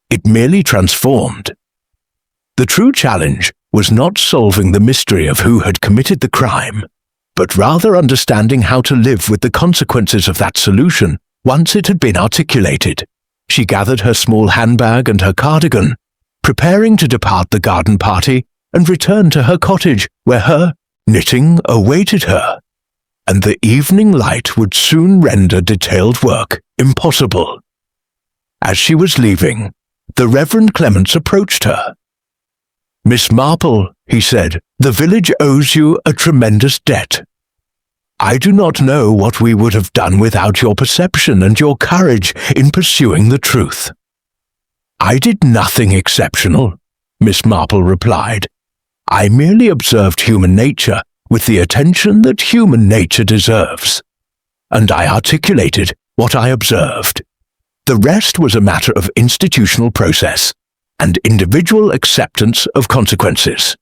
It merely transformed. The true challenge was not solving the mystery of who had committed the crime, but rather understanding how to live with the consequences of that solution once it had been articulated. She gathered her small handbag and her cardigan, preparing to depart the garden party and return to her cottage where her knitting awaited her. and the evening light would soon render detailed work impossible. As she was leaving, the Reverend Clements approached her. "Miss Marple," he said, "the village owes you a tremendous debt. I do not know what we would have done without your perception and your courage in pursuing the truth." "I did nothing exceptional," Miss Marple replied. "I merely observed human nature with the attention that human nature deserves. And I articulated what I observed. The rest was a matter of institutional process and individual acceptance of consequences."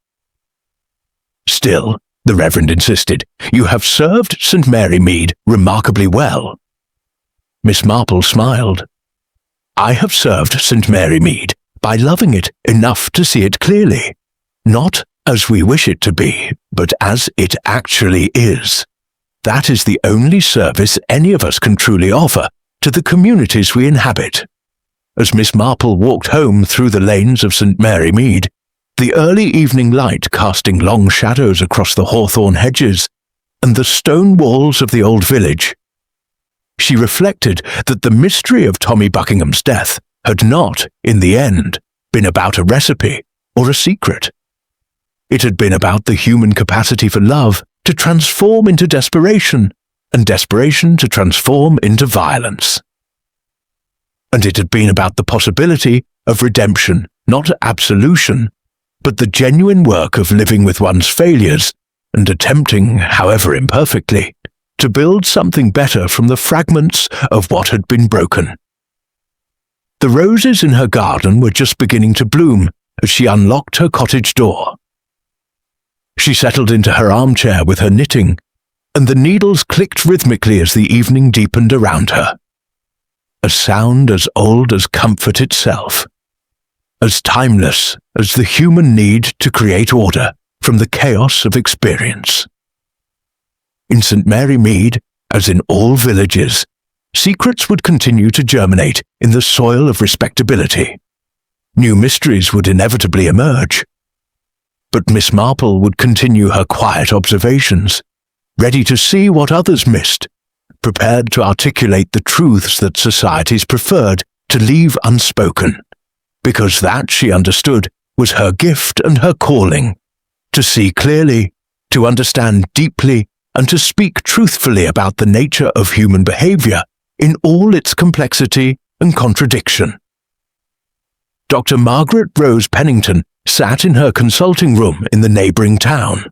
"Still," the Reverend insisted, "you have served St. Mary Mead remarkably well." Miss Marple smiled. "I have served St. Mary Mead by loving it enough to see it clearly, not as we wish it to be, but as it actually is. That is the only service any of us can truly offer to the communities we inhabit." As Miss Marple walked home through the lanes of St. Mary Mead, the early evening light casting long shadows across the hawthorn hedges and the stone walls of the old village, she reflected that the mystery of Tommy Buckingham's death had not, in the end, been about a recipe or a secret. It had been about the human capacity for love to transform into desperation, and desperation to transform into violence. And it had been about the possibility of redemption, not absolution, but the genuine work of living with one's failures and attempting, however imperfectly, to build something better from the fragments of what had been broken. The roses in her garden were just beginning to bloom as she unlocked her cottage door. She settled into her armchair with her knitting, and the needles clicked rhythmically as the evening deepened around her. A sound as old as comfort itself, as timeless as the human need to create order from the chaos of experience. In St. Mary Mead, as in all villages, secrets would continue to germinate in the soil of respectability. New mysteries would inevitably emerge. But Miss Marple would continue her quiet observations, ready to see what others missed, prepared to articulate the truths that societies preferred to leave unspoken, because that, she understood, was her gift and her calling, to see clearly, to understand deeply, and to speak truthfully about the nature of human behavior in all its complexity and contradiction. Dr. Margaret Rose Pennington sat in her consulting room in the neighboring town,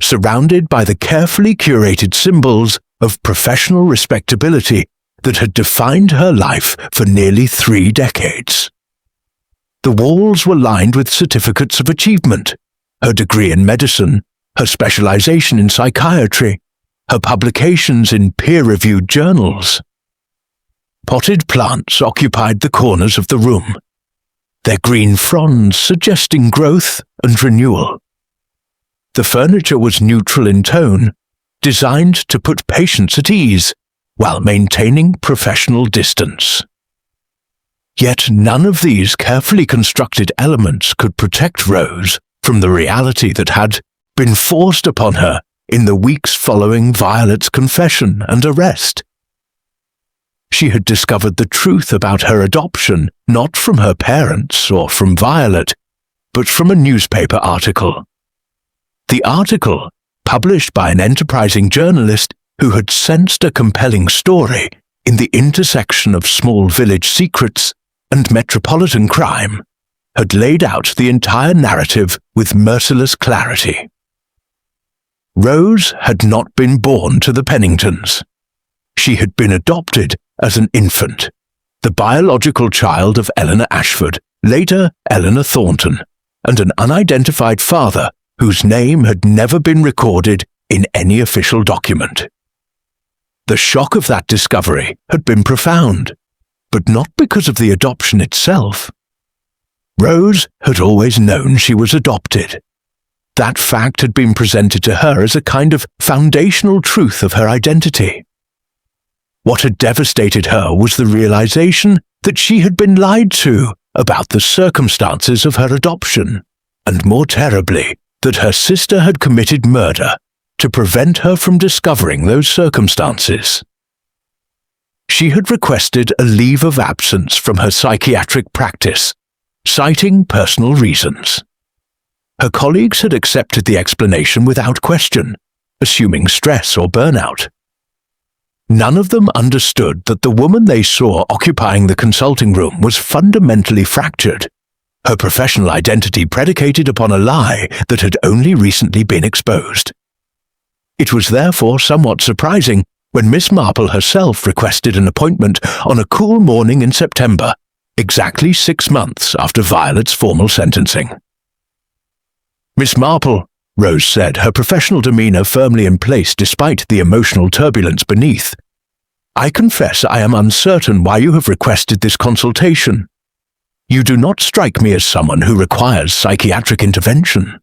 surrounded by the carefully curated symbols of professional respectability that had defined her life for nearly 3 decades. The walls were lined with certificates of achievement, her degree in medicine, her specialization in psychiatry, her publications in peer-reviewed journals. Potted plants occupied the corners of the room, their green fronds suggesting growth and renewal. The furniture was neutral in tone, designed to put patients at ease while maintaining professional distance. Yet none of these carefully constructed elements could protect Rose from the reality that had been forced upon her in the weeks following Violet's confession and arrest. She had discovered the truth about her adoption not from her parents or from Violet, but from a newspaper article. The article, published by an enterprising journalist who had sensed a compelling story in the intersection of small village secrets and metropolitan crime, had laid out the entire narrative with merciless clarity. Rose had not been born to the Penningtons. She had been adopted as an infant, the biological child of Eleanor Ashford, later Eleanor Thornton, and an unidentified father whose name had never been recorded in any official document. The shock of that discovery had been profound, but not because of the adoption itself. Rose had always known she was adopted. That fact had been presented to her as a kind of foundational truth of her identity. What had devastated her was the realization that she had been lied to about the circumstances of her adoption, and more terribly, that her sister had committed murder to prevent her from discovering those circumstances. She had requested a leave of absence from her psychiatric practice, citing personal reasons. Her colleagues had accepted the explanation without question, assuming stress or burnout. None of them understood that the woman they saw occupying the consulting room was fundamentally fractured, her professional identity predicated upon a lie that had only recently been exposed. It was therefore somewhat surprising when Miss Marple herself requested an appointment on a cool morning in September, exactly 6 months after Violet's formal sentencing. "Miss Marple," Rose said, her professional demeanor firmly in place despite the emotional turbulence beneath, "I confess I am uncertain why you have requested this consultation. You do not strike me as someone who requires psychiatric intervention."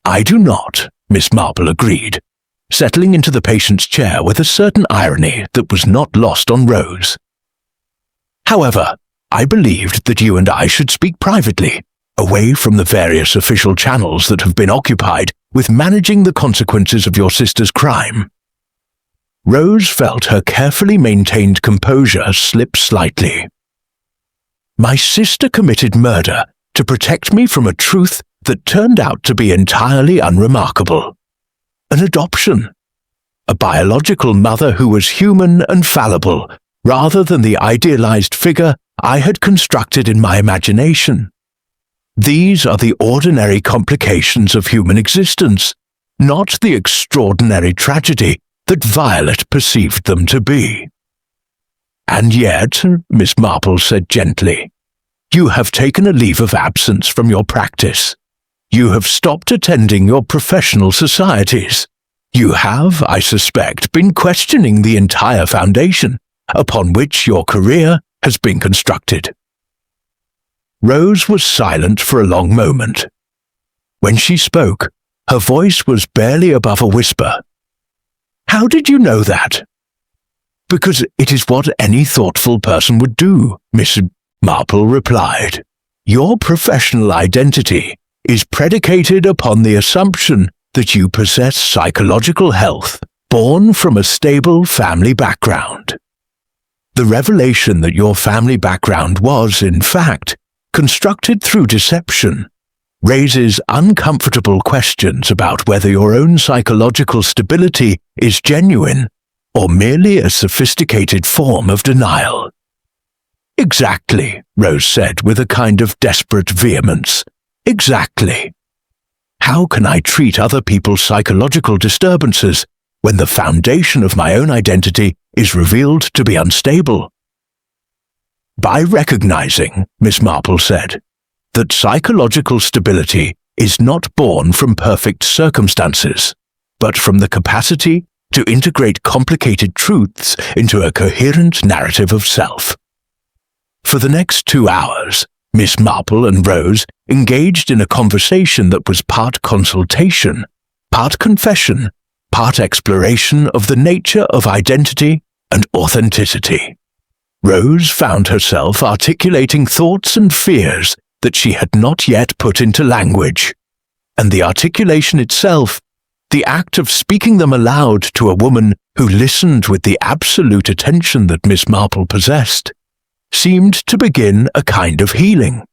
"I do not," Miss Marple agreed, settling into the patient's chair with a certain irony that was not lost on Rose. "However, I believed that you and I should speak privately, away from the various official channels that have been occupied with managing the consequences of your sister's crime." Rose felt her carefully maintained composure slip slightly. "My sister committed murder to protect me from a truth that turned out to be entirely unremarkable. An adoption. A biological mother who was human and fallible, rather than the idealized figure I had constructed in my imagination. These are the ordinary complications of human existence, not the extraordinary tragedy that Violet perceived them to be." "And yet," Miss Marple said gently, "you have taken a leave of absence from your practice. You have stopped attending your professional societies. You have, I suspect, been questioning the entire foundation upon which your career has been constructed." Rose was silent for a long moment. When she spoke, her voice was barely above a whisper. "How did you know that?" "Because it is what any thoughtful person would do," Miss Marple replied. "Your professional identity is predicated upon the assumption that you possess psychological health born from a stable family background. The revelation that your family background was, in fact, constructed through deception raises uncomfortable questions about whether your own psychological stability is genuine or merely a sophisticated form of denial." "Exactly," Rose said with a kind of desperate vehemence. "Exactly. How can I treat other people's psychological disturbances when the foundation of my own identity is revealed to be unstable?" "By recognizing," Miss Marple said, "that psychological stability is not born from perfect circumstances, but from the capacity to integrate complicated truths into a coherent narrative of self." For the next 2 hours, Miss Marple and Rose engaged in a conversation that was part consultation, part confession, part exploration of the nature of identity and authenticity. Rose found herself articulating thoughts and fears that she had not yet put into language, and the articulation itself, the act of speaking them aloud to a woman who listened with the absolute attention that Miss Marple possessed, seemed to begin a kind of healing.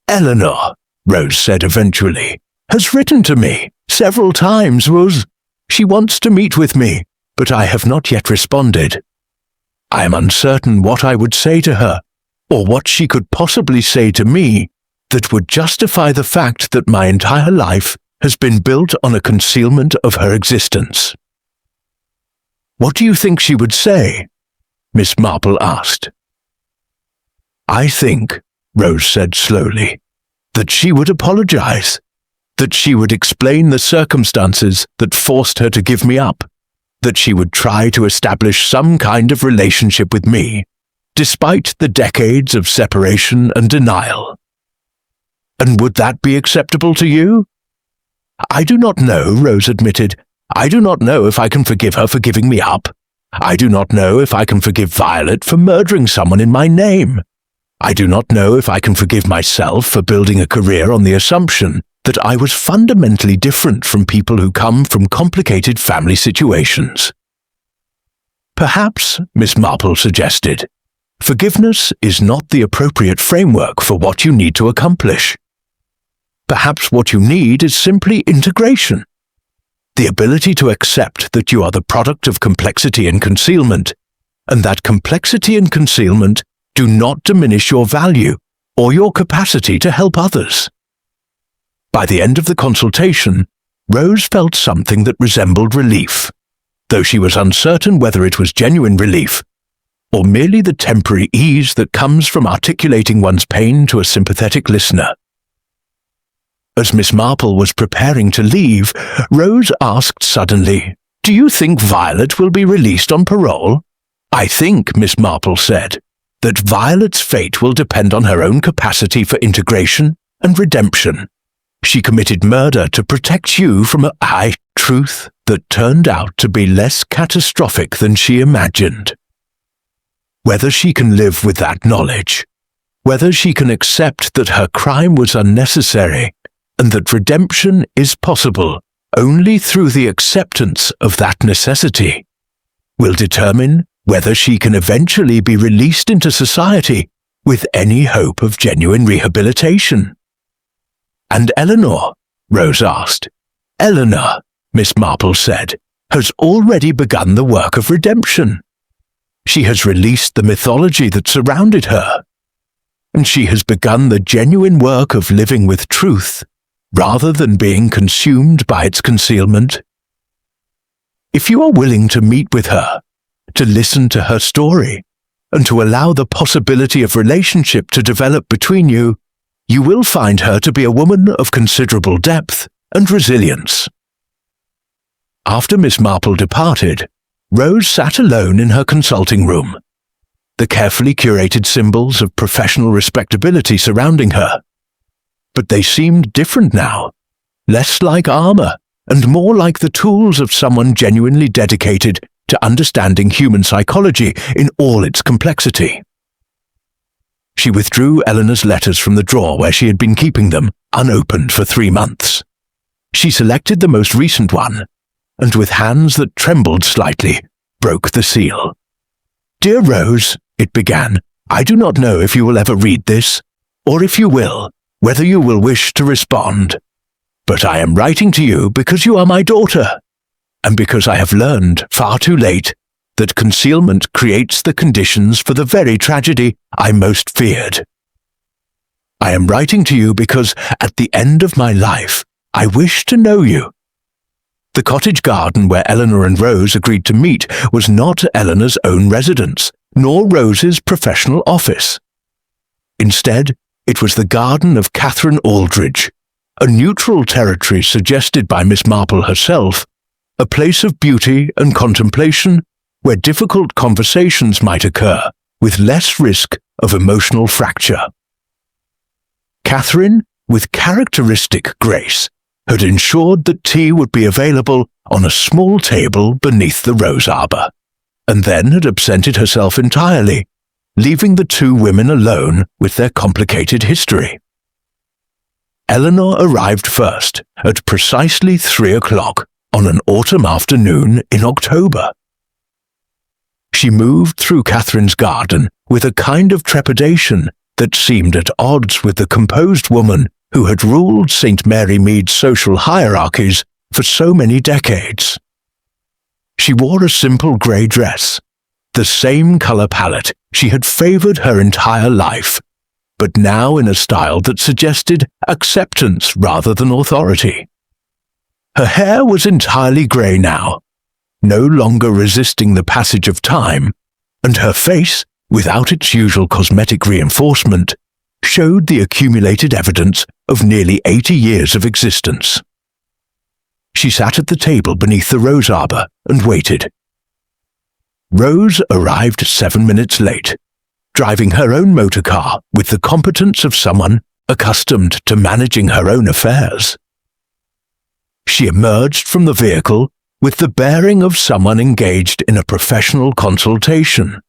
"Eleanor," Rose said eventually, "has written to me several times, Rose. She wants to meet with me, but I have not yet responded. I am uncertain what I would say to her, or what she could possibly say to me, that would justify the fact that my entire life has been built on a concealment of her existence." "What do you think she would say?" Miss Marple asked. "I think," Rose said slowly, "that she would apologize, that she would explain the circumstances that forced her to give me up, that she would try to establish some kind of relationship with me, despite the decades of separation and denial." "And would that be acceptable to you?" "I do not know," Rose admitted. "I do not know if I can forgive her for giving me up. I do not know if I can forgive Violet for murdering someone in my name. I do not know if I can forgive myself for building a career on the assumption that I was fundamentally different from people who come from complicated family situations. Perhaps, Miss Marple suggested, forgiveness is not the appropriate framework for what you need to accomplish. Perhaps what you need is simply integration. The ability to accept that you are the product of complexity and concealment, and that complexity and concealment do not diminish your value or your capacity to help others. By the end of the consultation, Rose felt something that resembled relief, though she was uncertain whether it was genuine relief, or merely the temporary ease that comes from articulating one's pain to a sympathetic listener. As Miss Marple was preparing to leave, Rose asked suddenly, "Do you think Violet will be released on parole?" "I think," Miss Marple said, "that Violet's fate will depend on her own capacity for integration and redemption. She committed murder to protect you from a truth that turned out to be less catastrophic than she imagined. Whether she can live with that knowledge, whether she can accept that her crime was unnecessary, and that redemption is possible only through the acceptance of that necessity, will determine whether she can eventually be released into society with any hope of genuine rehabilitation." "And Eleanor?" Rose asked. "Eleanor," Miss Marple said, "has already begun the work of redemption. She has released the mythology that surrounded her, and she has begun the genuine work of living with truth rather than being consumed by its concealment. If you are willing to meet with her, to listen to her story, and to allow the possibility of relationship to develop between you, you will find her to be a woman of considerable depth and resilience." After Miss Marple departed, Rose sat alone in her consulting room, the carefully curated symbols of professional respectability surrounding her. But they seemed different now, less like armor and more like the tools of someone genuinely dedicated to understanding human psychology in all its complexity. She withdrew Eleanor's letters from the drawer where she had been keeping them, unopened for 3 months. She selected the most recent one, and with hands that trembled slightly, broke the seal. "Dear Rose," it began, "I do not know if you will ever read this, or if you will, whether you will wish to respond. But I am writing to you because you are my daughter, and because I have learned, far too late, that concealment creates the conditions for the very tragedy I most feared. I am writing to you because, at the end of my life, I wish to know you." The cottage garden where Eleanor and Rose agreed to meet was not Eleanor's own residence, nor Rose's professional office. Instead, it was the garden of Catherine Aldridge, a neutral territory suggested by Miss Marple herself, a place of beauty and contemplation where difficult conversations might occur with less risk of emotional fracture. Catherine, with characteristic grace, had ensured that tea would be available on a small table beneath the rose arbor, and then had absented herself entirely, leaving the 2 women alone with their complicated history. Eleanor arrived first at precisely 3 o'clock on an autumn afternoon in October. She moved through Catherine's garden with a kind of trepidation that seemed at odds with the composed woman who had ruled St. Mary Mead's social hierarchies for so many decades. She wore a simple grey dress, the same colour palette she had favoured her entire life, but now in a style that suggested acceptance rather than authority. Her hair was entirely grey now, no longer resisting the passage of time, and her face, without its usual cosmetic reinforcement, showed the accumulated evidence of nearly 80 years of existence. She sat at the table beneath the rose arbor and waited. Rose arrived 7 minutes late, driving her own motor car with the competence of someone accustomed to managing her own affairs. She emerged from the vehicle with the bearing of someone engaged in a professional consultation,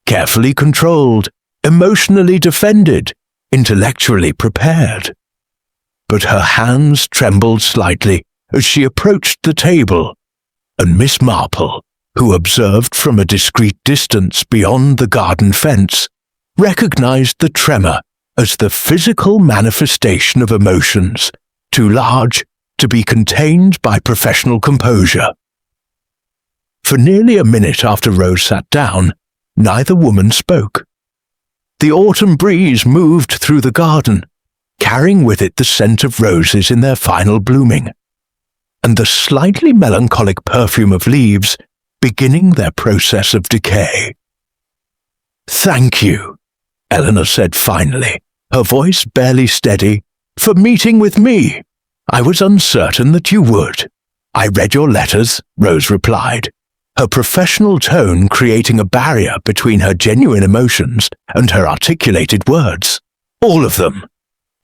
carefully controlled, emotionally defended, intellectually prepared. but her hands trembled slightly as she approached the table, and Miss Marple, who observed from a discreet distance beyond the garden fence, recognized the tremor as the physical manifestation of emotions too large to be contained by professional composure. For nearly a minute after Rose sat down, neither woman spoke. The autumn breeze moved through the garden, carrying with it the scent of roses in their final blooming, and the slightly melancholic perfume of leaves beginning their process of decay. "Thank you," Eleanor said finally, her voice barely steady, "for meeting with me. I was uncertain that you would." "I read your letters," Rose replied, her professional tone creating a barrier between her genuine emotions and her articulated words. "All of them.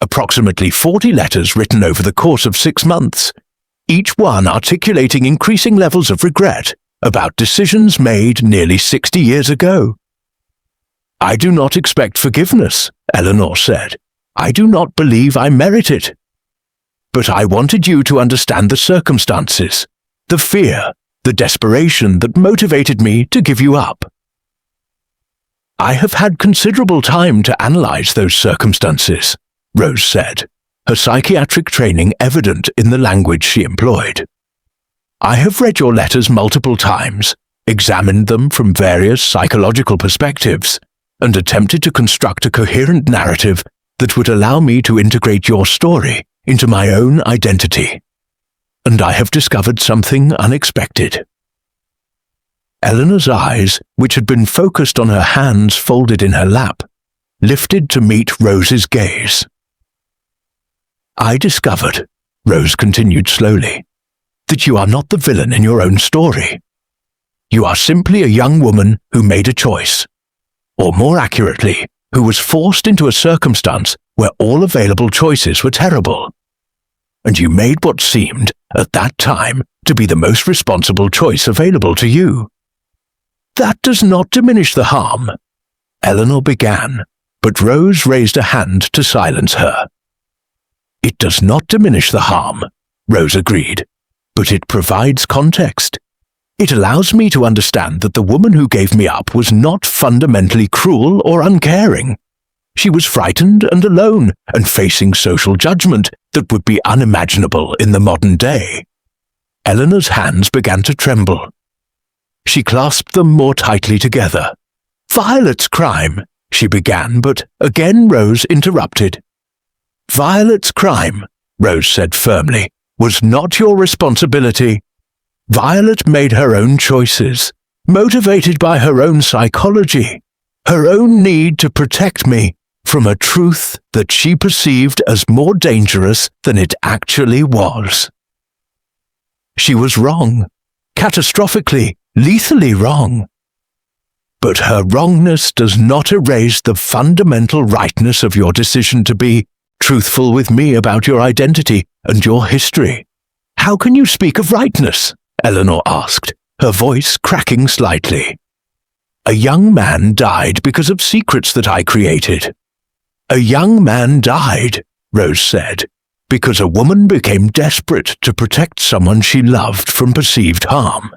Approximately 40 letters written over the course of 6 months, each one articulating increasing levels of regret about decisions made nearly 60 years ago." "I do not expect forgiveness," Eleanor said. "I do not believe I merit it. But I wanted you to understand the circumstances, the fear, the desperation that motivated me to give you up." "I have had considerable time to analyze those circumstances," Rose said, her psychiatric training evident in the language she employed. "I have read your letters multiple times, examined them from various psychological perspectives, and attempted to construct a coherent narrative that would allow me to integrate your story into my own identity. And I have discovered something unexpected." Eleanor's eyes, which had been focused on her hands folded in her lap, lifted to meet Rose's gaze. "I discovered," Rose continued slowly, "that you are not the villain in your own story. You are simply a young woman who made a choice, or more accurately, who was forced into a circumstance where all available choices were terrible. And you made what seemed, at that time, to be the most responsible choice available to you. That does not diminish the harm," Eleanor began, but Rose raised a hand to silence her. "It does not diminish the harm," Rose agreed, "but it provides context. It allows me to understand that the woman who gave me up was not fundamentally cruel or uncaring. She was frightened and alone and facing social judgment that would be unimaginable in the modern day." Eleanor's hands began to tremble. She clasped them more tightly together. "Violet's crime," she began, but again Rose interrupted. "Violet's crime," Rose said firmly, "was not your responsibility. Violet made her own choices, motivated by her own psychology, her own need to protect me from a truth that she perceived as more dangerous than it actually was. She was wrong, catastrophically, lethally wrong. But her wrongness does not erase the fundamental rightness of your decision to be truthful with me about your identity and your history." "How can you speak of rightness?" Eleanor asked, her voice cracking slightly. "A young man died because of secrets that I created." "A young man died," Rose said, "because a woman became desperate to protect someone she loved from perceived harm.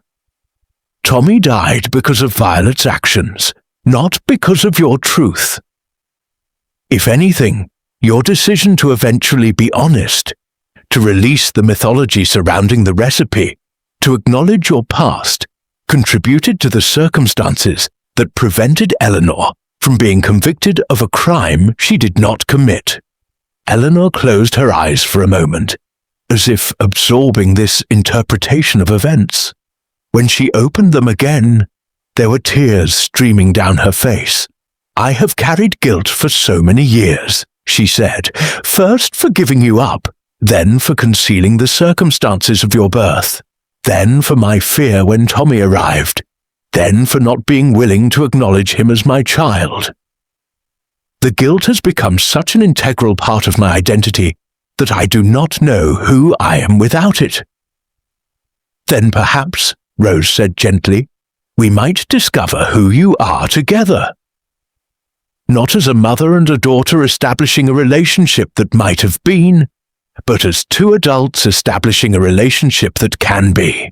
Tommy died because of Violet's actions, not because of your truth. If anything, your decision to eventually be honest, to release the mythology surrounding the recipe, to acknowledge your past, contributed to the circumstances that prevented Eleanor from being convicted of a crime she did not commit." Eleanor closed her eyes for a moment, as if absorbing this interpretation of events. When she opened them again, there were tears streaming down her face. "I have carried guilt for so many years," she said, "first for giving you up, then for concealing the circumstances of your birth, then for my fear when Tommy arrived, then for not being willing to acknowledge him as my child. The guilt has become such an integral part of my identity that I do not know who I am without it." "Then perhaps," Rose said gently, "we might discover who you are together. Not as a mother and a daughter establishing a relationship that might have been, but as two adults establishing a relationship that can be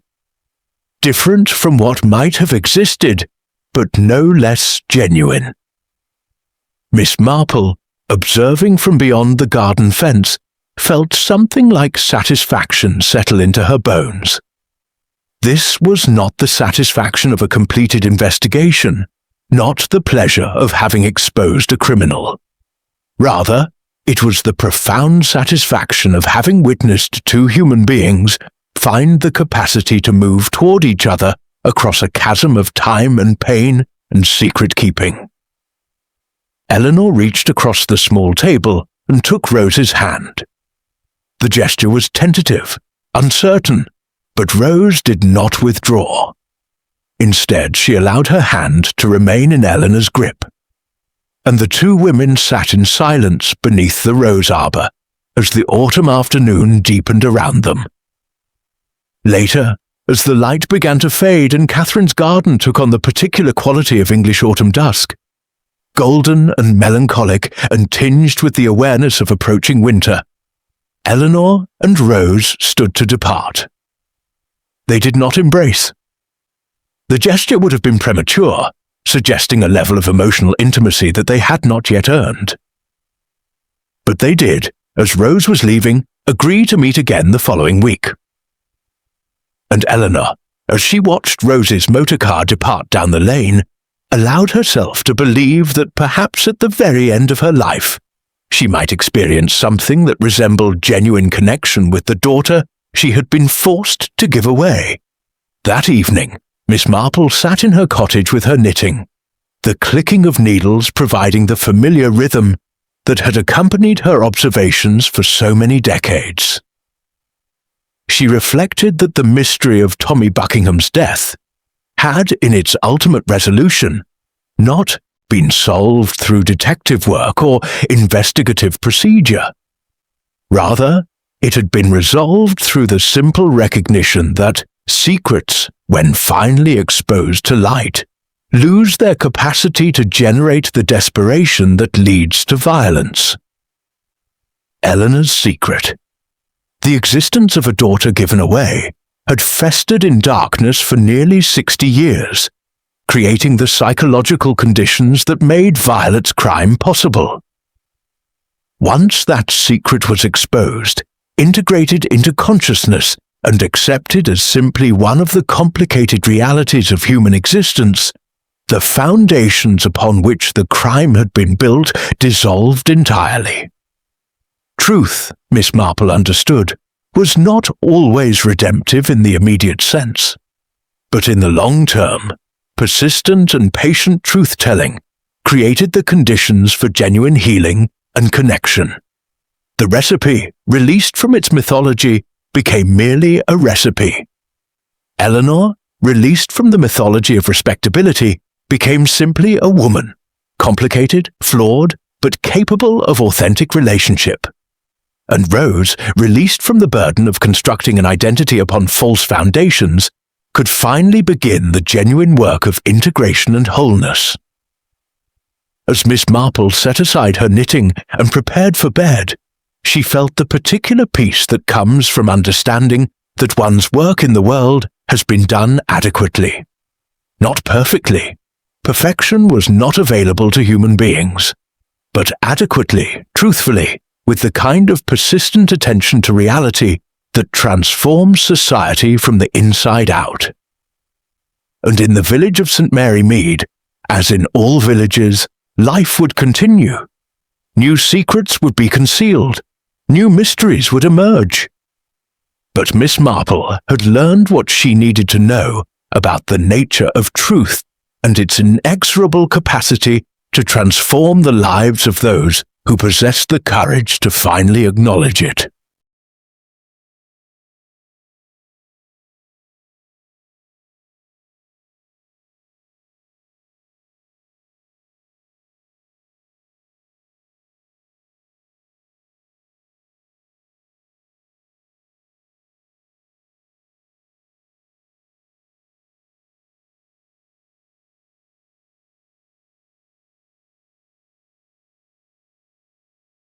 different from what might have existed, but no less genuine. Miss Marple, observing from beyond the garden fence, felt something like satisfaction settle into her bones. This was not the satisfaction of a completed investigation, not the pleasure of having exposed a criminal. Rather, it was the profound satisfaction of having witnessed two human beings find the capacity to move toward each other across a chasm of time and pain and secret-keeping. Eleanor reached across the small table and took Rose's hand. The gesture was tentative, uncertain, but Rose did not withdraw. Instead, she allowed her hand to remain in Eleanor's grip, and the two women sat in silence beneath the rose arbor as the autumn afternoon deepened around them. Later, as the light began to fade and Catherine's garden took on the particular quality of English autumn dusk, golden and melancholic and tinged with the awareness of approaching winter, Eleanor and Rose stood to depart. They did not embrace. The gesture would have been premature, suggesting a level of emotional intimacy that they had not yet earned. But they did, as Rose was leaving, agree to meet again the following week. And Eleanor, as she watched Rose's motorcar depart down the lane, allowed herself to believe that perhaps at the very end of her life, she might experience something that resembled genuine connection with the daughter she had been forced to give away. That evening, Miss Marple sat in her cottage with her knitting, the clicking of needles providing the familiar rhythm that had accompanied her observations for so many decades. She reflected that the mystery of Tommy Buckingham's death had, in its ultimate resolution, not been solved through detective work or investigative procedure. Rather, it had been resolved through the simple recognition that secrets, when finally exposed to light, lose their capacity to generate the desperation that leads to violence. Eleanor's secret, the existence of a daughter given away, had festered in darkness for nearly 60 years, creating the psychological conditions that made Violet's crime possible. Once that secret was exposed, integrated into consciousness, and accepted as simply one of the complicated realities of human existence, the foundations upon which the crime had been built dissolved entirely. Truth, Miss Marple understood, was not always redemptive in the immediate sense, but in the long term, persistent and patient truth-telling created the conditions for genuine healing and connection. The recipe, released from its mythology, became merely a recipe. Eleanor, released from the mythology of respectability, became simply a woman, complicated, flawed, but capable of authentic relationship. And Rose, released from the burden of constructing an identity upon false foundations, could finally begin the genuine work of integration and wholeness. As Miss Marple set aside her knitting and prepared for bed, she felt the particular peace that comes from understanding that one's work in the world has been done adequately. Not perfectly. Perfection was not available to human beings, but adequately, truthfully, with the kind of persistent attention to reality that transforms society from the inside out. And in the village of St. Mary Mead, as in all villages, life would continue. New secrets would be concealed. New mysteries would emerge. But Miss Marple had learned what she needed to know about the nature of truth and its inexorable capacity to transform the lives of those who possessed the courage to finally acknowledge it.